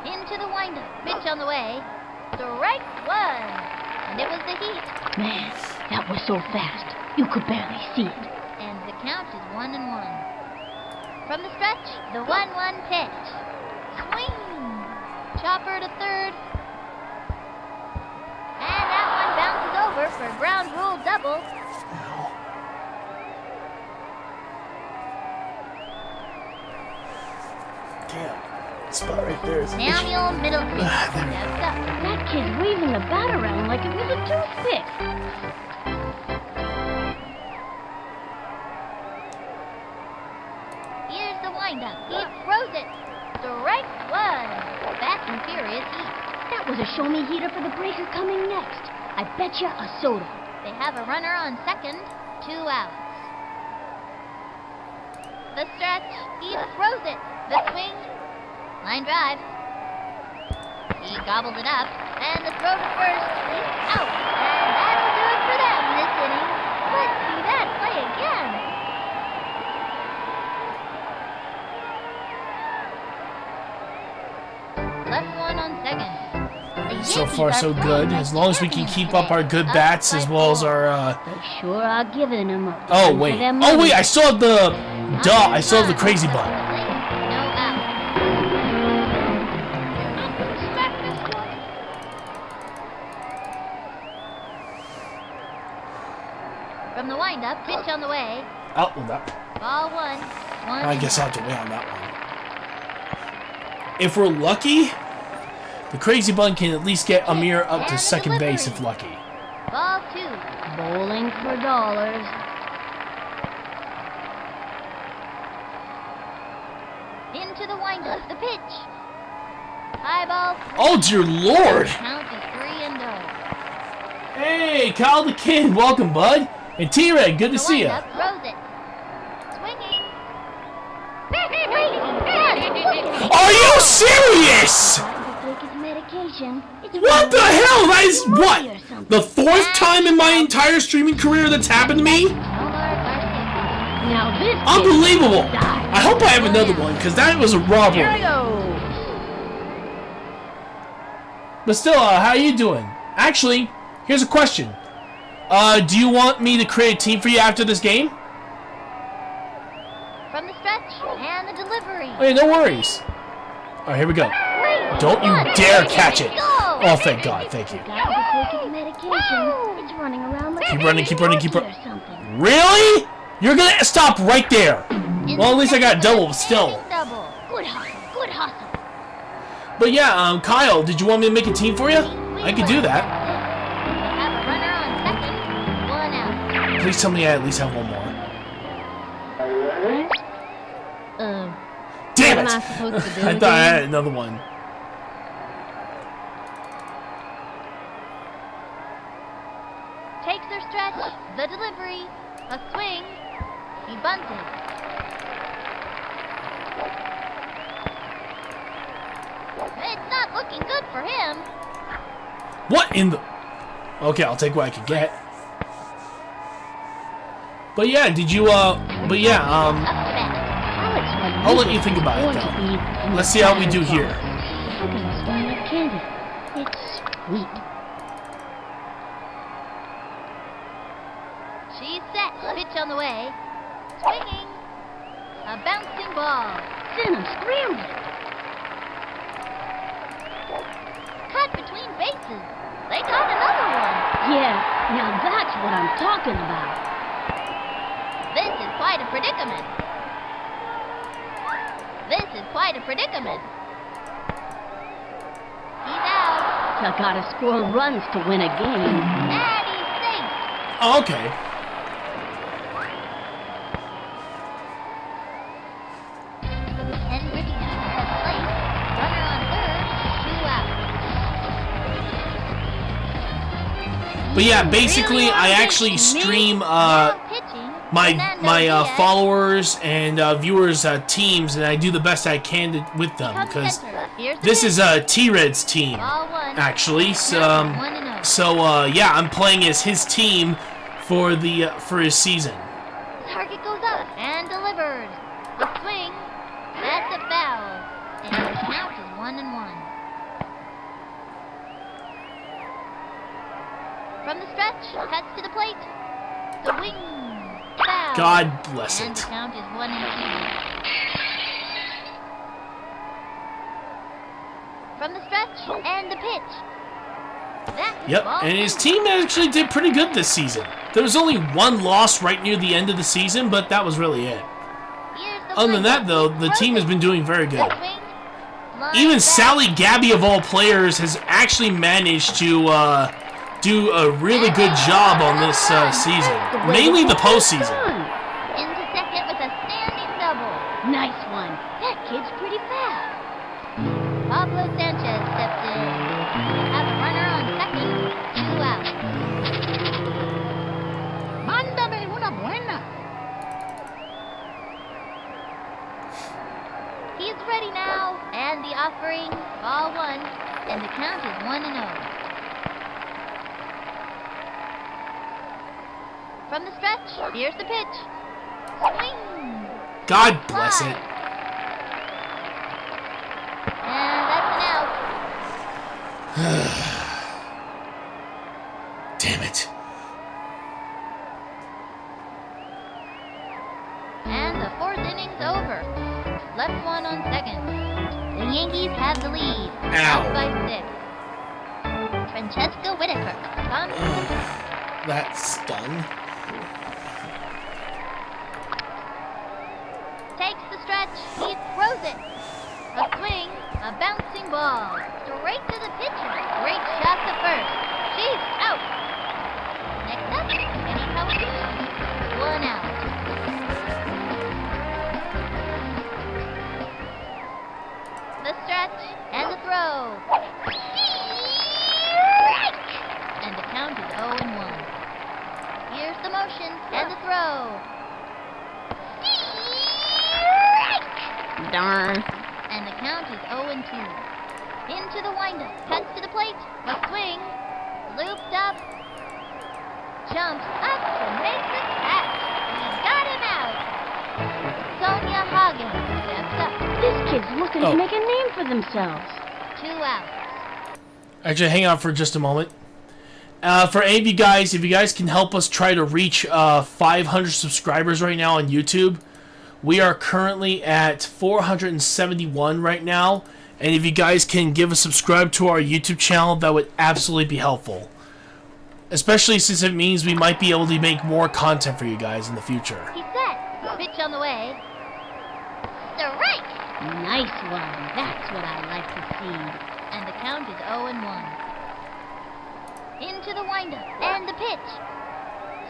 Into the windup, pitch on the way. Strike 1, and it was the heat. Man, that was so fast. You could barely see it. And the count is 1-1. From the stretch, the 1-1 pitch. Swing! Chopper to third. And that one bounces over for a ground rule double. Damn. Spot right there is Samuel Middleton steps up. That kid's waving the bat around like it was a toothpick. Here's the windup. He throws it. Strike 1. Fast and furious heat. That was a show-me heater for the breaker coming next. I bet you a soda. They have a runner on second. 2 outs. The stretch. He throws it. The swing. Line drive. He gobbled it up. And the throw to first. He's out. And that'll do it for them this inning. Let's see that play again. Left one on second. The So Yankees far, are so playing good. like As long as we can keep up our good bats as well as our, They sure are giving them up. Oh, wait. Oh, wait, I still have the... Duh, I still have the crazy button. No out. From the windup, pitch on the way. Oh, well, that... Ball 1. I guess I'll have to wait on that one. If we're lucky, the crazy button can at least get Amir up to second base if lucky. Ball 2. Bowling for dollars. Into the windup, the pitch. High ball. Oh, dear Lord! Count is 3-0. Hey, Kyle the Kid, welcome, bud. And T-Red, good to see ya. The windup throws it. Swinging. Are you serious? Time to take his medication. It's What the hell? That is or what? something. The 4th time in my entire streaming career that's happened to me? Now this kid Unbelievable. died. I hope I have another one, because that was a robbery. Here I go. But still, how you doing? Actually, here's a question. Do you want me to create a team for you after this game? From the stretch and the delivery. Okay, no worries. Alright, here we go. Don't you dare catch it. Oh, thank God. Thank you. Got to take his medication. It's running around like Keep running, keep running, keep or running. something. Really? You're gonna stop right there. Well, at least I got double, but still. Double. Good hustle. Good hustle. But yeah, Kyle, did you want me to make a team for you? I could do that. Have a runner on second. One out. Please tell me I at least have one more. Damn What it! am I supposed to do I thought I again? had another one. Takes their stretch. The delivery. A swing. He bunted. It's not looking good for him. What in the... Okay, I'll take what I can get. But yeah, did you, but yeah, Up to bat. I'll let you think about it, though. Let's see how we do here. Look at this one like candy. It's sweet. She's set. Pitch on the way. Swinging. A bouncing ball. Then I'm scrambling. Cut between bases. They got another one. Yeah, now that's what I'm talking about. This is quite a predicament. This is quite a predicament. He's out. You gotta score runs to win a game. And he's safe. Oh, okay. Henry has placed. Runner on third. 2 out. But yeah, basically, I actually stream, Now pitching. my Fernando Diaz. followers and viewers teams, and I do the best I can with them Comes because center. Here's the this pitch. is T-Red's team Ball one. actually. So, 1-0. yeah, I'm playing as his team for the for his season. Target goes up and delivered. The swing. That's a foul. And the count is 1-1. From the stretch, cuts to the plate. The wing. Foul. God bless And the it. count is 1-2. From the stretch and the pitch. That's Yep, ball and his two. team actually did pretty good this season. There was only one loss right near the end of the season, but that was really it. Here's the Other than that, windup. though, the team has been doing very good. The swing. Line Even back. Sally Gabby, of all players, has actually managed to do a really good job on this season. Mainly the postseason. Into second with a standing double. Nice one. That kid's pretty fast. Pablo Sanchez steps in. Have a runner on second. 2 out. Mándame una buena. He's ready now. And the offering. Ball one. And the count is 1-0. From the stretch, here's the pitch. Swing. God bless it. And that's an out. Damn it. And the fourth inning's over. Left one on second. The Yankees have the lead. Ow. Up by 6. Francesca Whitaker comes to the That stung. takes the stretch. He throws it. A swing, a bouncing ball. Straight to the pitcher. Great shot to first. She's out. Next up, Kenny Kawakami. 1 out. The stretch and the throw. Strike! And the count is 0-1. Here's the motion and the throw. Darn. And the count is 0-2. Into the windup. Cuts to the plate. A swing. Looped up. Jumps up to make the catch. He got him out. Sonia Hagen steps up. This kid's looking Oh. to make a name for themselves. 2 outs. Actually, hang on for just a moment. For any of you guys, if you guys can help us try to reach 500 subscribers right now on YouTube, we are currently at 471 right now, And if you guys can give a subscribe to our YouTube channel, that would absolutely be helpful. Especially since it means we might be able to make more content for you guys in the future. He's set. Pitch on the way. Strike! Nice one. That's what I like to see. And the count is 0-1. Into the windup. And the pitch.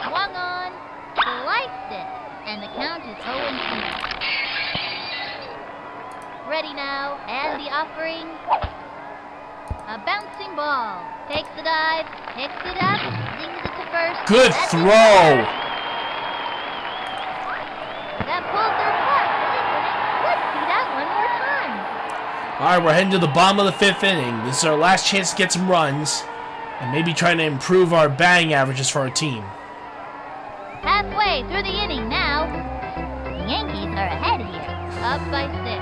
Swung on. Sliced it. And the count is 0-2. Ready now. And the offering. A bouncing ball. Takes the dive. Picks it up. Zings it to first. Good That's throw! That pulled their part. Let's see that one more time. Alright, we're heading to the bottom of the 5th inning. This is our last chance to get some runs. And maybe trying to improve our batting averages for our team. Halfway through the inning now. The Yankees are ahead here. Up by 6.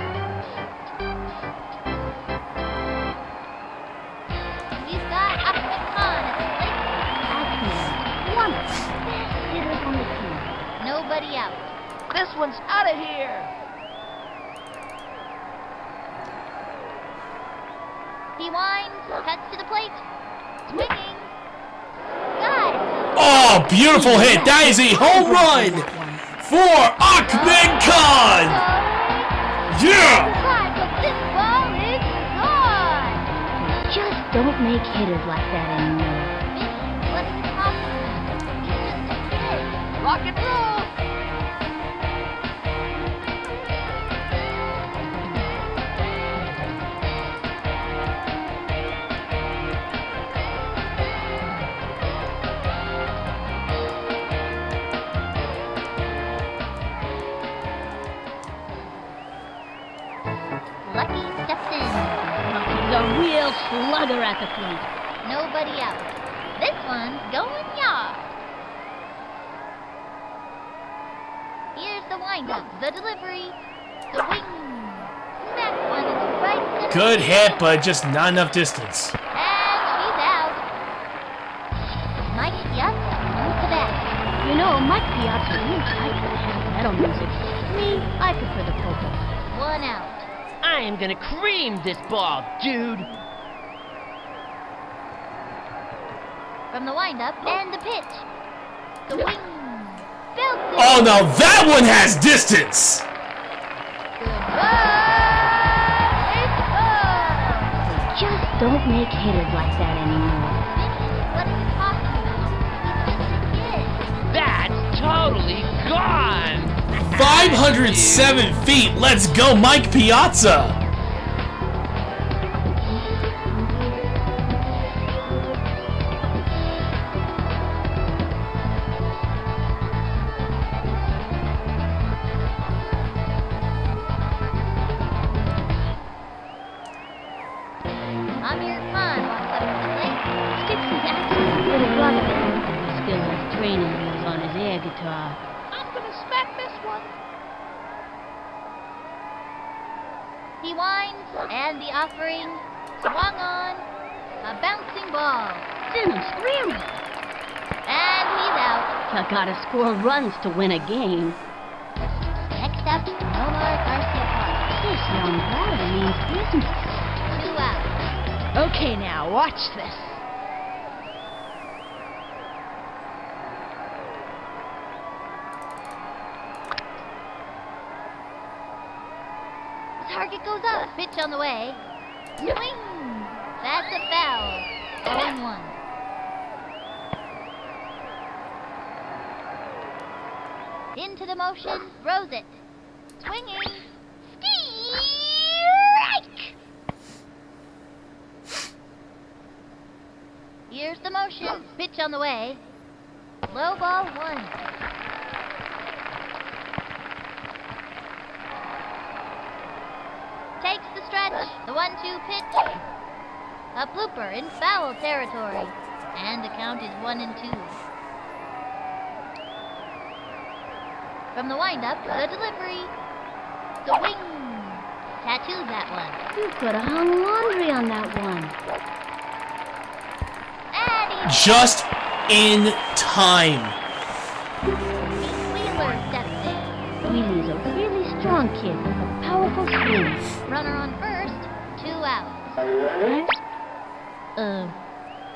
He's got Ahmed Khan at the plate. Ahmed, one of the best hitters on the team. Nobody out. This one's out of here. He winds, cuts to the plate. Swinging. Got it. Oh, beautiful hit! That is a home run for Ahmed Khan! Yeah! But this ball is gone. Just don't make hitters like that anymore. What is possible? He's just a kid. Rock and roll. Lucky steps in. He's a real slugger at the plate. Nobody out. This one's going yard. Here's the windup, the delivery, the wing. Smack one into right center. Good hit, but just not enough distance. And she's out. Mike Piazza comes to bat. You know, Mike Piazza really likes the heavy metal music. Me, I prefer the polka. One out. I am gonna cream this ball, dude. From the windup and the pitch. The wing. Belts it. Oh, now that one has distance! Goodbye. It's gone. Just don't make hitters like that anymore. What are you talking about? He's just a kid. That's totally gone. 507 feet! Let's go, Mike Piazza! Amir Khan walks up to the plate. Sticks his accent little brother. He still has training wheels on his air guitar. I'm gonna smack this one. He winds, and the offering. Swung on. A bouncing ball. Then I'm screaming. And he's out. You gotta score runs to win a game. Next up, Omar Garcia Park. This young batter means business. 2 out. Okay, now watch this. The target goes up. Pitch on the way. Swing. That's a foul. 0-1. Into the motion. Throws it. Swinging. Strike! Here's the motion. Pitch on the way. Low ball 1. Takes the stretch. The 1-2 pitch. A blooper in foul territory. And the count is 1-2. From the windup, the delivery. The wing. Tattooed that one. You could have hung laundry on that one. And he's Just in time. Wheeler steps in. Wheelie's a really strong kid with a powerful swing. Runner on first. 2 outs.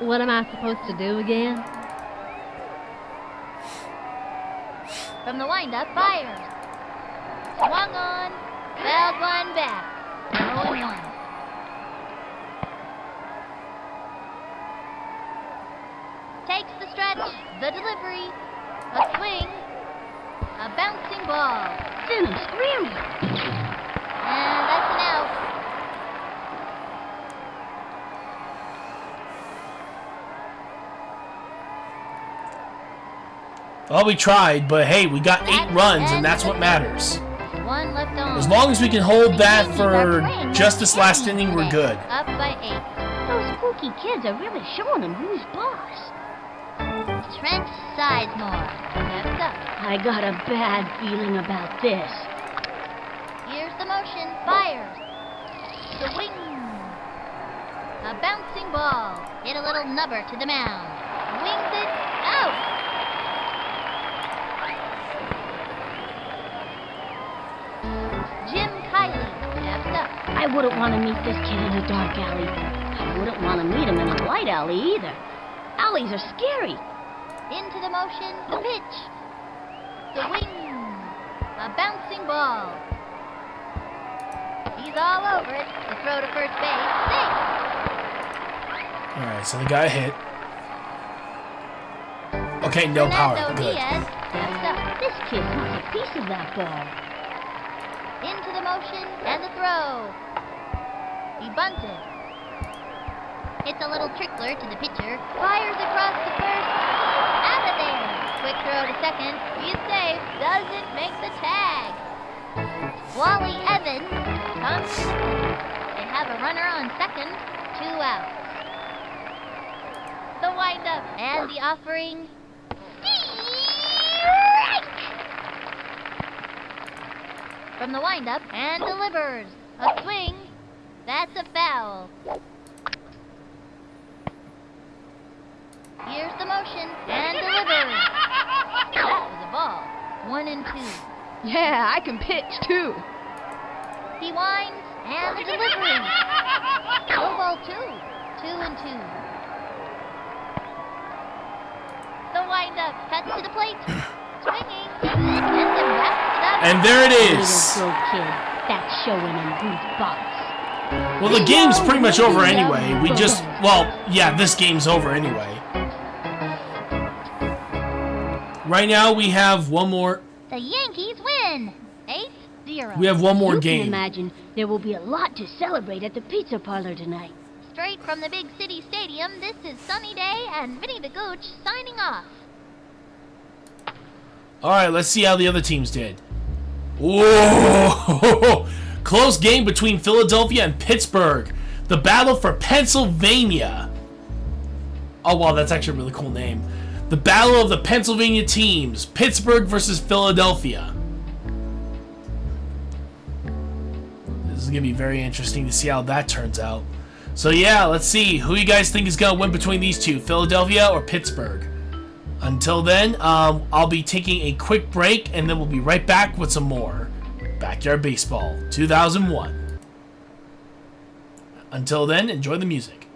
What am I supposed to do again? From the windup, fires. Swung on, fouled one back. 0-1. Takes the stretch, the delivery, a swing, a bouncing ball. Then I'm screaming. And that's an out. Well, we tried, but hey, we got 8 runs, and that's what matters. One left on. As long as we can hold that for just this last inning, we're good. Up by 8. Those spooky kids are really showing them who's boss. Trent Sizemore. Steps up. I got a bad feeling about this. Here's the motion. Fires. The wing. A bouncing ball. Hit a little nubber to the mound. Wings it. Out. Jim Kiley steps up. I wouldn't want to meet this kid in a dark alley. I wouldn't want to meet him in a light alley either. Alleys are scary. Into the motion. The pitch. The wing. A bouncing ball. He's all over it. The throw to first base. Safe. Alright, so the guy hit. Okay, no power. Fernando Good. Diaz steps up. This kid wants a piece of that ball. Into the motion and the throw. He bunted. Hits a little trickler to the pitcher. Fires across the first. Out of there. Quick throw to second. He's safe. Doesn't make the tag. Wally Evans comes. They have a runner on second. 2 outs. The windup and the offering. Strike! From the windup and delivers. A swing. That's a foul. Here's the motion and delivers. That was a ball. 1-2. Yeah, I can pitch too. He winds and the delivery. Low ball 2. 2-2. The windup cuts to the plate. Swinging. And then wraps it up. And there it Little is. go kid. That's showing him who's boss. Well, the game's pretty much over anyway. We just, well, yeah, this game's over anyway. Right now, we have one more. The Yankees win. 8-0. We have one more You game. can imagine there will be a lot to celebrate at the pizza parlor tonight. Straight from the big city stadium, this is Sunny Day and Vinny the Gooch signing off. All right, let's see how the other teams did. Whoa! Close game between Philadelphia and Pittsburgh. The battle for Pennsylvania. Oh, wow, that's actually a really cool name. The battle of the Pennsylvania teams. Pittsburgh versus Philadelphia. This is going to be very interesting to see how that turns out. So, yeah, let's see. Who you guys think is going to win between these two? Philadelphia or Pittsburgh? Until then, I'll be taking a quick break, and then we'll be right back with some more Backyard Baseball 2001. Until then, enjoy the music.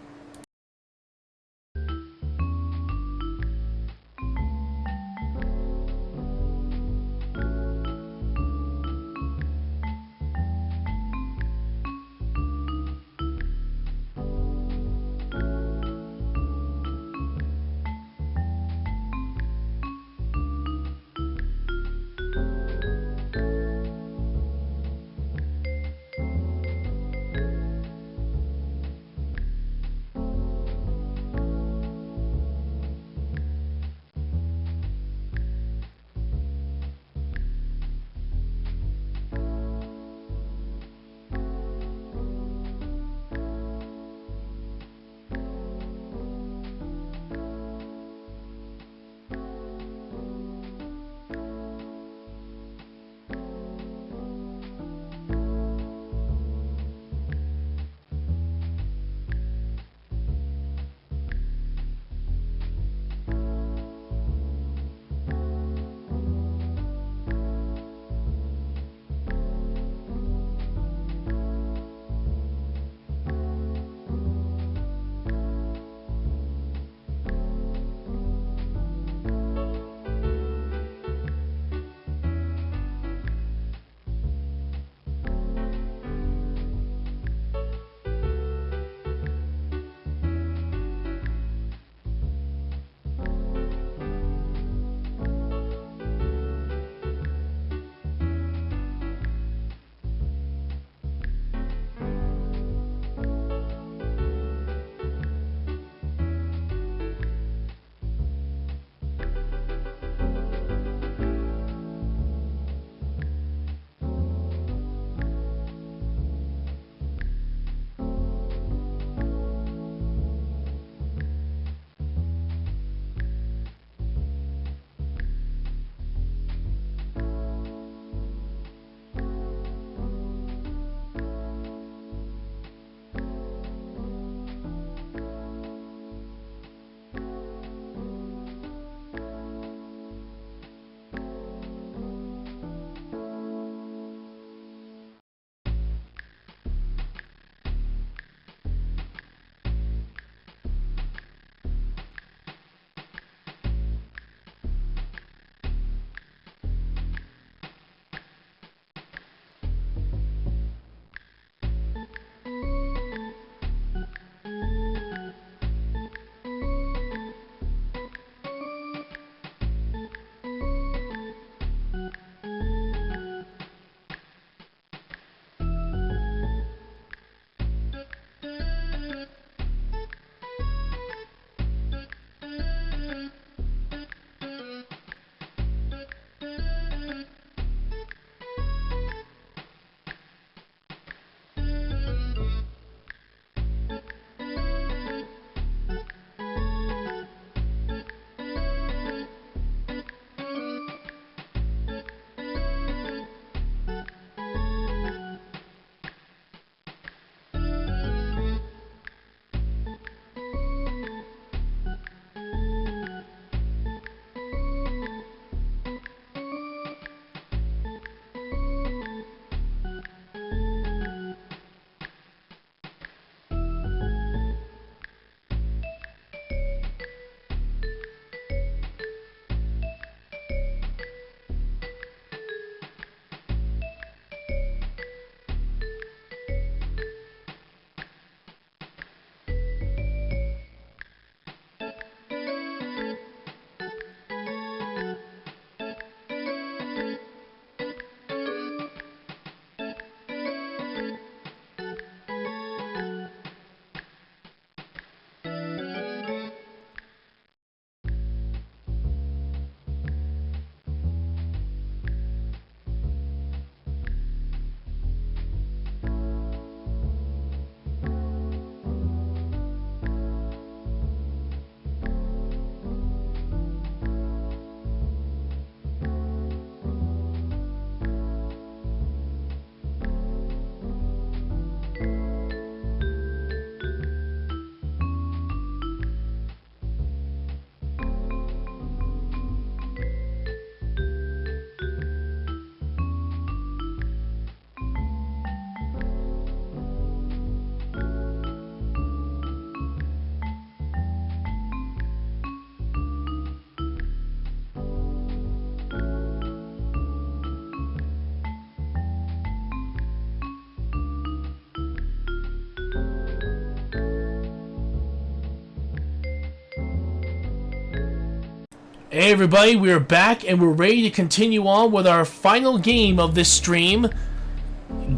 Hey everybody, we're back and we're ready to continue on with our final game of this stream.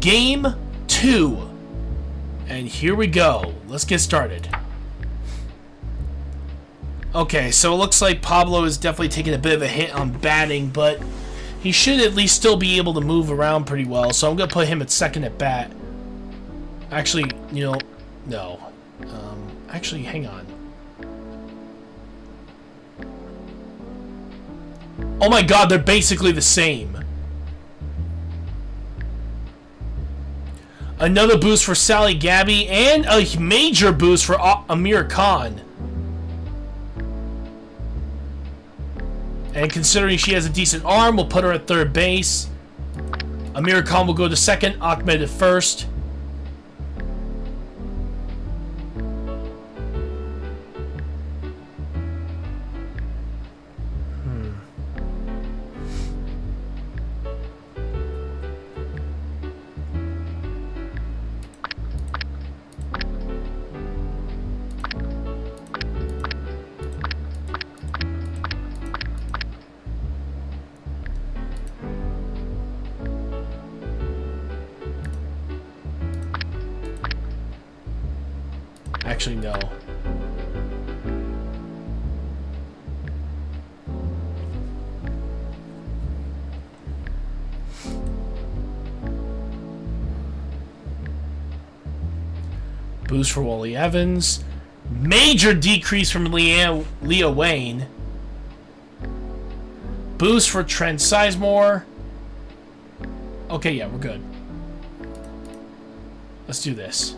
Game 2. And here we go. Let's get started. Okay, so it looks like Pablo is definitely taking a bit of a hit on batting, but he should at least still be able to move around pretty well, so I'm going to put him at second at bat. Actually, you know, no. Actually, hang on. Oh my god, they're basically the same. Another boost for Sally Gabby, and a major boost for Amir Khan. And considering she has a decent arm, we'll put her at third base. Amir Khan will go to second, Ahmed at first. Actually, no. Boost for Wally Evans. Major decrease from Leah Wayne. Boost for Trent Sizemore. Okay, yeah, we're good. Let's do this.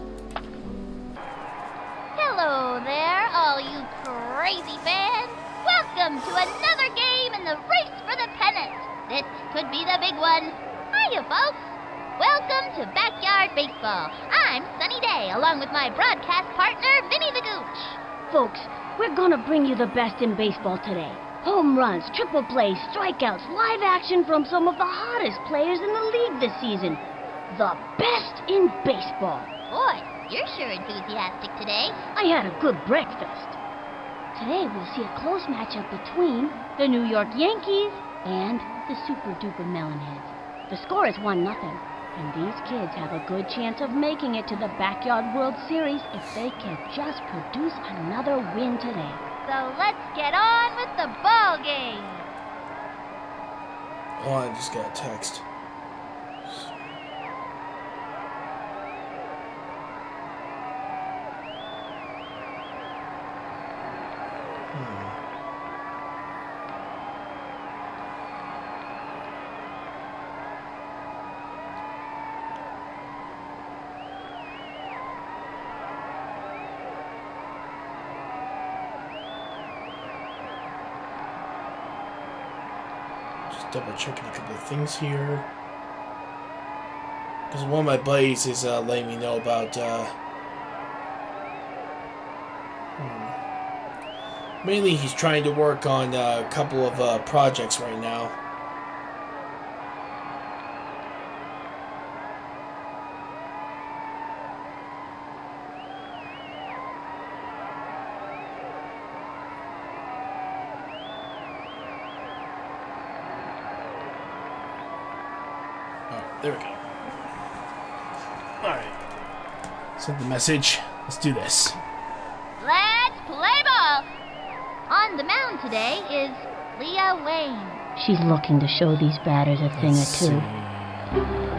Hello there, all you crazy fans. Welcome to another game in the race for the pennant. This could be the big one. Hiya, folks. Welcome to Backyard Baseball. I'm Sunny Day, along with my broadcast partner, Vinny the Gooch. Folks, we're gonna bring you the best in baseball today. Home runs, triple plays, strikeouts, live action from some of the hottest players in the league this season. The best in baseball. Boy, you're sure enthusiastic today. I had a good breakfast. Today we'll see a close matchup between the New York Yankees and the Super Duper Melonheads. The score is 1-0, and these kids have a good chance of making it to the Backyard World Series if they can just produce another win today. So let's get on with the ball game. Oh, I just got a text. Double checking a couple of things here, because one of my buddies is letting me know about mainly he's trying to work on a couple of projects right now. There we go. Alright. Send the message. Let's do this. Let's play ball. On the mound today is Leah Wayne. She's looking to show these batters a thing or two.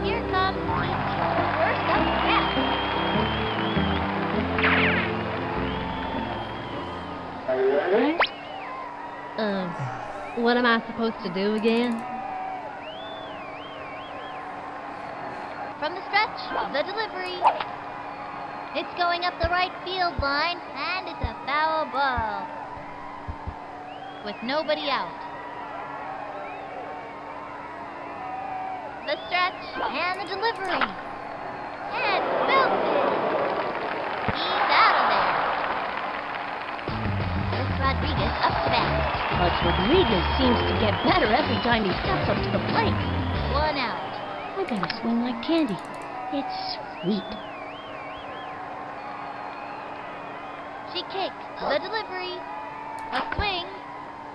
Here comes first up bat. What am I supposed to do again? From the stretch, the delivery. It's going up the right field line, and it's a foul ball. With nobody out. The stretch, and the delivery. And belted. He's out of there. There's Rodriguez up to bat. But Rodriguez seems to get better every time he steps up to the plate. 1 out. I gotta swing like candy. It's sweet. She kicks the delivery. A swing.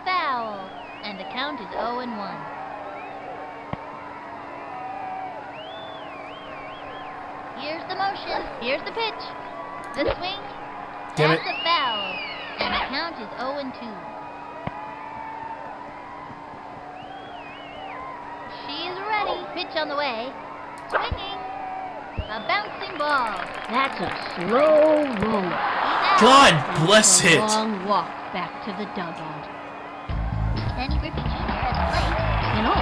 foul. And the count is 0-1. Here's the motion. Here's the pitch. The swing. Damn That's it. a foul. And the count is 0-2. She's ready. Pitch on the way. Swinging. A bouncing ball. That's a slow roll. He's out. God bless A it. long walk back to the dugout. Kenny Griffey Jr. has played. You know,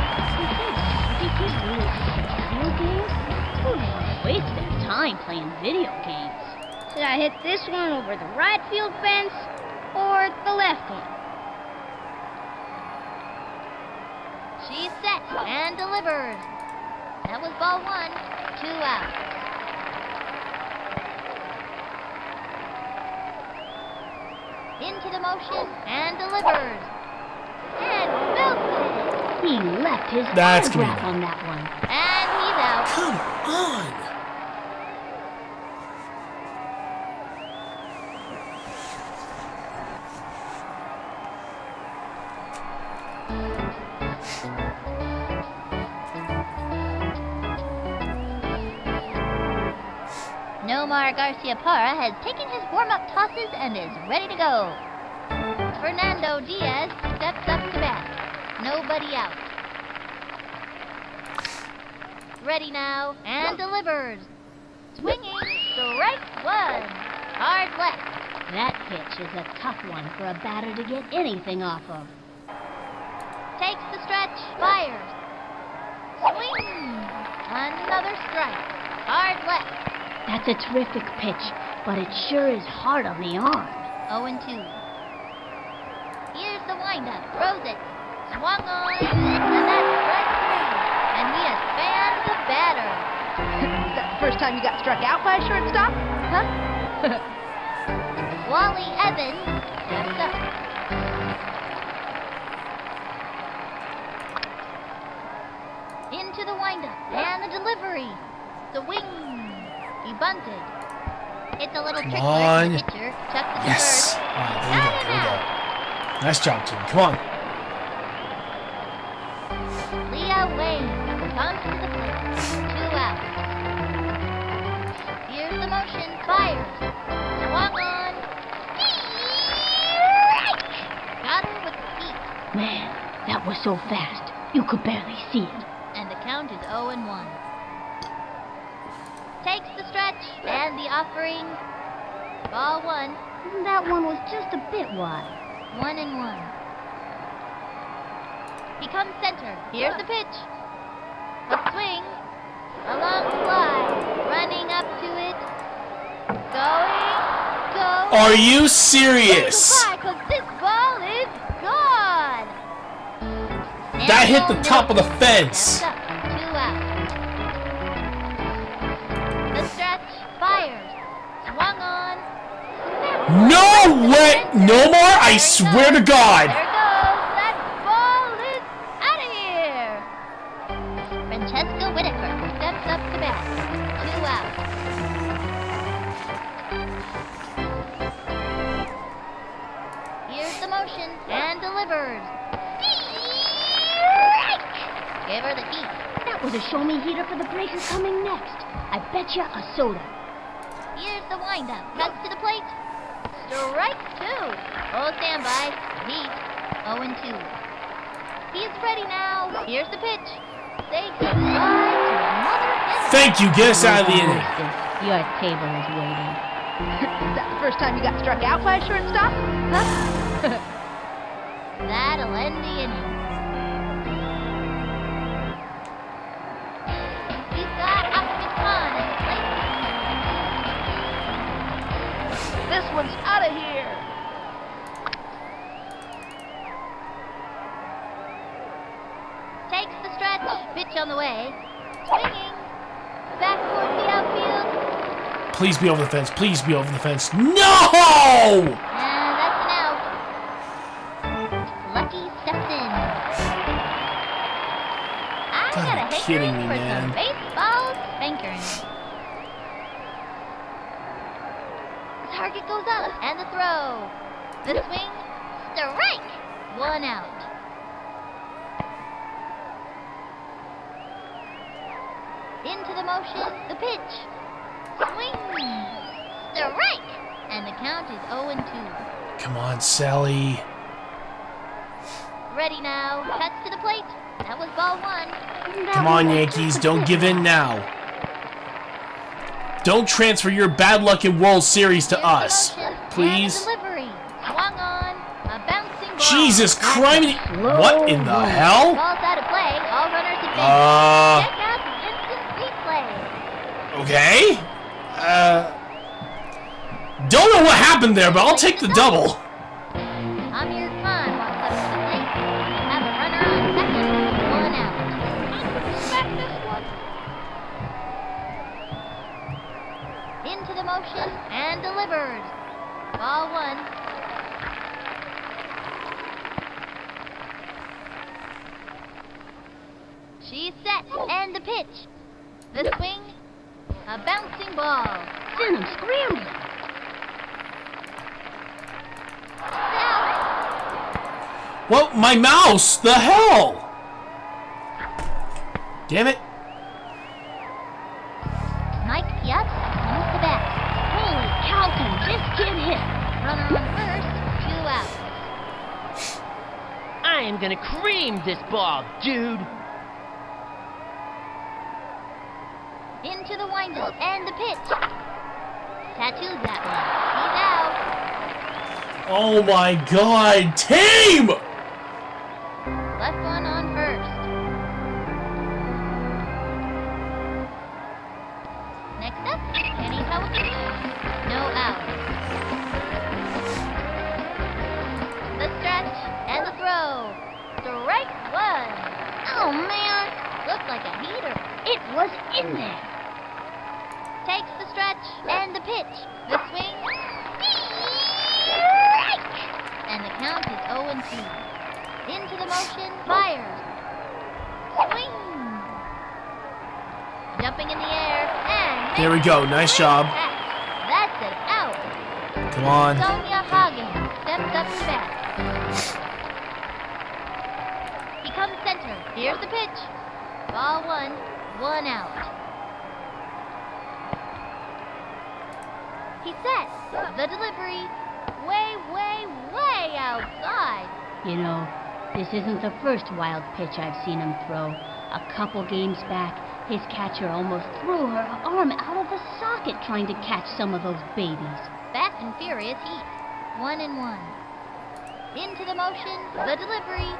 do kids really play video games? Who wastes their time playing video games? Should I hit this one over the right field fence or the left one? She's set and delivers. That was ball 1. 2 out. Into the motion and delivers. And belted. He left his That's gonna be autograph on that one. And he's out. Come on. Nomar Garcia-Parra has taken his warm-up tosses and is ready to go. Fernando Diaz steps up to bat. Nobody out. Ready now and delivers. Swinging, strike 1. Hard left. That pitch is a tough one for a batter to get anything off of. Takes the stretch, fires. Swing. Another strike. Hard left. That's a terrific pitch, but it sure is hard on the arm. 0-2. Here's the windup. Throws it. Swung on. And that's strike 3. And he has fanned the batter. Is that the first time you got struck out by a shortstop? Huh? Wally Evans steps up. Into the windup. And the delivery. The wing. He bunted. It's a little trick on. for the pitcher. Chucks it to Yes. first. All right, there we go. Nice job, team. Come on. Leah Wayne comes to the plate. 2 out. Here's the motion. Fires. Swung on. Strike! Got her with the feet. Man, that was so fast, you could barely see it. And the count is 0-1. Takes the stretch and the offering. Ball 1. That one was just a bit wide. 1-1. He comes center. Here's the pitch. A swing. A long fly. Running up to it. Going. Go. Are you serious? Because this ball is gone. That hit the top of the fence. Steps up. 2 out. The stretch. Fires. Swung on. No way! No more? I swear to God. There goes. That ball is out of here. Francesca Whitaker steps up to bat. 2 out. Here's the motion and delivers. Strike! Give her the heat. That was a show-me heater for the breaker coming next. I bet you a soda. Here's the windup. Cuts to the plate. Strike 2. Oh, standby. Heat. 0-2. He's ready now. Here's the pitch. Say goodbye to another inning. Thank you. Get us out of the inning. Your table is waiting. Is that the first time you got struck out by a shortstop? Huh? That'll end the inning. He's got Ahmed Khan at the plate. This one's out of here. Takes the stretch. Pitch on the way. Swinging. Back towards the outfield. Please be over the fence. Please be over the fence. No! And that's an out. Lucky steps in. I Gotta got a be kidding hankering me, for man. some baseball spankering. The target goes up, and the throw. The swing, strike. 1 out. Into the motion, the pitch. Swing. Strike. And the count is 0-2. Come on, Sally. Ready now. Cuts to the plate. That was ball 1. Come on, Yankees. Don't give in now. Don't transfer your bad luck in World Series to us. Please. Delivery. Swung on. A bouncing ball. Jesus Christ. What in the hell? Ball's out of play. All runners at base. Check out the instant replay. Okay. Don't know what happened there, but I'll take the double. Amir Khan walks up to the plate. Have a runner on second. 1 out. Back this one. Into the motion and delivered. Ball 1. She's set and the pitch. The swing. A bouncing ball. I'm scrambling. Well, my mouse! The hell! Damn it. Mike Piazza comes to bat. Holy cow, can just get hit. Runner on first, 2 outs. I am gonna cream this ball, dude. Into the windup and the pitch. Tattoos that one. He's out. Oh my god, team! Left one on first. Next up, Kenny Howard. No out. The stretch and the throw. Strike 1. Oh, man. Looks like a heater. It was in there. Takes the stretch and the pitch. The swing. And the count is 0-2. Into the motion, fires. Swing. Jumping in the air and There we go. Nice job. That's an out. Come on. Sonia Hagen steps up to bat. He comes center. Here's the pitch. Ball 1, 1 out. He's set. The delivery. Way outside. You know, this isn't the first wild pitch I've seen him throw. A couple games back, his catcher almost threw her arm out of the socket trying to catch some of those babies. Fast and furious heat. 1-1. Into the motion. The delivery.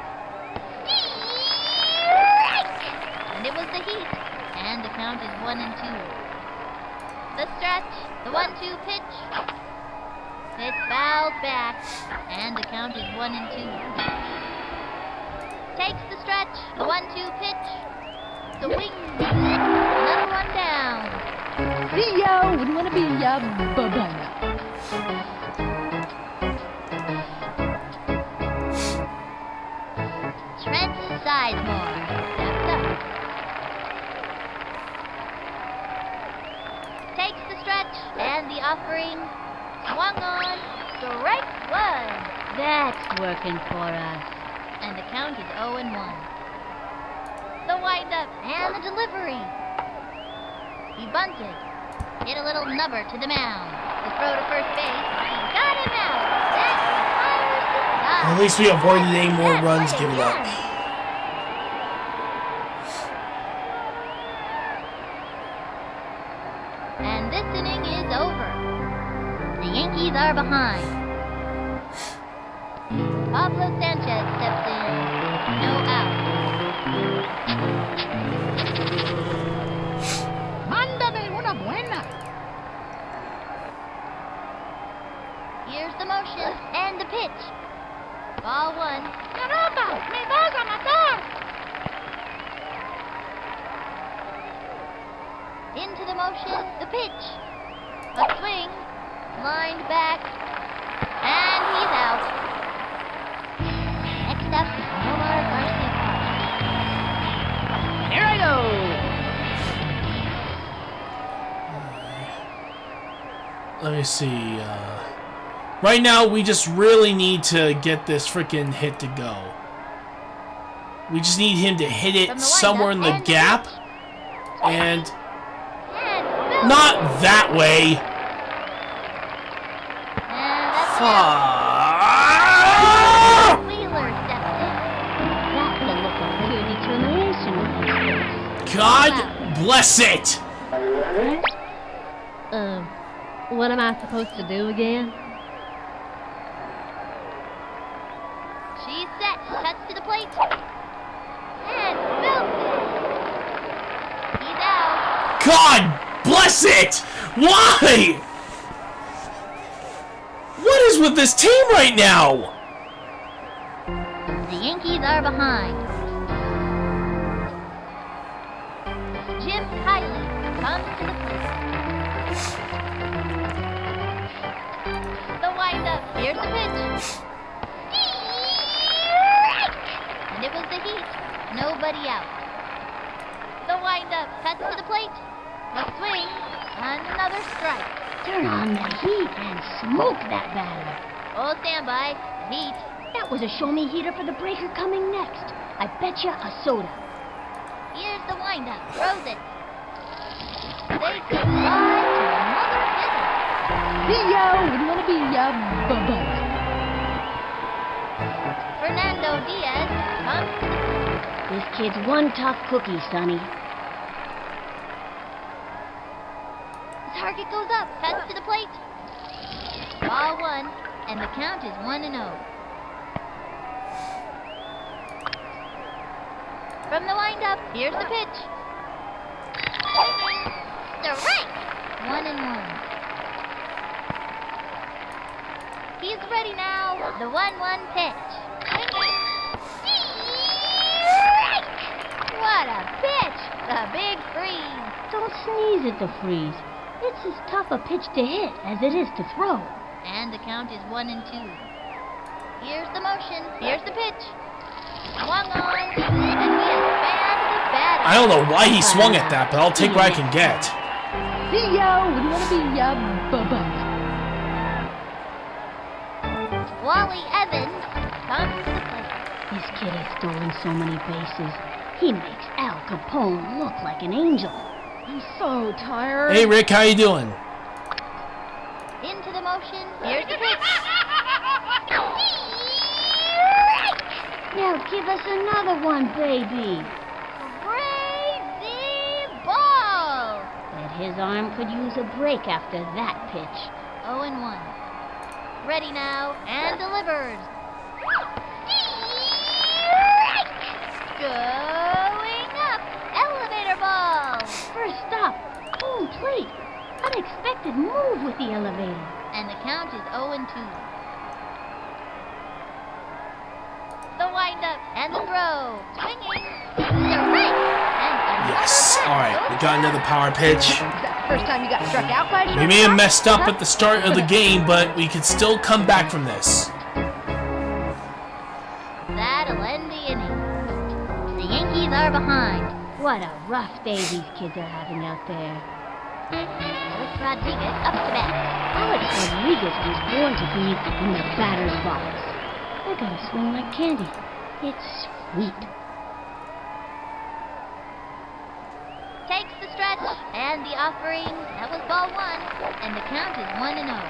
And it was the heat. And the count is 1-2. The stretch. The 1-2 pitch. It's fouled back. And the count is 1-2. Takes the stretch. The 1-2 pitch. The wing. Another one down. See ya. Wouldn't want to be ya. Bye-bye. Trent Sizemore steps up. Takes the stretch and the offering. Swung on. Strike 1. That's working for us. And the count is 0-1. The windup and the delivery. He bunted. Hit a little nubber to the mound. The throw to first base. He got him out. That retires the side. At least we avoided any more runs given up. And this inning is over. The Yankees are behind. Pablo Sanchez steps in. No out. Mándame una buena. Here's the motion and the pitch. Ball 1. Caramba, me vas a matar. Into the motion, the pitch. A swing. Lined back. And he's out. Next up, Omar Garcia. Here I go. Let me see. Right now, we just really need to get this freaking hit to go. We just need him to hit it somewhere in the gap. And not that way. Wheeler steps in. That's the look of pure determination on his face. God bless it! What am I supposed to do again? She's set. Cuts to the plate. And belts it. He's out. God bless it! Why? What is with this team right now? The Yankees are behind. Jim Kiley comes to the plate. The windup. Here's the pitch. And it was the Heat. Nobody out. The windup. Cuts to the plate. A swing. Another strike. Turn on the heat and smoke that batter. Full standby. Heat. That was a show-me heater for the breaker coming next. I bet you a soda. Here's the windup. Throws it. They say goodbye to another hitter. See ya, wouldn't wanna be ya, bye-bye. Fernando Diaz comes to the plate. This kid's one tough cookie, Sonny. The target goes up. Cuts to the plate. Ball one. And the count is 1-0. From the windup, here's the pitch. Strike! 1-1. He's ready now. The 1-1 pitch. Strike! What a pitch! The big freeze. Don't sneeze at the freeze. It's as tough a pitch to hit as it is to throw. And the count is 1-2. Here's the motion. Here's the pitch. Swung on, and he has banned the batter. I don't know why he swung at that, but I'll take what I can get. See ya, wouldn't wanna be ya, bye-bye. Wally Evans comes to the plate. This kid has stolen so many bases. He makes Al Capone look like an angel. I'm so tired. Hey, Rick, how you doing? Into the motion. Here's the pitch. Now give us another one, baby. Crazy ball. Bet his arm could use a break after that pitch. 0-1. Ready now and delivers. Going up. Elevator ball. First stop, home plate. Unexpected move with the elevator. And the count is 0-2. The windup and the throw. Swinging. Strike. And another Yes. pitch. All right, we got another power pitch. Is that the first time you got struck out by a We may have shortstop? messed up at the start of the game, but we can still come back from this. That'll end the inning. The Yankees are behind. What a rough day these kids are having out there. Alex Rodriguez up to bat. Alex Rodriguez was born to be in the batter's box. I gotta swing like candy. It's sweet. Takes the stretch and the offering. That was ball one. And the count is 1-0.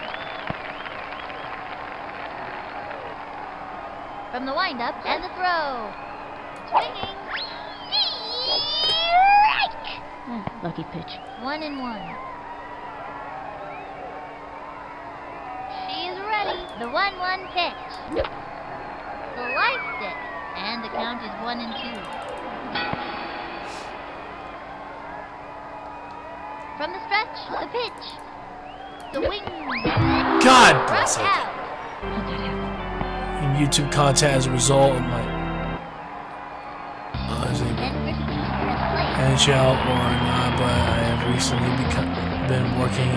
From the windup and the throw. Swinging. Strike! Lucky pitch. 1-1. She's ready. The 1-1 pitch. Sliced it. And the count is 1-2. From the stretch, the pitch. The wing. God bless Struck it. out. How'd that happen? And YouTube content as a result of my NHL or not, but I have recently been working.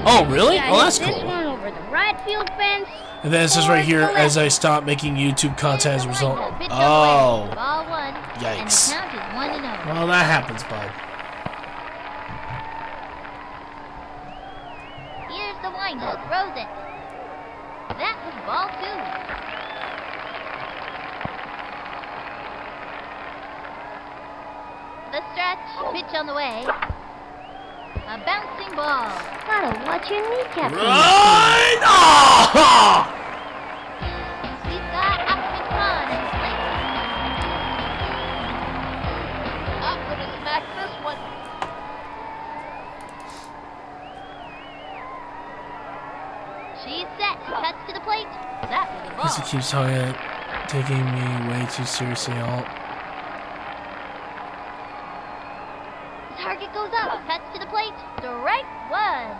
Oh, really? Oh, that's This cool. one over the right field fence. And then it says right here, as I stop making YouTube content as a result. Oh, Ball one. yikes. And the count is 1-0. Well, that happens, bud. Here's the windup. Throws it. That was ball 2. The stretch, pitch on the way. A bouncing ball. Gotta watch your kneecaps. Run! Oh! He's got Ahmed Khan in his plate. I'm gonna smack this one. She's set. Cuts to the plate. That was a ball. He keeps taking me way too seriously. Target goes up. Cuts to the plate. Strike 1.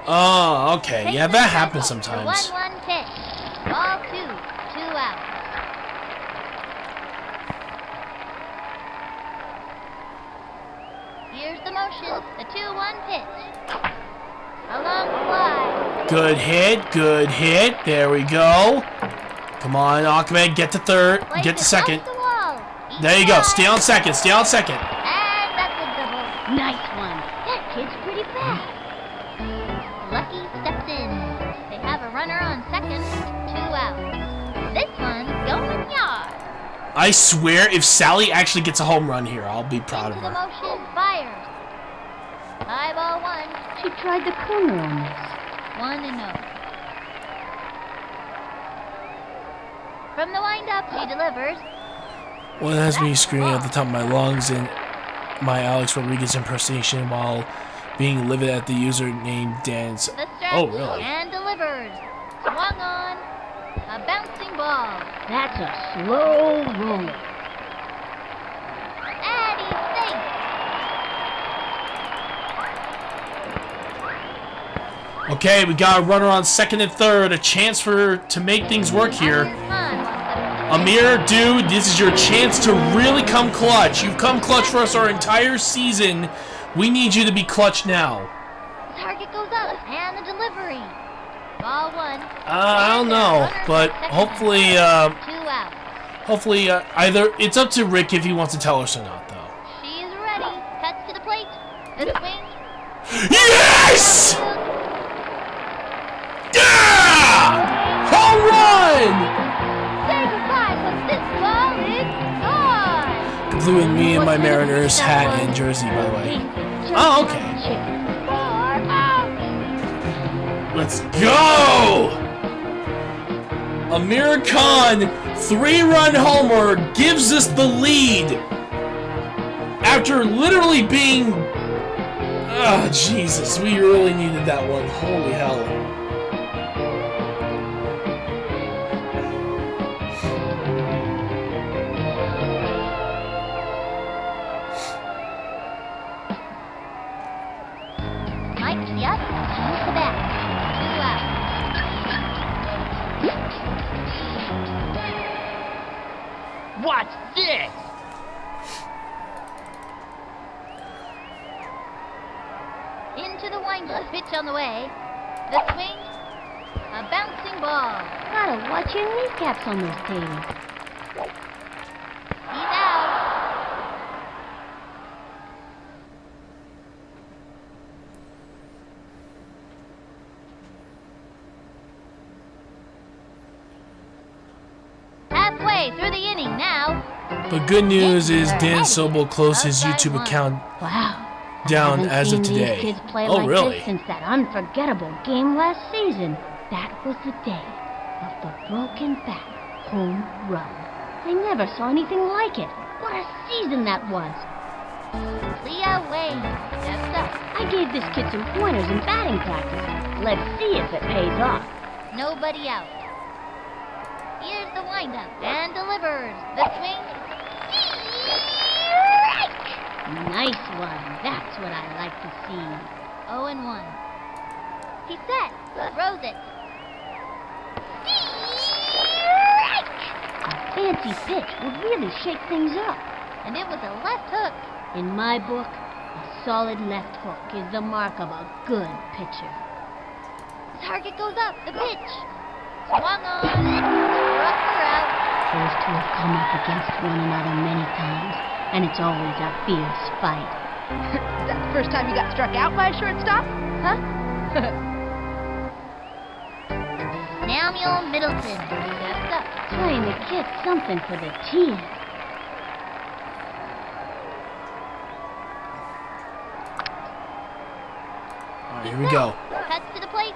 Oh, okay. Yeah, that happens The sometimes. 1-1 pitch. Ball 2. 2 outs. Here's the motion. The 2-1 pitch. A long fly. Good hit. Good hit. There we go. Come on, Ahmed. Get to third. Plays Get to it second. off the wall. There you go. Stay on second. Stay on second. And that's a double. Nice one. That kid's pretty fast. Lucky steps in. They have a runner on second. 2 outs. This one's going yard. I swear, if Sally actually gets a home run here, I'll be proud of Into the her. motion. Fires. High ball 1. She tried the corner on this. 1-0. From the windup, she delivers. Well, it has me screaming at the top of my lungs in my Alex Rodriguez impersonation while being livid at the user named Dance. The stretch. Oh, really? And delivers. Swung on. A bouncing ball. That's a slow roll. And he's safe. Okay, we got a runner on second and third. A chance to make things work here. Amir, dude, this is your chance to really come clutch. You've come clutch for us our entire season. We need you to be clutch now. Target goes up. And the delivery. Ball 1. I don't know, but hopefully, 2 outs. either it's up to Rick if he wants to tell us or not, though. She's ready. Cuts to the plate. The swing. Yes! Yeah! Home run! Say goodbye, 'cause this ball is gone. Complete with me and my Mariners hat and jersey, by the way. Oh, okay. Let's go! Amir Khan, 3-run homer, gives us the lead. After literally being... Oh, Jesus, we really needed that one. Holy hell. Mike's up. Change the bat. 2 outs. What's this? Into the windup. Pitch on the way. The swing. A bouncing ball. Gotta watch your kneecaps on those things. He's out. Halfway through the inning now. But good news is Dan Sobel closed his YouTube account Wow. down Haven't as of seen today. These kids play Oh, like really? this since that unforgettable game last season. That was the day of the broken back home run. I never saw anything like it. What a season that was. Leah Wayne steps up. I gave this kid some pointers in batting practice. Let's see if it pays off. Nobody out. Here's the windup and delivers. The swing. Strike! Nice one. That's what I like to see. 0-1. He's set. Throws it. Strike! A fancy pitch would really shake things up. And it was a left hook. In my book, a solid left hook is the mark of a good pitcher. Target goes up. The pitch. Swung on. Struck her out. Those two have come up against one another many times, and it's always a fierce fight. Is that the first time you got struck out by a shortstop? Huh? Samuel Middleton steps up. Trying to get something for the team. All right, here we go. Cuts to the plate.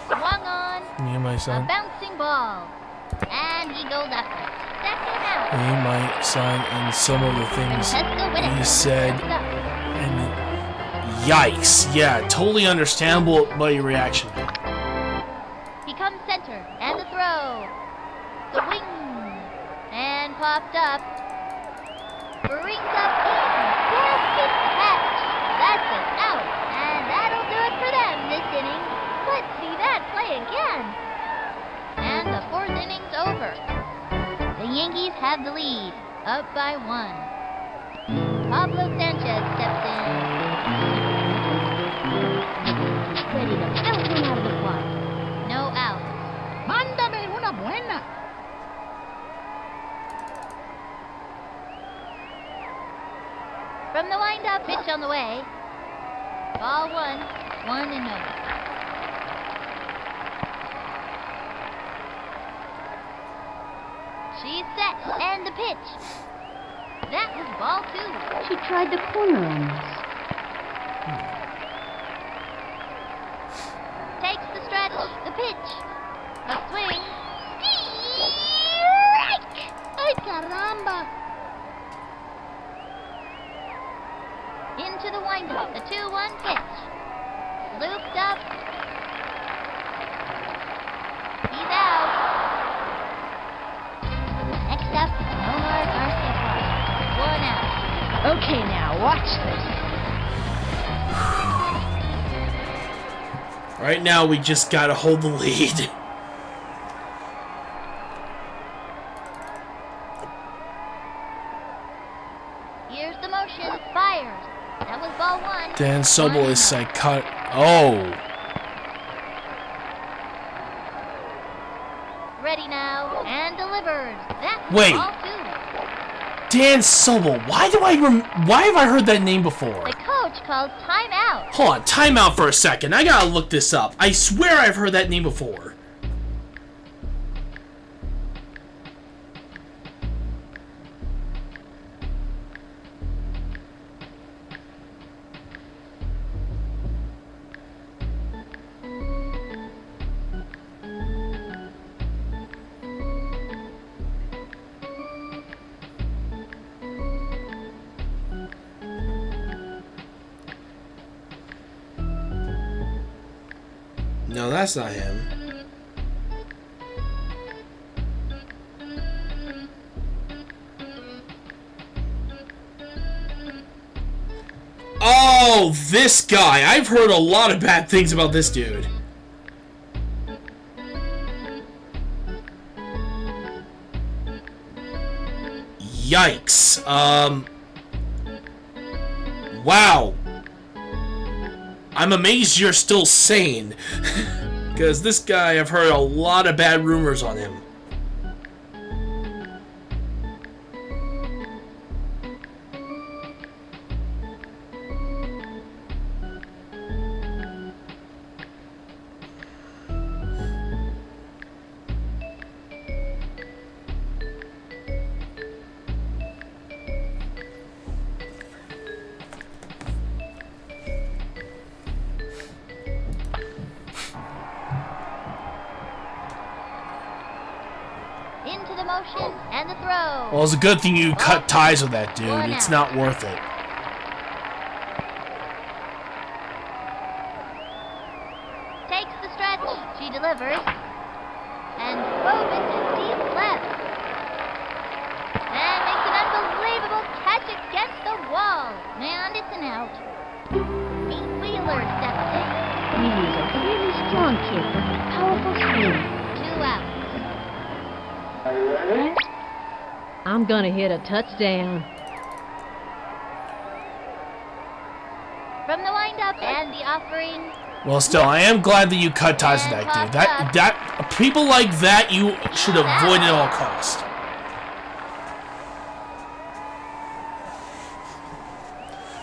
Swung on. Me and my A son. bouncing ball. And he goes after it. Second out. Me and my son, and some of the things Francesco with it. he said. Steps up. And yikes! Yeah, totally understandable by your reaction. He comes center. And the throw. Swing. And popped up. Brings up in. Perfect catch. That's an out. And that'll do it for them this inning. Let's see that play again. And the fourth inning's over. The Yankees have the lead, up by 1. Pablo Sanchez steps in. Ready to belt one out of the park. No out. Mándame una buena. From the windup, pitch on the way. Ball 1, 1-0. She's set, and the pitch. That was ball 2. She tried the corner on this. Takes the stretch, the pitch. A swing. Strike! Ay, caramba. Into the windup, the 2-1 pitch. Looped up. He's out. Next up, Omar Garcia Park. 1 out. Okay, now, watch this. Right now, we just gotta hold the lead. Here's the motion. Fires. That was ball 1. Dan Sobel is psychotic. Oh. Ready now, and delivers. That's Wait. ball 2. Dan Sobel. Why have I heard that name before? The coach calls timeout. Hold on, timeout for a second. I gotta look this up. I swear I've heard that name before. No, that's not him. Oh, this guy. I've heard a lot of bad things about this dude. Yikes. Wow. I'm amazed you're still sane. Because this guy, I've heard a lot of bad rumors on him. Into the motion, and the throw. Well, it's a good thing you cut ties with that dude. It's not worth it. Takes the stretch. She delivers. And throws it to deep left. And makes an unbelievable catch against the wall. And it's an out. Pete Wheeler steps in. He is a really strong kid with a powerful swing. 2 outs. I'm gonna hit a touchdown. From the windup and the offering. Well, still, I am glad that you cut ties with that dude. That people like that you should avoid at all costs.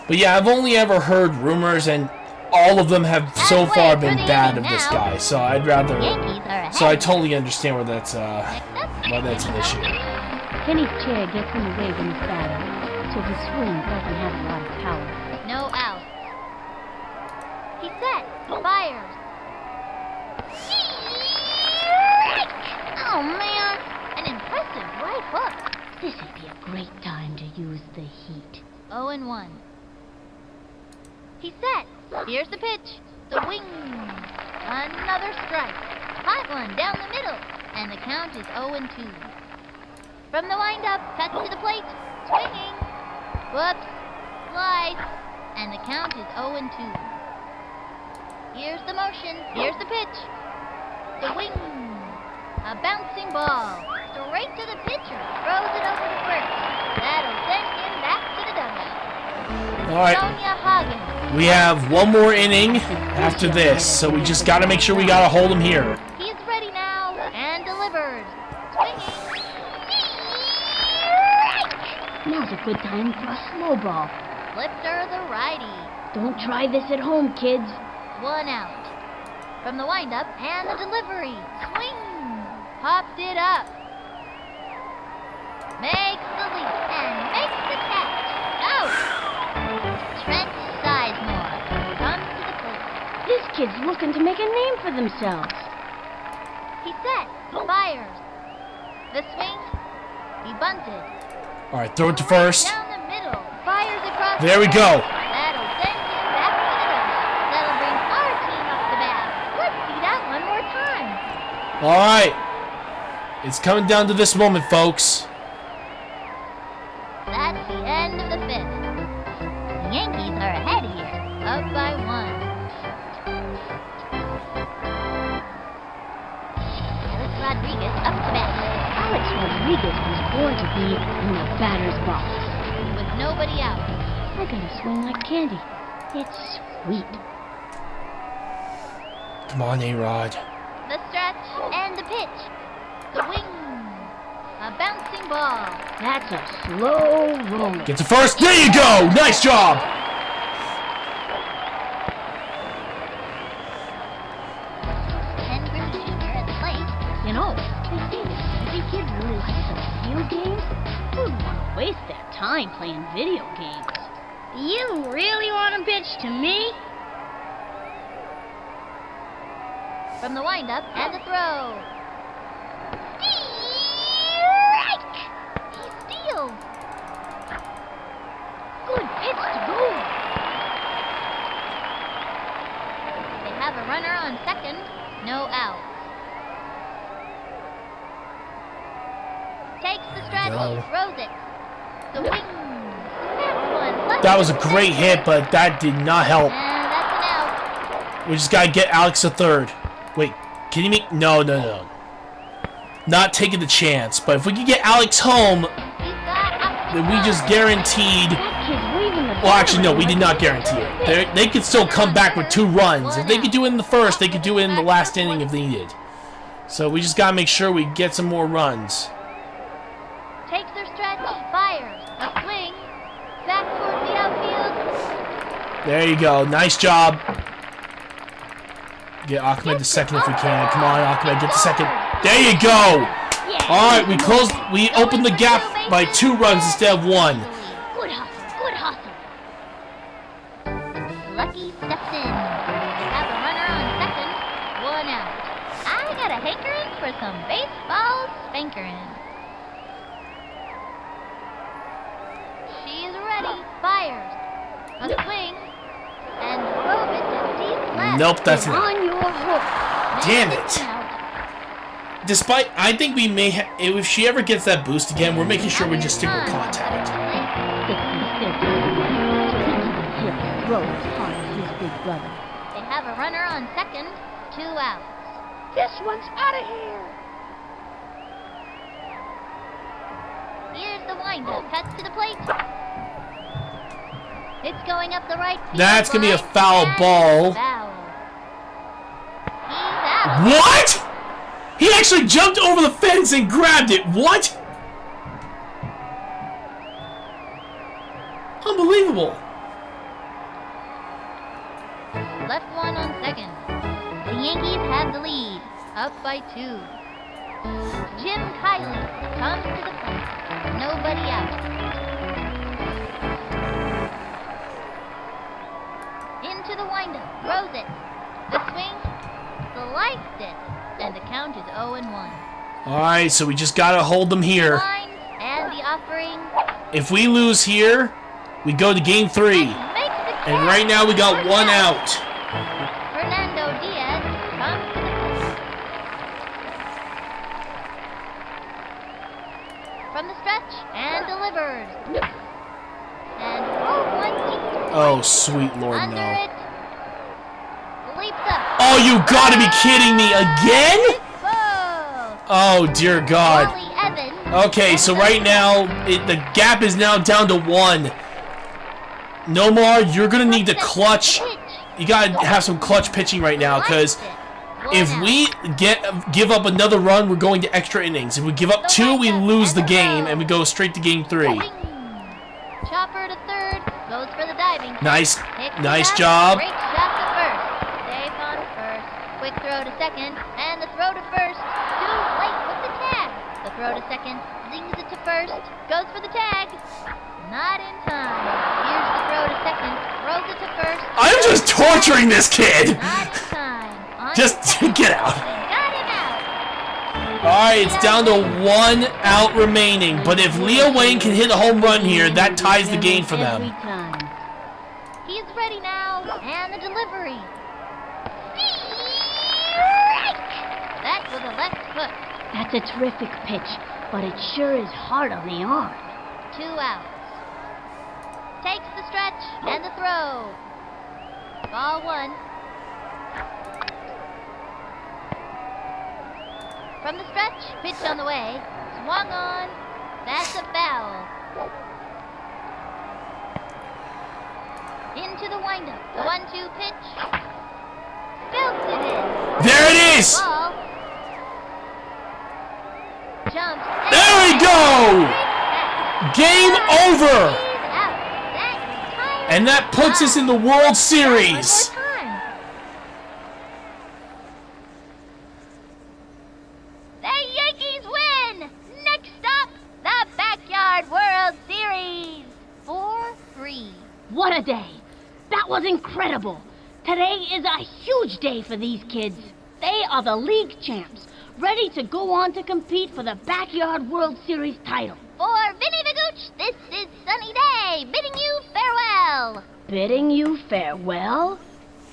But yeah, I've only ever heard rumors, and all of them have so far been bad of this guy. So I'd rather. So I totally understand why that's an issue. Kenny's chair gets in the way when he's batting, so his swing doesn't have a lot of power. No out. He's set. Fires. Oh man, an impressive right hook. This would be a great time to use the heat. 0-1. He's set. Here's the pitch. The wing. Another strike. Hot one down the middle. And the count is 0-2. From the windup, cuts to the plate. Swinging. Whoops. Slice. And the count is 0-2. Here's the motion. Here's the pitch. The wing. A bouncing ball. Straight to the pitcher. Throws it over to first. That'll send him back to the dugout. All right. Sonia Hagen. We have one more inning after this, so we just got to make sure we got to hold him here. He's ready now and delivers. Swinging. Now's a good time for a slow ball. Lifter the righty. Don't try this at home, kids. 1 out. From the windup and the delivery. Swing. Popped it up. Makes the leap and makes the catch. Out. Trent Sizemore comes to the plate. This kid's looking to make a name for themselves. He's set. Fires. The swing. He bunted. All right, throw it to first. Down the middle. Fires across. There we go. That'll send him back to the dugout. That'll bring our team up the bat. Let's see that one more time. All right. It's coming down to this moment, folks. That's the end of the 5th. The Yankees are ahead here, up by 1. Alex Rodriguez up to bat. Alex Rodriguez was born to be in the batter's box. With nobody out. I gotta swing like candy. It's sweet. Come on, A-Rod. The stretch and the pitch. The wing. A bouncing ball. That's a slow roller. Get to first. There you go. Nice job. Henry Jr. at the plate. You know, they say that every kid really likes those field games. Who would want to waste their time playing video games? You really want to pitch to me? From the windup and the throw. He steals. Good pitch to go. They have a runner on second. No out. Takes the stretch. No. Throws it. The wing. One. That was a great hit, but that did not help. And that's an out. We just got to get Alex a third. Wait, can you make... No. Not taking the chance. But if we can get Alex home, then we just guaranteed... Well, actually, no, we did not guarantee it. They could still come back with 2 runs. If they could do it in the first, they could do it in the last inning if they needed. So we just got to make sure we get some more runs. Takes their stretch. Fires. A swing. Back towards the outfield. There you go. Nice job. Get Ahmed to second if we can. Come on, Ahmed, get to second. There you go. All right, we opened the gap by 2 runs instead of 1. Good hustle, good hustle. Lucky steps in. They have a runner on second. 1 out. I got a hankering for some baseball spankering. She's ready. Fires. A swing. And drove it to deep left. Nope, that's not. On your hook. Damn it. Despite, I think we may have, if she ever gets that boost again, we're making sure we just stick with contact. They have a runner on second. 2 outs. This one's out of here. Here's the windup. Cuts to the plate. It's going up the right field That's going to be a line, foul and ball. Foul. He's out. What? He actually jumped over the fence and grabbed it. What? Unbelievable. the lead, up by 2. Jim Kiley comes to the plate. Nobody out. Into the windup, throws it. The swing, sliced it, and the count is 0-1. All right, so we just gotta hold them here. Lines and the offering. If we lose here, we go to game 3. And right now we got 1 out. Fernando Diaz comes to the plate. From the stretch and delivered. And 0-1 deep. Oh, sweet Lord, Under no. it. Leaps up. Oh, you gotta be kidding me again? Ball. Oh, dear God. Wally Evans. Okay, so right now, the gap is now down to 1. Nomar, you're going to need to clutch. You got to have some clutch pitching right now, because if we give up another run, we're going to extra innings. If we give up 2, we lose the game, and we go straight to game 3. Chopper to third, goes for the diving. Nice job. Great shot to first. Safe on first. Quick throw to second, and the throw to first. Too late with the tag. The throw to second, zings it to first, goes for the tag. Not in time. Here's the throw to second, throws it to first. I'm just torturing this kid. Not in time. Just get out. Got him out. Alright, it's down to 1 out remaining. But if Leo Wayne can hit a home run here, that ties the game for them. He's ready now, and the delivery. Strike! That was a left hook. That's a terrific pitch, but it sure is hard on the arm. 2 outs. Takes the stretch and the throw. Ball 1. From the stretch, pitch on the way. Swung on. That's a foul. Into the windup. The 1-2 pitch. Belted in. There it is! Ball. Jumps. There we go! Game over! And that puts us in the World Series. The Yankees win! Next up, the Backyard World Series. 4-3. What a day! That was incredible! Today is a huge day for these kids. They are the league champs, ready to go on to compete for the Backyard World Series title. For Vinny the Gooch, this is Sunny Day, bidding you farewell. Bidding you farewell?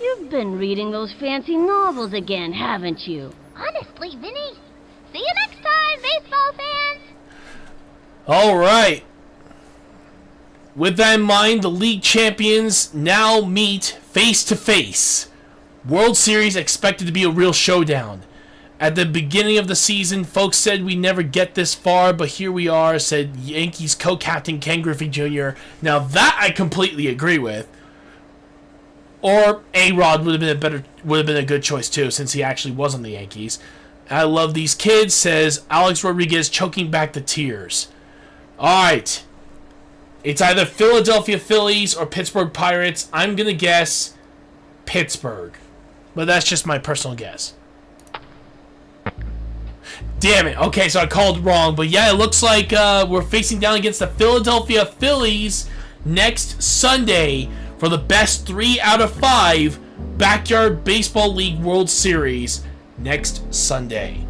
You've been reading those fancy novels again, haven't you? Honestly, Vinny. See you next time, baseball fans. All right. With that in mind, the league champions now meet face to face. World Series expected to be a real showdown. At the beginning of the season, folks said we never get this far, but here we are, said Yankees co-captain Ken Griffey Jr. Now that I completely agree with. Or A-Rod would have been a good choice too, since he actually was on the Yankees. I love these kids, says Alex Rodriguez, choking back the tears. Alright. It's either Philadelphia Phillies or Pittsburgh Pirates. I'm gonna guess Pittsburgh. But that's just my personal guess. Damn it. Okay, so I called wrong. But yeah, it looks like we're facing down against the Philadelphia Phillies next Sunday for the best 3 out of 5 Backyard Baseball League World Series next Sunday.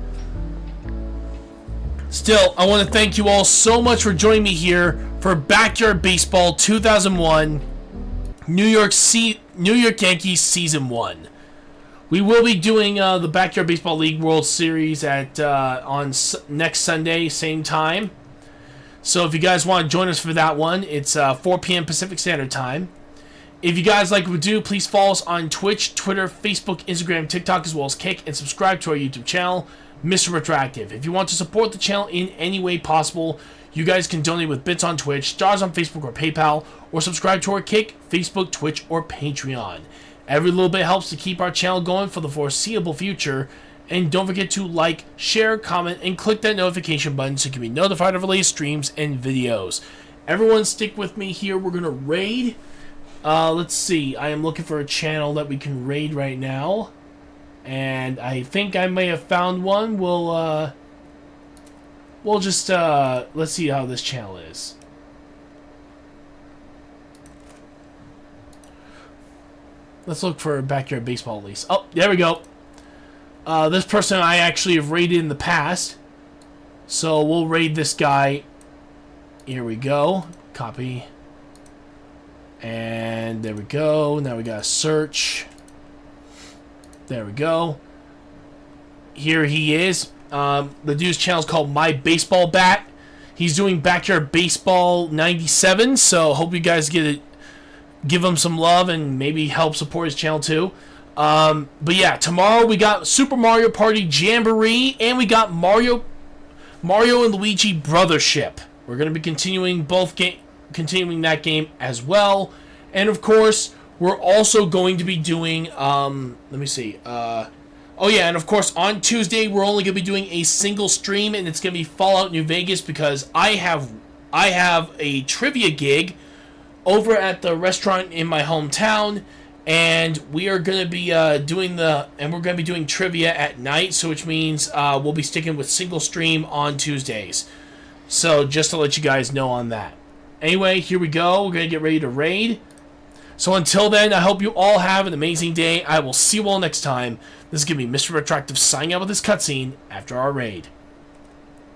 Still, I want to thank you all so much for joining me here for Backyard Baseball 2001 New York Yankees Season 1. We will be doing the Backyard Baseball League World Series on next Sunday, same time. So if you guys want to join us for that one, it's 4 p.m. Pacific Standard Time. If you guys like what we do, please follow us on Twitch, Twitter, Facebook, Instagram, TikTok, as well as Kick, and subscribe to our YouTube channel, Mr. RetroActive. If you want to support the channel in any way possible, you guys can donate with bits on Twitch, stars on Facebook or PayPal, or subscribe to our Kick, Facebook, Twitch, or Patreon. Every little bit helps to keep our channel going for the foreseeable future. And don't forget to like, share, comment, and click that notification button so you can be notified of our latest streams and videos. Everyone stick with me here. We're going to raid. Let's see. I am looking for a channel that we can raid right now. And I think I may have found one. We'll just, let's see how this channel is. Let's look for Backyard Baseball at least. Oh, there we go. This person I actually have raided in the past. So we'll raid this guy. Here we go. Copy. And there we go. Now we gotta search. There we go. Here he is. The dude's channel is called My Baseball Bat. He's doing Backyard Baseball 97. So hope you guys give him some love and maybe help support his channel too. But yeah, tomorrow we got Super Mario Party Jamboree and we got Mario and Luigi Brothership. We're gonna be continuing that game as well, and of course we're also going to be doing let me see, oh yeah, and of course on Tuesday we're only gonna be doing a single stream, and it's gonna be Fallout New Vegas because I have a trivia gig over at the restaurant in my hometown, and we are gonna be doing trivia at night, so which means we'll be sticking with single stream on Tuesdays. So just to let you guys know on that. Anyway, here we go. We're gonna get ready to raid. So until then, I hope you all have an amazing day. I will see you all next time. This is gonna be Mr. RetroActive signing out with this cutscene after our raid.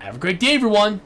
Have a great day, everyone.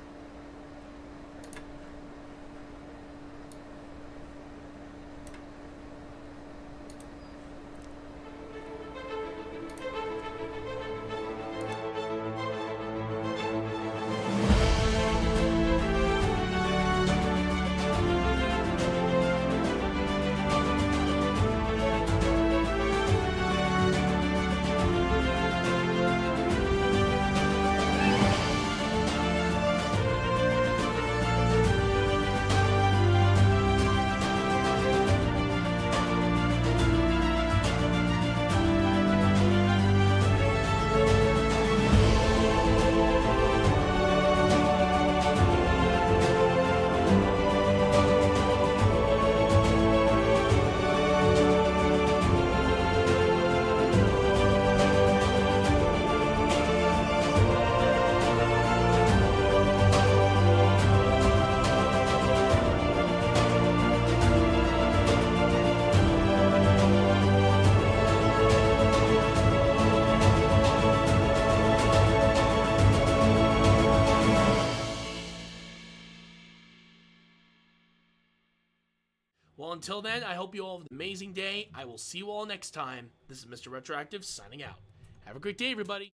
Well, until then, I hope you all have an amazing day. I will see you all next time. This is Mr. RetroActive signing out. Have a great day, everybody.